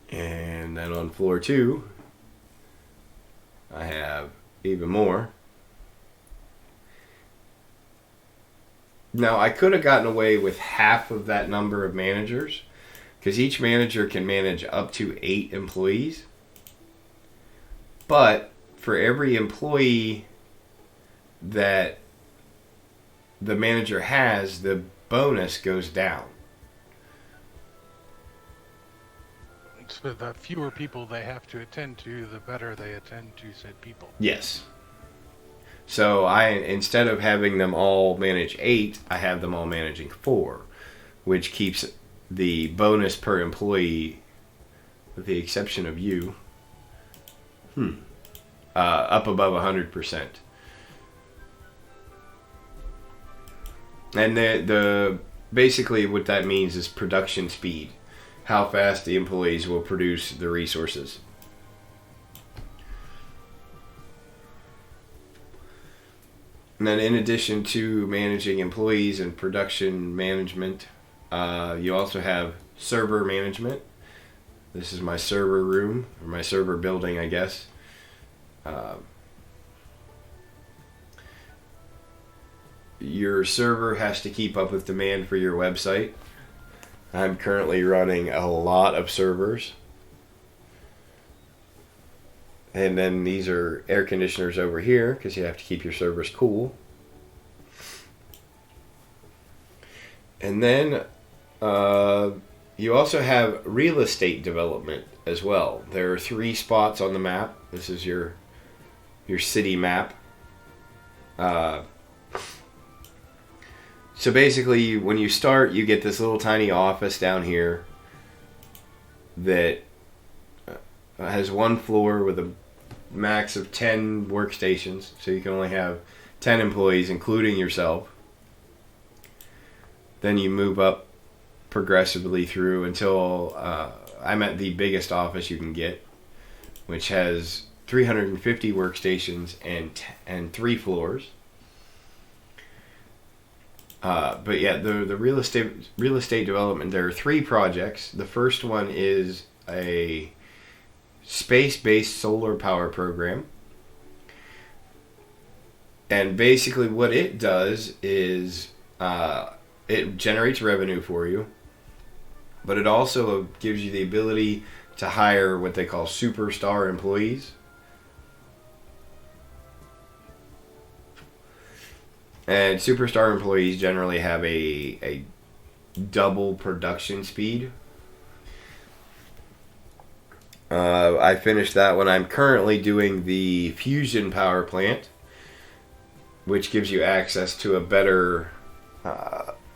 And then on floor 2, I have even more. Now, I could have gotten away with half of that number of managers, because each manager can manage up to 8 employees. But for every employee that the manager has, the bonus goes down. So the fewer people they have to attend to, the better they attend to said people. Yes. So instead of having them all manage 8, I have them all managing 4, which keeps the bonus per employee, with the exception of you, up above 100%. And the basically what that means is production speed. How fast the employees will produce the resources. And then in addition to managing employees and production management, you also have server management. This is my server room, or my server building, I guess. Your server has to keep up with demand for your website. I'm currently running a lot of servers. And then these are air conditioners over here, because you have to keep your servers cool. And then you also have real estate development as well. There are 3 spots on the map. This is your city map. So basically, when you start, you get this little tiny office down here that has 1 floor with a max of 10 workstations. So you can only have 10 employees, including yourself. Then you move up progressively through until I'm at the biggest office you can get, which has 350 workstations and 3 floors. But yeah, the real estate development, there are 3 projects. The first one is a space-based solar power program. And basically what it does is it generates revenue for you, but it also gives you the ability to hire what they call superstar employees. And superstar employees generally have a double production speed. I finished that one. I'm currently doing the fusion power plant, which gives you access to a better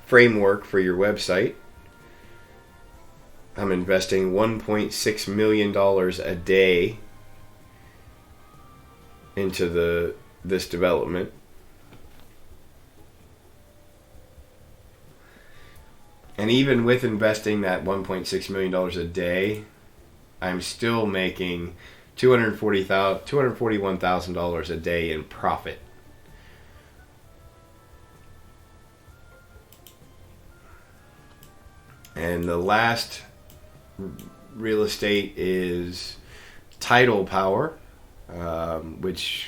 framework for your website. I'm investing $1.6 million a day into this development. And even with investing that $1.6 million a day, I'm still making $241,000 a day in profit. And the last real estate is tidal power, which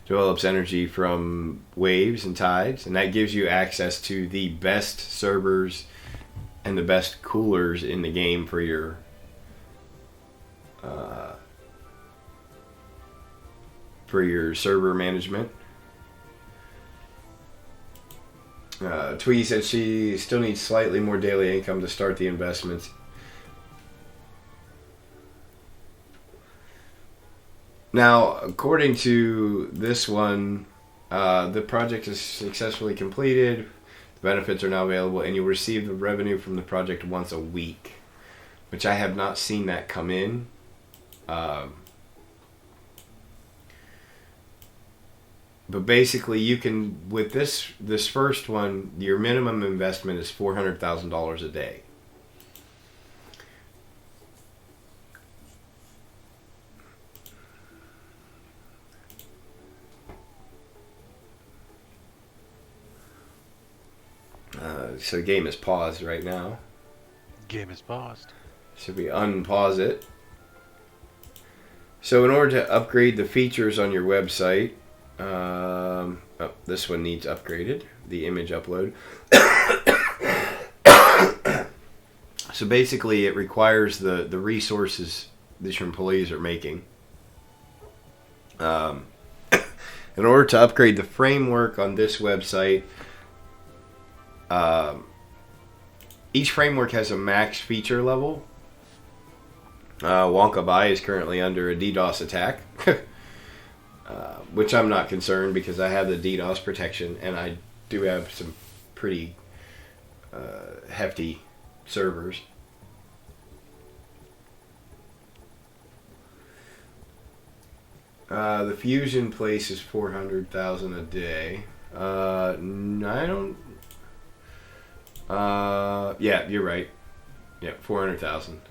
develops energy from waves and tides, and that gives you access to the best servers and the best coolers in the game for your server management. Twiggy said she still needs slightly more daily income to start the investments. Now, according to this one, the project is successfully completed. The benefits are now available, and you'll receive the revenue from the project once a week, which I have not seen that come in. But basically, you can, with this first one, your minimum investment is $400,000 a day. So the game is paused right now. Game is paused. Should we unpause it? So in order to upgrade the features on your website, this one needs upgraded, the image upload. So basically it requires the resources that your employees are making. In order to upgrade the framework on this website, each framework has a max feature level. Wonka Bai is currently under a DDoS attack, which I'm not concerned because I have the DDoS protection and I do have some pretty hefty servers. The fusion place is 400,000 a day. I don't. Yeah, you're right. Yeah, 400,000.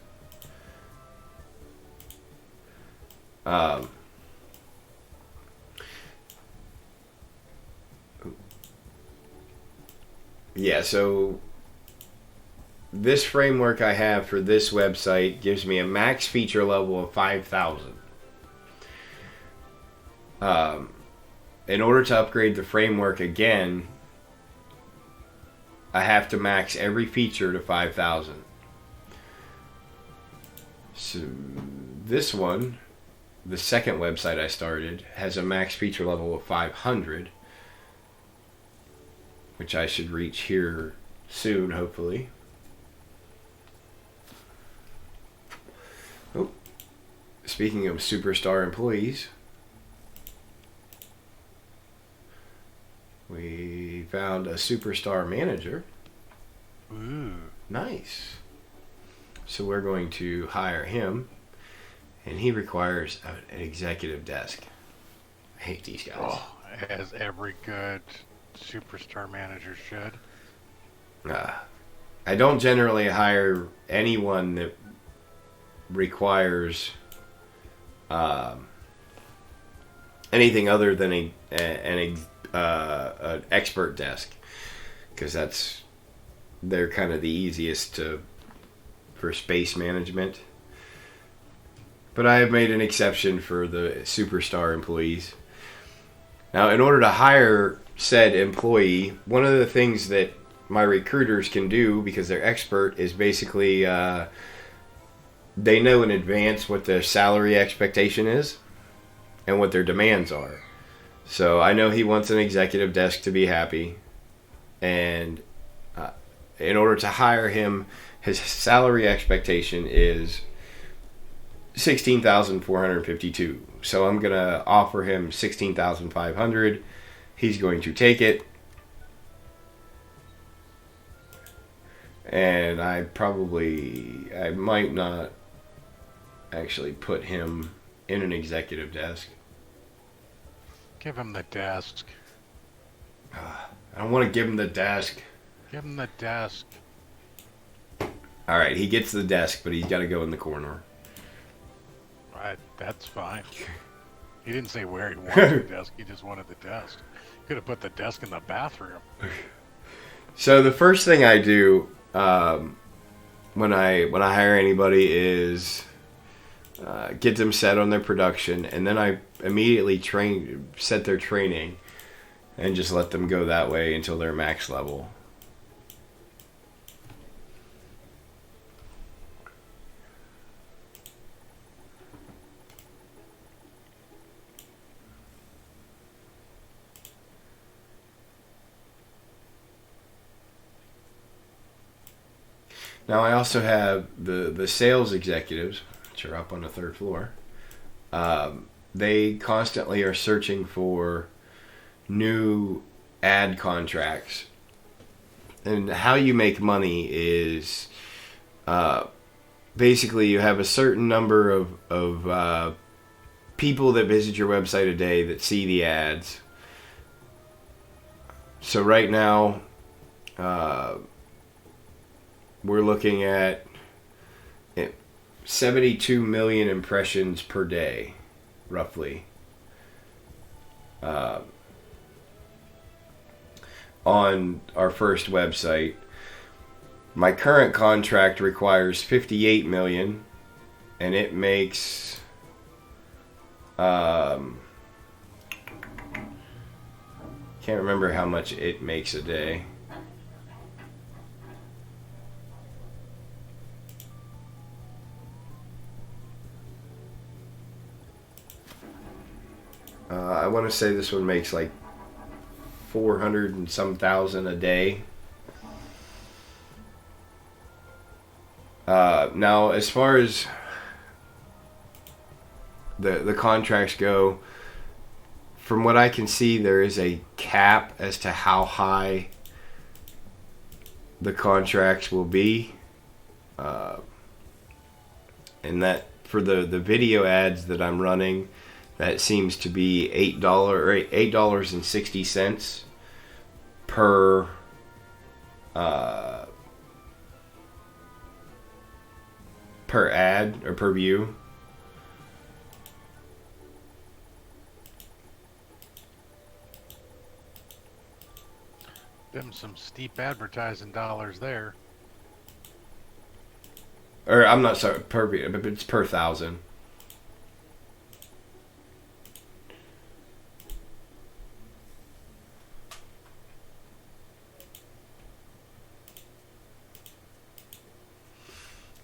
Yeah, so this framework I have for this website gives me a max feature level of 5,000. In order to upgrade the framework again, I have to max every feature to 5,000. So this one, the second website I started, has a max feature level of 500, which I should reach here soon, hopefully. Oh, speaking of superstar employees, we found a superstar manager. Ooh. Nice. So we're going to hire him, and he requires an executive desk. I hate these guys. Oh, as every good superstar manager should. I don't generally hire anyone that requires anything other than an expert desk, because they're kind of the easiest for space management. But I have made an exception for the superstar employees. Now, in order to hire said employee, one of the things that my recruiters can do, because they're expert, is basically they know in advance what their salary expectation is and what their demands are. So I know he wants an executive desk to be happy, and in order to hire him, his salary expectation is $16,452. So I'm gonna offer him $16,500. He's going to take it, and I might not actually put him in an executive desk. Give him the desk. I don't want to give him the desk. Give him the desk. All right, he gets the desk, but he's got to go in the corner. Right, that's fine. He didn't say where he wanted the desk. He just wanted the desk. Could have put the desk in the bathroom. So the first thing I do when I hire anybody is get them set on their production, and then I immediately set their training, and just let them go that way until they're max level. Now I also have the sales executives, which are up on the third floor. They constantly are searching for new ad contracts. And how you make money is basically you have a certain number of people that visit your website a day that see the ads. So right now, we're looking at 72 million impressions per day, roughly, on our first website. My current contract requires 58 million, and it makes can't remember how much it makes a day. I want to say this one makes like 400 and some thousand a day. Now, as far as the contracts go, from what I can see, there is a cap as to how high the contracts will be. And that for the video ads that I'm running, that seems to be $8.60 per ad or per view. Them some steep advertising dollars there. Or I'm not sorry, per view, but it's per thousand.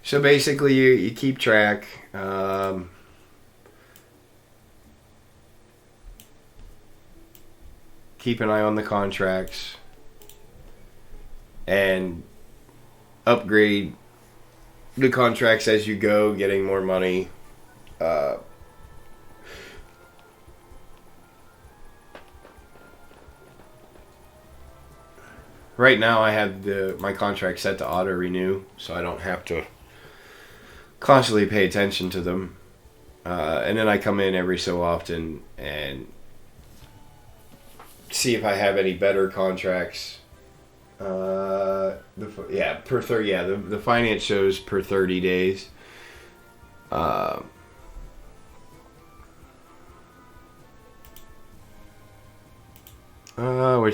So basically, you keep track. Keep an eye on the contracts. And upgrade the contracts as you go, getting more money. Right now, I have my contract set to auto renew, so I don't have to constantly pay attention to them. And then I come in every so often and see if I have any better contracts. The finance shows per 30 days. Where's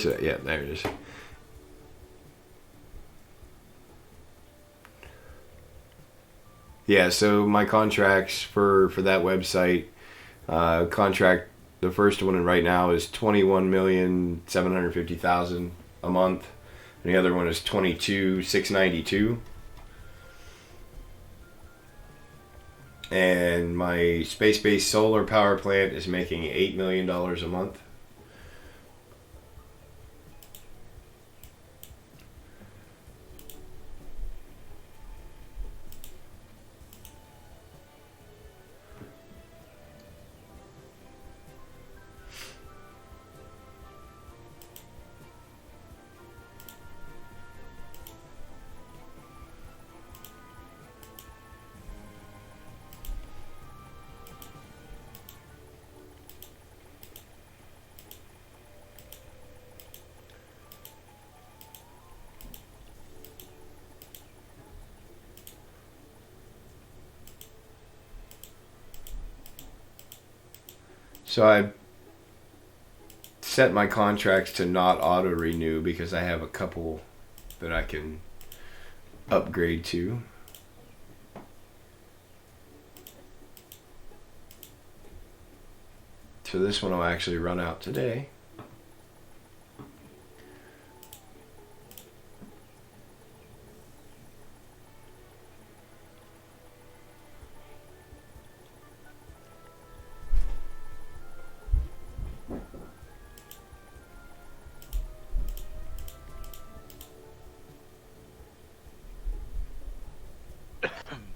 that? Yeah, there it is. Yeah, so my contracts for that website, contract, the first one right now is $21,750,000 a month. And the other one is $22,692. And my space-based solar power plant is making $8 million a month. So I set my contracts to not auto renew because I have a couple that I can upgrade to. So this one will actually run out today.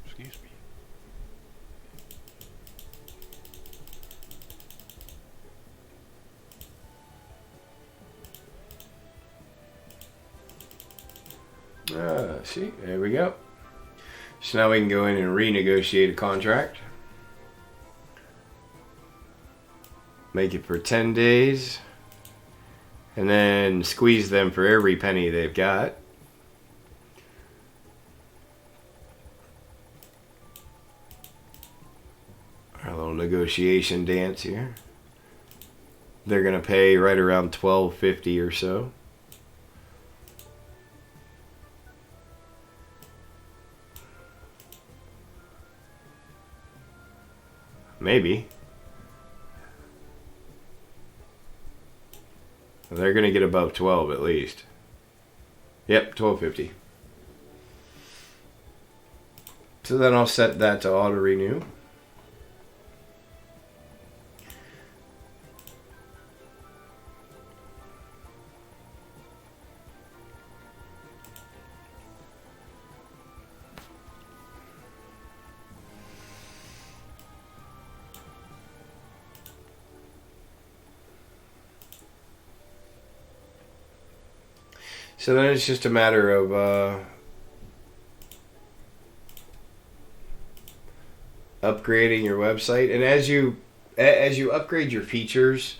Excuse me. See, there we go. So now we can go in and renegotiate a contract. Make it for 10 days. And then squeeze them for every penny they've got. Our little negotiation dance here. They're gonna pay right around $12.50 or so. Maybe. They're gonna get above 12 at least. Yep, $12.50. So then I'll set that to auto renew. So then it's just a matter of upgrading your website, and as you upgrade your features,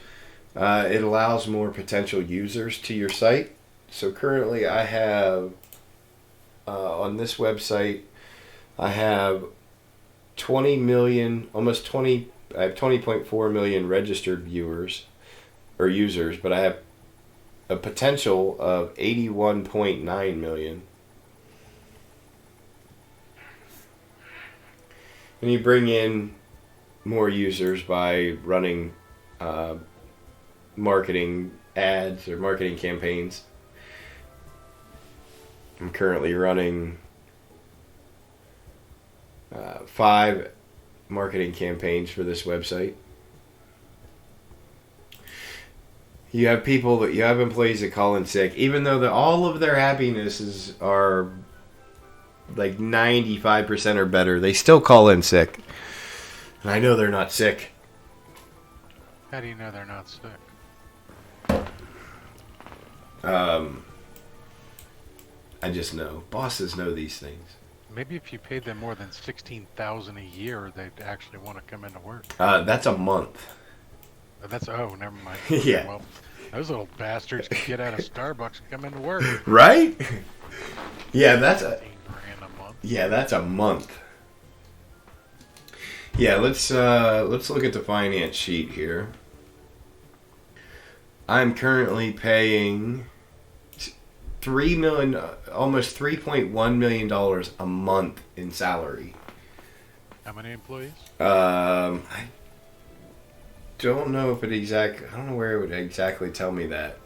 it allows more potential users to your site. So currently, I have on this website, I have 20 million, almost 20. I have 20.4 million registered viewers or users, but I have a potential of 81.9 million. And you bring in more users by running marketing ads or marketing campaigns. I'm currently running 5 marketing campaigns for this website. You have employees that call in sick, even though all of their happinesses are like 95% or better. They still call in sick. And I know they're not sick. How do you know they're not sick? I just know. Bosses know these things. Maybe if you paid them more than $16,000 a year, they'd actually want to come into work. That's a month. Never mind. Yeah. Well, those little bastards could get out of Starbucks and come into work. Right? Yeah, that's a 15 grand a month. Yeah, that's a month. Yeah, let's look at the finance sheet here. I'm currently paying $3 million, almost $3.1 million a month in salary. How many employees? I don't know if I don't know where it would exactly tell me that.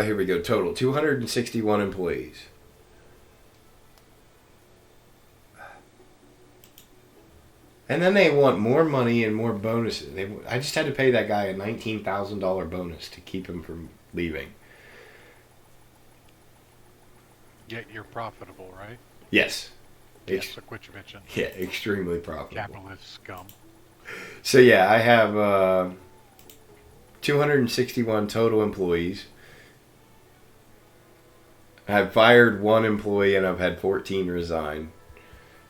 Here we go. Total 261 employees. And then they want more money and more bonuses. I just had to pay that guy a $19,000 bonus to keep him from leaving. Yet you're profitable, right? Yes. Yes, look what you mentioned. Yeah, extremely profitable. Capitalist scum. So yeah, I have 261 total employees. I've fired 1 employee and I've had 14 resign.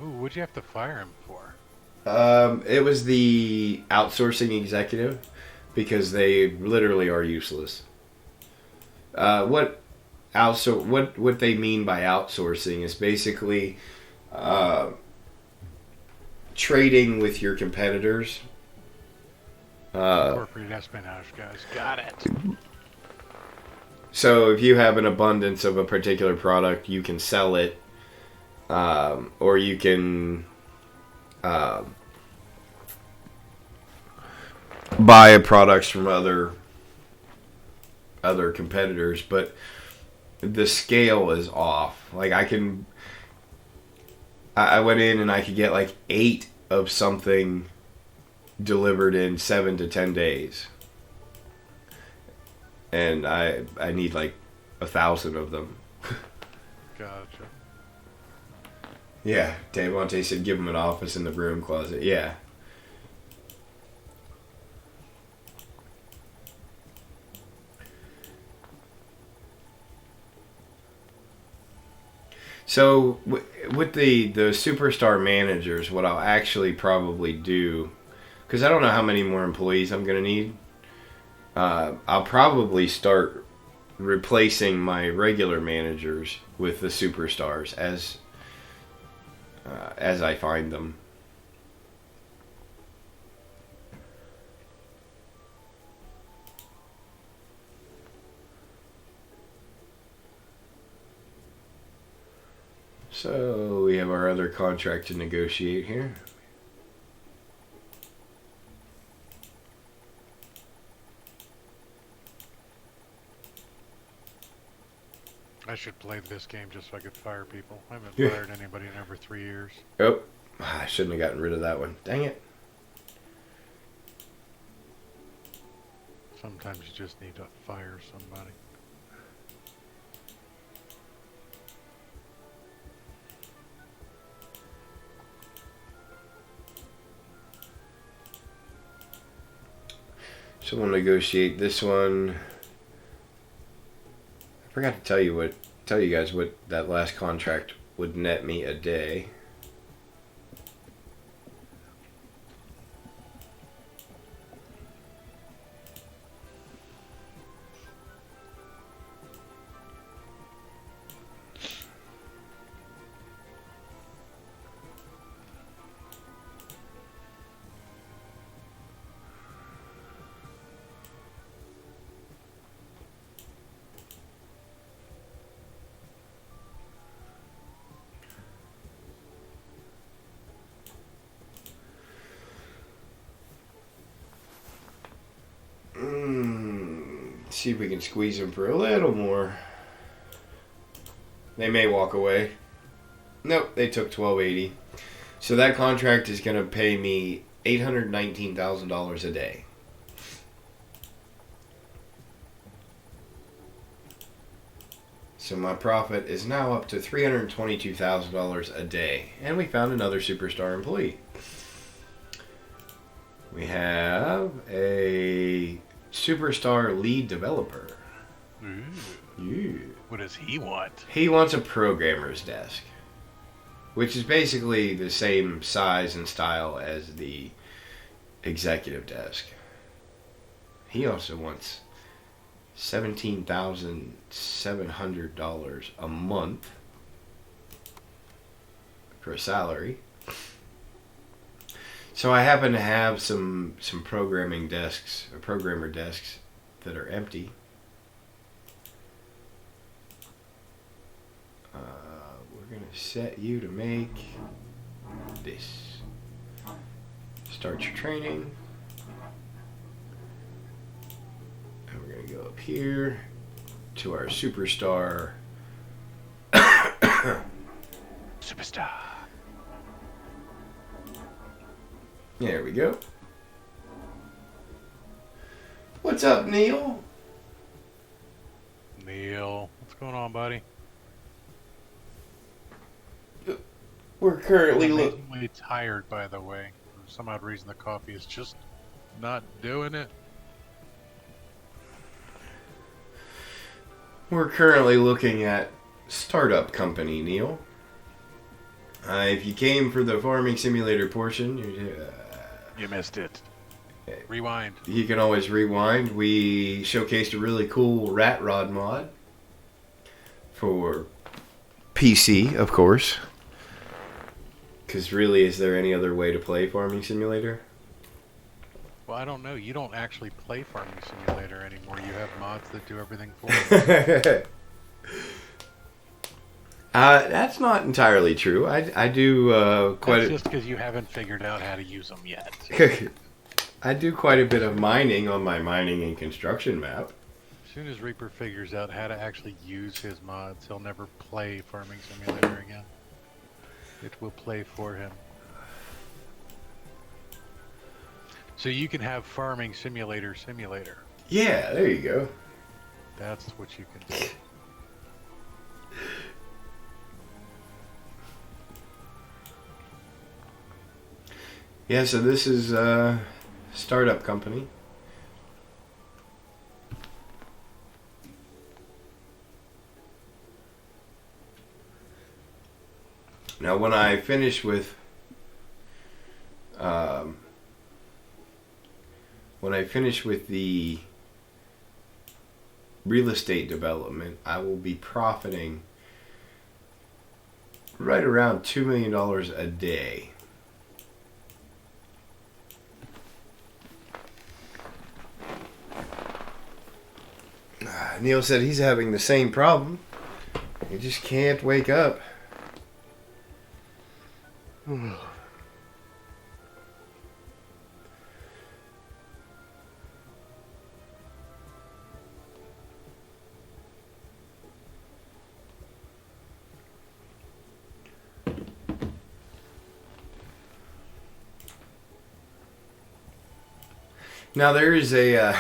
Ooh, what'd you have to fire him for? It was the outsourcing executive because they literally are useless. What they mean by outsourcing is basically trading with your competitors. Corporate espionage, guys. Got it. So if you have an abundance of a particular product, you can sell it, or you can buy products from other competitors, but the scale is off. Like I went in and I could get like 8 of something delivered in 7 to 10 days. And I need like 1,000 of them. Gotcha. Yeah, Devontae said give him an office in the broom closet. Yeah. So with the superstar managers, what I'll actually probably do, because I don't know how many more employees I'm going to need, I'll probably start replacing my regular managers with the superstars as I find them. So we have our other contract to negotiate here. I should play this game just so I could fire people. I haven't Yeah. fired anybody in over 3 years. Oh, I shouldn't have gotten rid of that one. Dang it. Sometimes you just need to fire somebody. So we'll negotiate this one. I forgot to tell you guys what that last contract would net me a day. See if we can squeeze them for a little more. They may walk away. Nope, they took $1,280. So that contract is going to pay me $819,000 a day. So my profit is now up to $322,000 a day. And we found another superstar employee. We have a superstar lead developer. Ooh. Yeah. What does he want? He wants a programmer's desk, which is basically the same size and style as the executive desk. He also wants $17,700 a month for a salary. So I happen to have some programming desks, or programmer desks, that are empty. We're going to set you to make this. Start your training. And we're going to go up here to our superstar. Superstar. There we go. What's up, Neil? Neil, what's going on, buddy? We're currently I'm looking. amazingly tired, by the way. For some odd reason, the coffee is just not doing it. We're currently looking at startup company, Neil. If you came for the farming simulator portion, You missed it. Rewind. you can always rewind. We showcased a really cool RatRod mod for PC, of course. Because really, is there any other way to play Farming Simulator? Well, I don't know. You don't actually play Farming Simulator anymore. You have mods that do everything for you. That's not entirely true. I do quite. That's just because you haven't figured out how to use them yet. I do quite a bit of mining on my mining and construction map. As soon as Reaper figures out how to actually use his mods, he'll never play Farming Simulator again. It will play for him. So you can have Farming Simulator simulator. Yeah, there you go. That's what you can do. Yeah, so this is a startup company. Now, when I finish with the real estate development, I will be profiting right around $2 million a day. Neil said he's having the same problem. He just can't wake up. Now there is a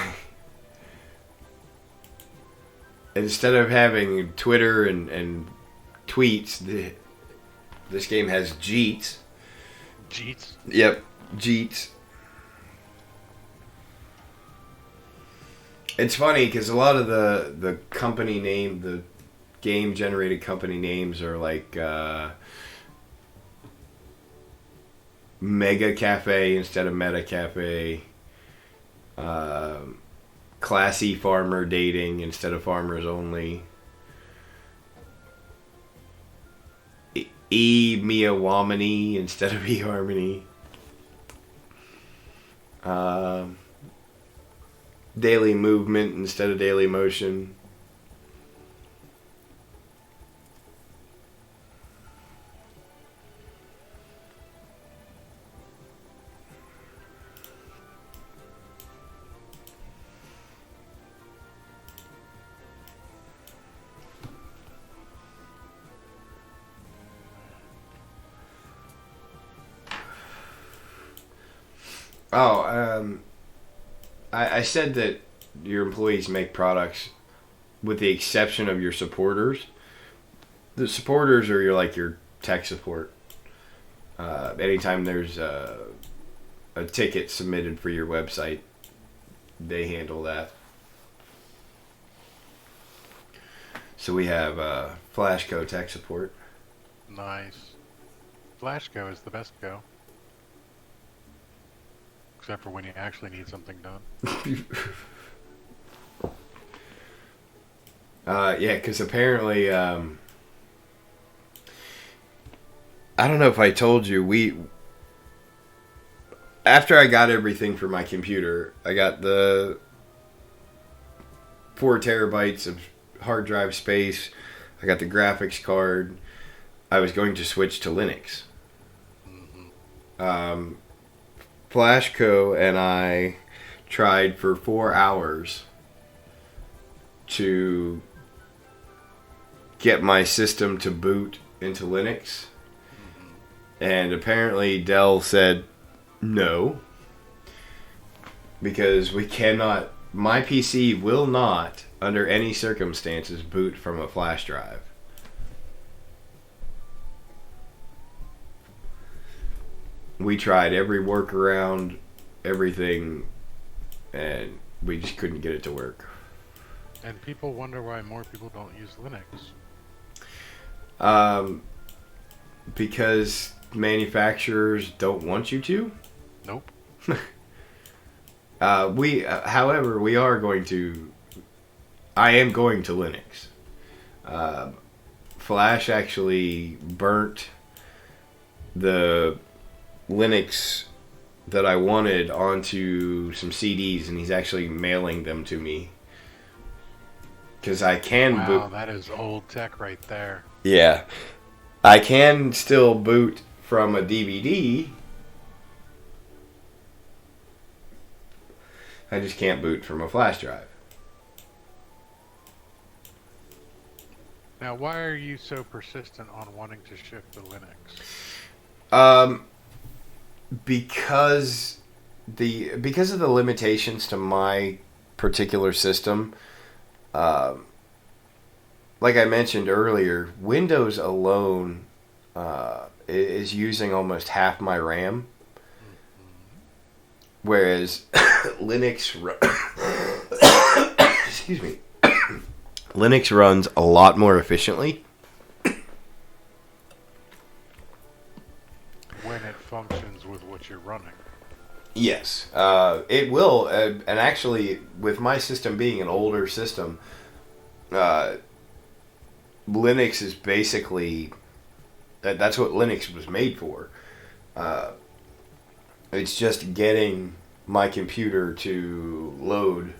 instead of having Twitter and tweets, this game has Jeets. Jeets? Yep, Jeets. It's funny because a lot of the company name, the game generated company names are like Mega Cafe instead of Meta Cafe. Classy Farmer Dating instead of Farmers Only. Miyawamini instead of eHarmony. Daily Movement instead of Daily Motion. I said that your employees make products with the exception of your supporters. The supporters are your tech support. Anytime there's a ticket submitted for your website, they handle that. So we have Flashco tech support. Nice. Flashco is the best go. Except for when you actually need something done. Yeah, because apparently, I don't know if I told you, after I got everything for my computer, I got the 4 terabytes of hard drive space, I got the graphics card, I was going to switch to Linux. Mm-hmm. Flashco and I tried for 4 hours to get my system to boot into Linux. And apparently Dell said no. Because we cannot, my PC will not, under any circumstances, boot from a flash drive. We tried every workaround, everything, and we just couldn't get it to work. And people wonder why more people don't use Linux. because manufacturers don't want you to. Nope. However, we are going to. I am going to Linux. Flash actually burnt the Linux that I wanted onto some CDs, and he's actually mailing them to me. Because I can Wow, boot. that is old tech right there. Yeah. I can still boot from a DVD. I just can't boot from a flash drive. Now, why are you so persistent on wanting to shift to Linux? Because of the limitations to my particular system, like I mentioned earlier, Windows alone is using almost half my RAM, whereas Linux, excuse me, Linux runs a lot more efficiently. When it functions with what you're running. Yes, it will, and actually, with my system being an older system, Linux is basically that's what Linux was made for. It's just getting my computer to load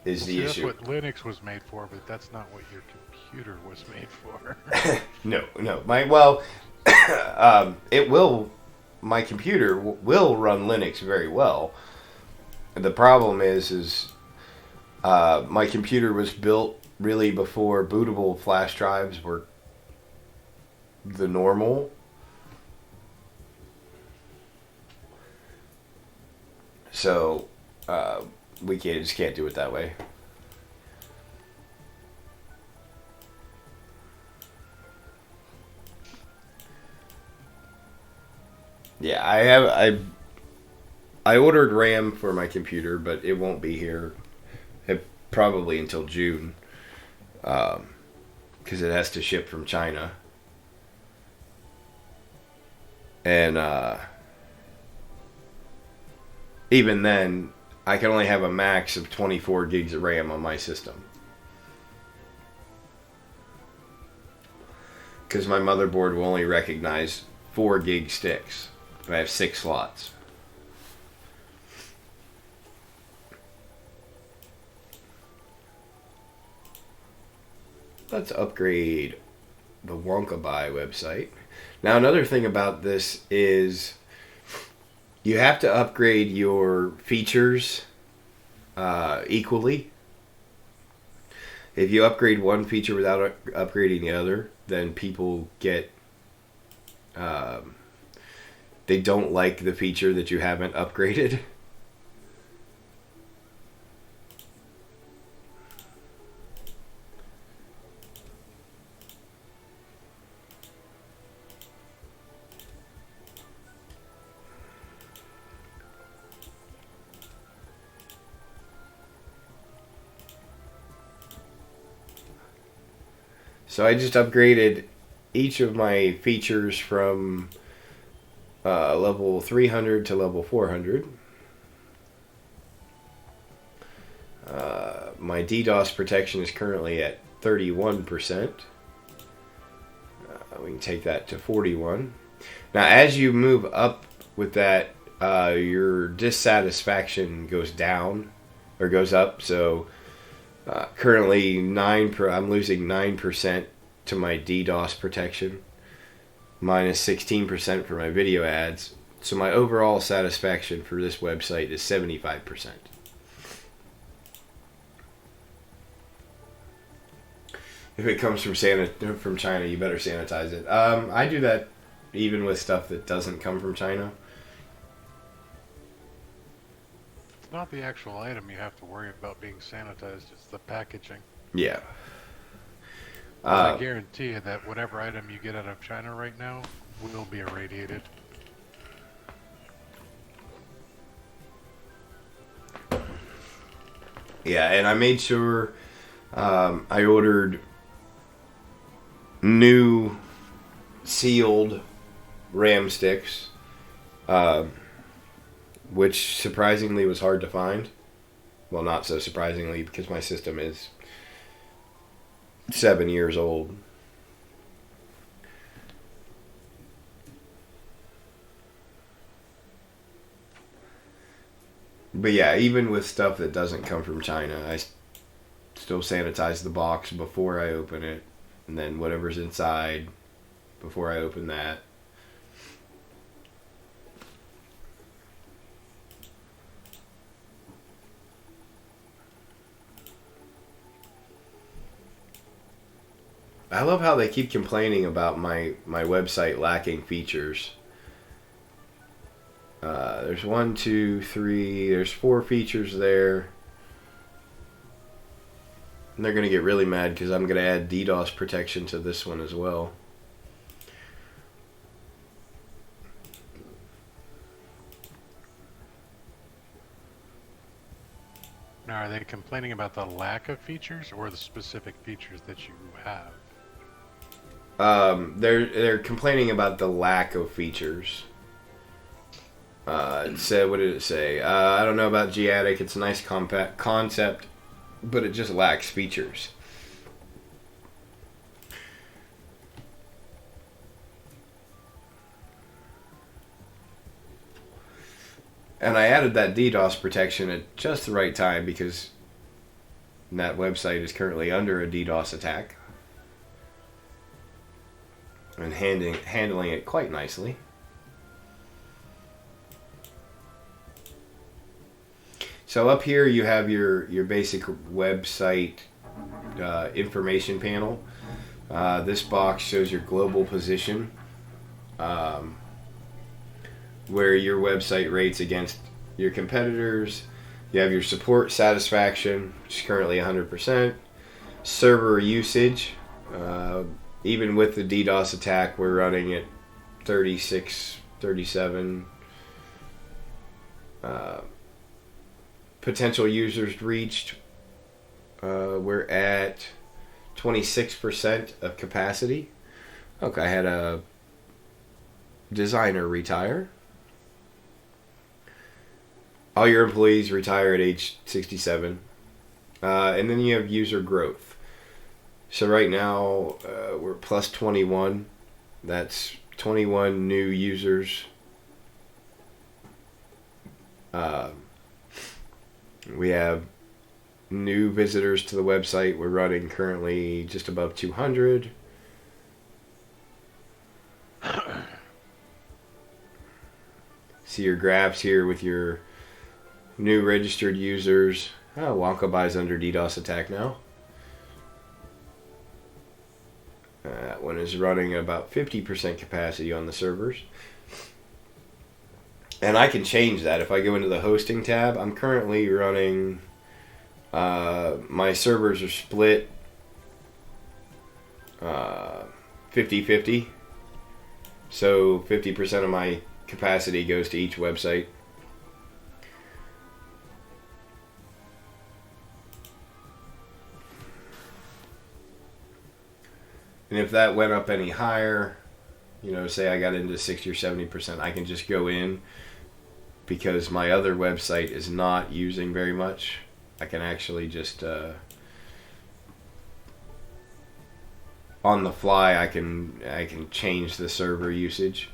is the issue. That's what Linux was made for, but that's not what your computer was made for. No. It will. My computer will run Linux very well. The problem is my computer was built really before bootable flash drives were the normal. So we just can't do it that way. Yeah, I ordered RAM for my computer, but it won't be here probably until June, because it has to ship from China. And even then, I can only have a max of 24 gigs of RAM on my system. Because my motherboard will only recognize 4 gig sticks. I have 6 slots. Let's upgrade the Wonkabuy website. Now, another thing about this is you have to upgrade your features equally. If you upgrade one feature without upgrading the other, then people get... they don't like the feature that you haven't upgraded. So I just upgraded each of my features from level 300 to level 400. My DDoS protection is currently at 31%. We can take that to 41. Now, as you move up with that, your dissatisfaction goes down or goes up. So currently I'm losing 9% to my DDoS protection, minus 16% for my video ads. So my overall satisfaction for this website is 75%. If it comes from China, you better sanitize it. I do that even with stuff that doesn't come from China. It's not the actual item you have to worry about being sanitized, it's the packaging. Yeah. I guarantee you that whatever item you get out of China right now will be irradiated. Yeah, and I made sure I ordered new sealed RAM sticks, which surprisingly was hard to find. Well, not so surprisingly, because my system is 7 years old. But yeah, even with stuff that doesn't come from China, I still sanitize the box before I open it, and then whatever's inside before I open that. I love how they keep complaining about my website lacking features. There's 1, 2, 3, there's 4 features there. And they're going to get really mad because I'm going to add DDoS protection to this one as well. Now, are they complaining about the lack of features or the specific features that you have? They're complaining about the lack of features. It said, what did it say? I don't know about G-Attic. It's a nice compact concept, but it just lacks features. And I added that DDoS protection at just the right time because that website is currently under a DDoS attack. And handling it quite nicely. So up here you have your basic website information panel. This box shows your global position, where your website rates against your competitors. You have your support satisfaction, which is currently 100%. Server usage, even with the DDoS attack, we're running at 36, 37. Potential users reached, we're at 26% of capacity. Okay, I had a designer retire. All your employees retire at age 67. And then you have user growth. So right now, we're plus 21. That's 21 new users. We have new visitors to the website. We're running currently just above 200. See your graphs here with your new registered users. Oh, Wonka buys under DDoS attack now. That one is running about 50% capacity on the servers. And I can change that. If I go into the hosting tab, I'm currently running, my servers are split 50-50. So 50% of my capacity goes to each website. And if that went up any higher, you know, say I got into 60 or 70%, I can just go in. Because my other website is not using very much, I can actually just on the fly I can change the server usage.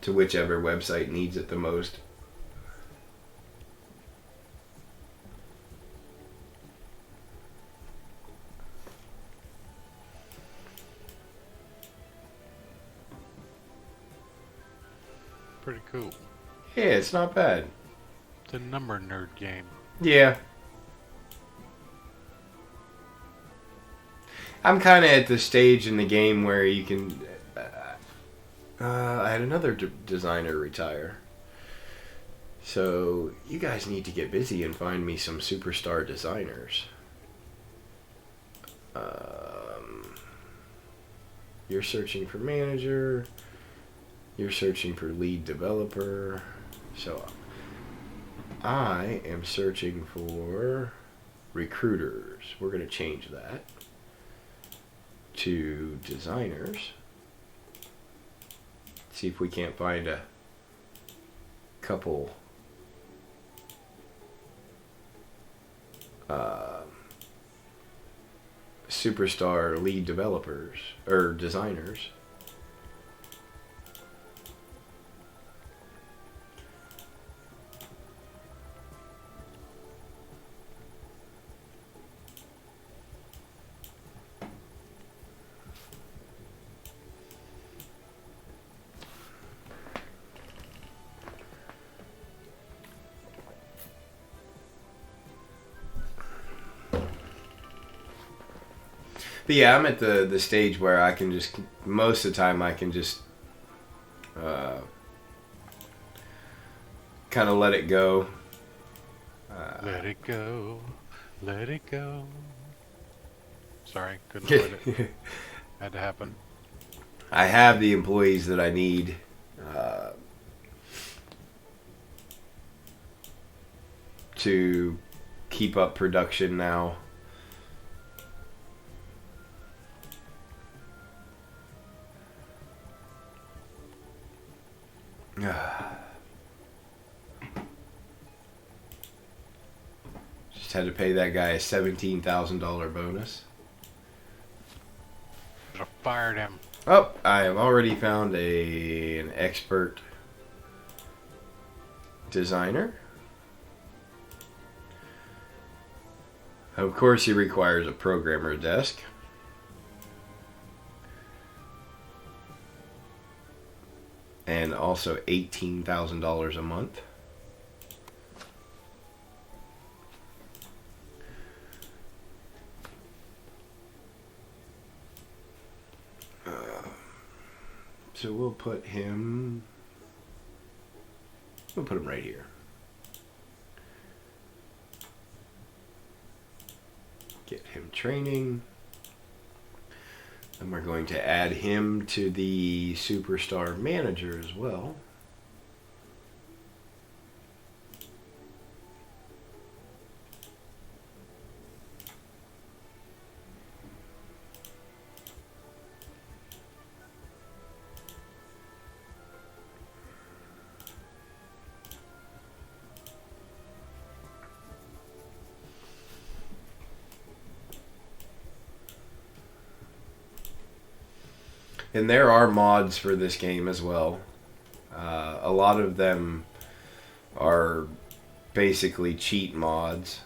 To whichever website needs it the most. Pretty cool. Yeah, it's not bad. It's a number nerd game. Yeah. I'm kind of at the stage in the game where you can... I had another designer retire. So, you guys need to get busy and find me some superstar designers. You're searching for manager... You're searching for lead developer. So I am searching for recruiters. We're going to change that to designers. See if we can't find a couple superstar lead developers or designers. But yeah, I'm at the stage where I can just, most of the time I can just kind of let it go. Let it go. Let it go. Sorry, couldn't avoid it. Had to happen. I have the employees that I need. To keep up production now. Just had to pay that guy a $17,000 bonus. Should have fired him. Oh, I have already found an expert designer. Of course, he requires a programmer desk. And also $18,000 a month. So we'll put him right here. Get him training. And we're going to add him to the Superstar Manager as well. And there are mods for this game as well. A lot of them are basically cheat mods.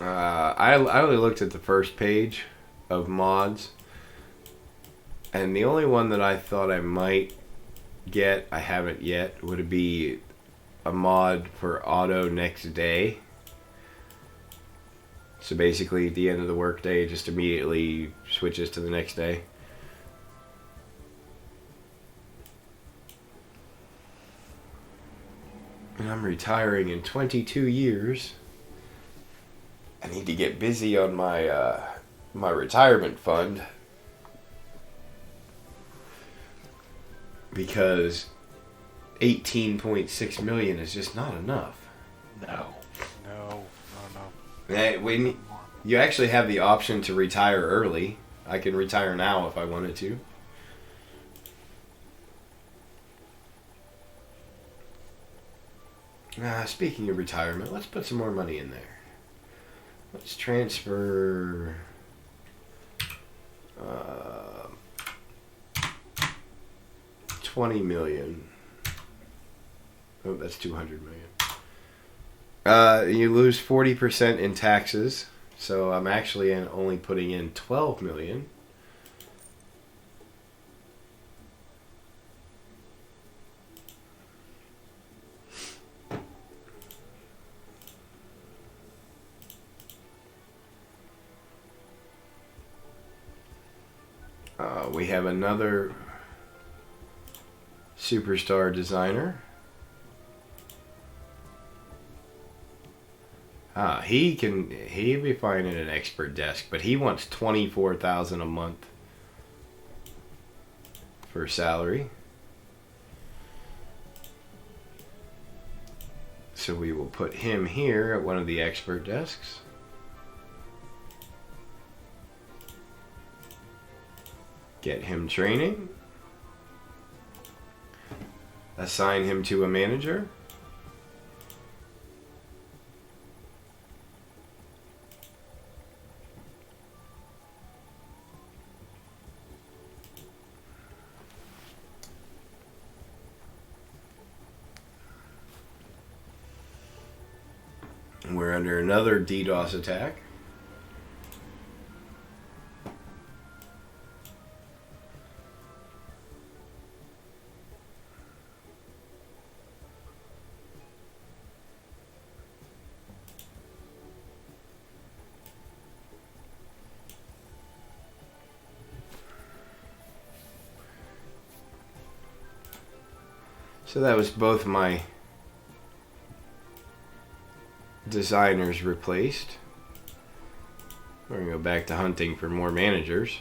I only looked at the first page of mods, and the only one that I thought I might get, I haven't yet, would be a mod for auto next day. So basically at the end of the workday it just immediately switches to the next day. And I'm retiring in 22 years. I need to get busy on my my retirement fund, because 18.6 million is just not enough. No. When you actually have the option to retire early, I can retire now if I wanted to. Speaking of retirement, let's put some more money in there. Let's transfer 20 million. Oh, that's 200 million. You lose 40% in taxes, so I'm actually only putting in 12 million. We have another superstar designer. He'd be fine at an expert desk, but he wants 24,000 a month for salary. So we will put him here at one of the expert desks. Get him training. Assign him to a manager. We're under another DDoS attack. So that was both my designers replaced. We're gonna go back to hunting for more managers.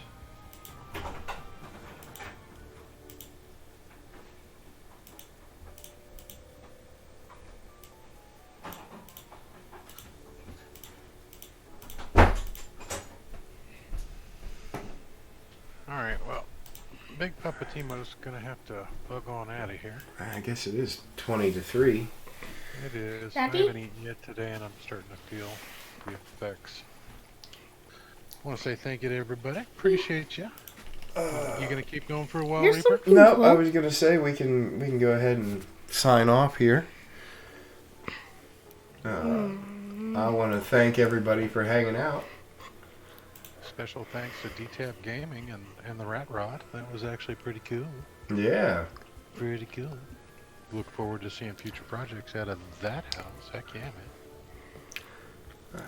Alright, well, Big Poppa Timo's gonna have to bug on out of here. I guess it is 20 to 3. It is. Daddy? I haven't eaten yet today, and I'm starting to feel the effects. I want to say thank you to everybody. Appreciate you. You gonna keep going for a while, You're Reaper? so No, cool. I was gonna say we can go ahead and sign off here. I want to thank everybody for hanging out. Special thanks to DTAP Gaming and the RatRod. That was actually pretty cool. Yeah. Pretty cool. Look forward to seeing future projects out of that house. Heck yeah, man.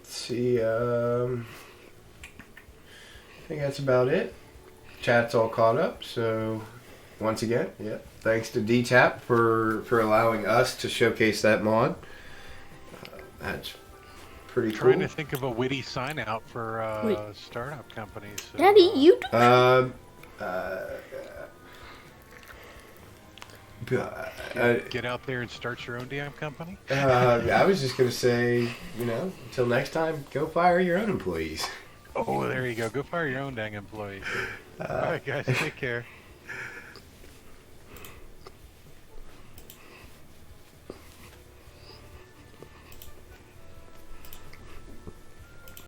See, I think that's about it. Chat's all caught up, so once again, yeah, thanks to DTAP for allowing us to showcase that mod. That's pretty cool. Trying to think of a witty sign out for Wait. startup companies. So, Daddy, you do get out there and start your own damn company. I was just gonna say, until next time, go fire your own employees. Oh, there you go. Go fire your own dang employees. All right, guys, take care.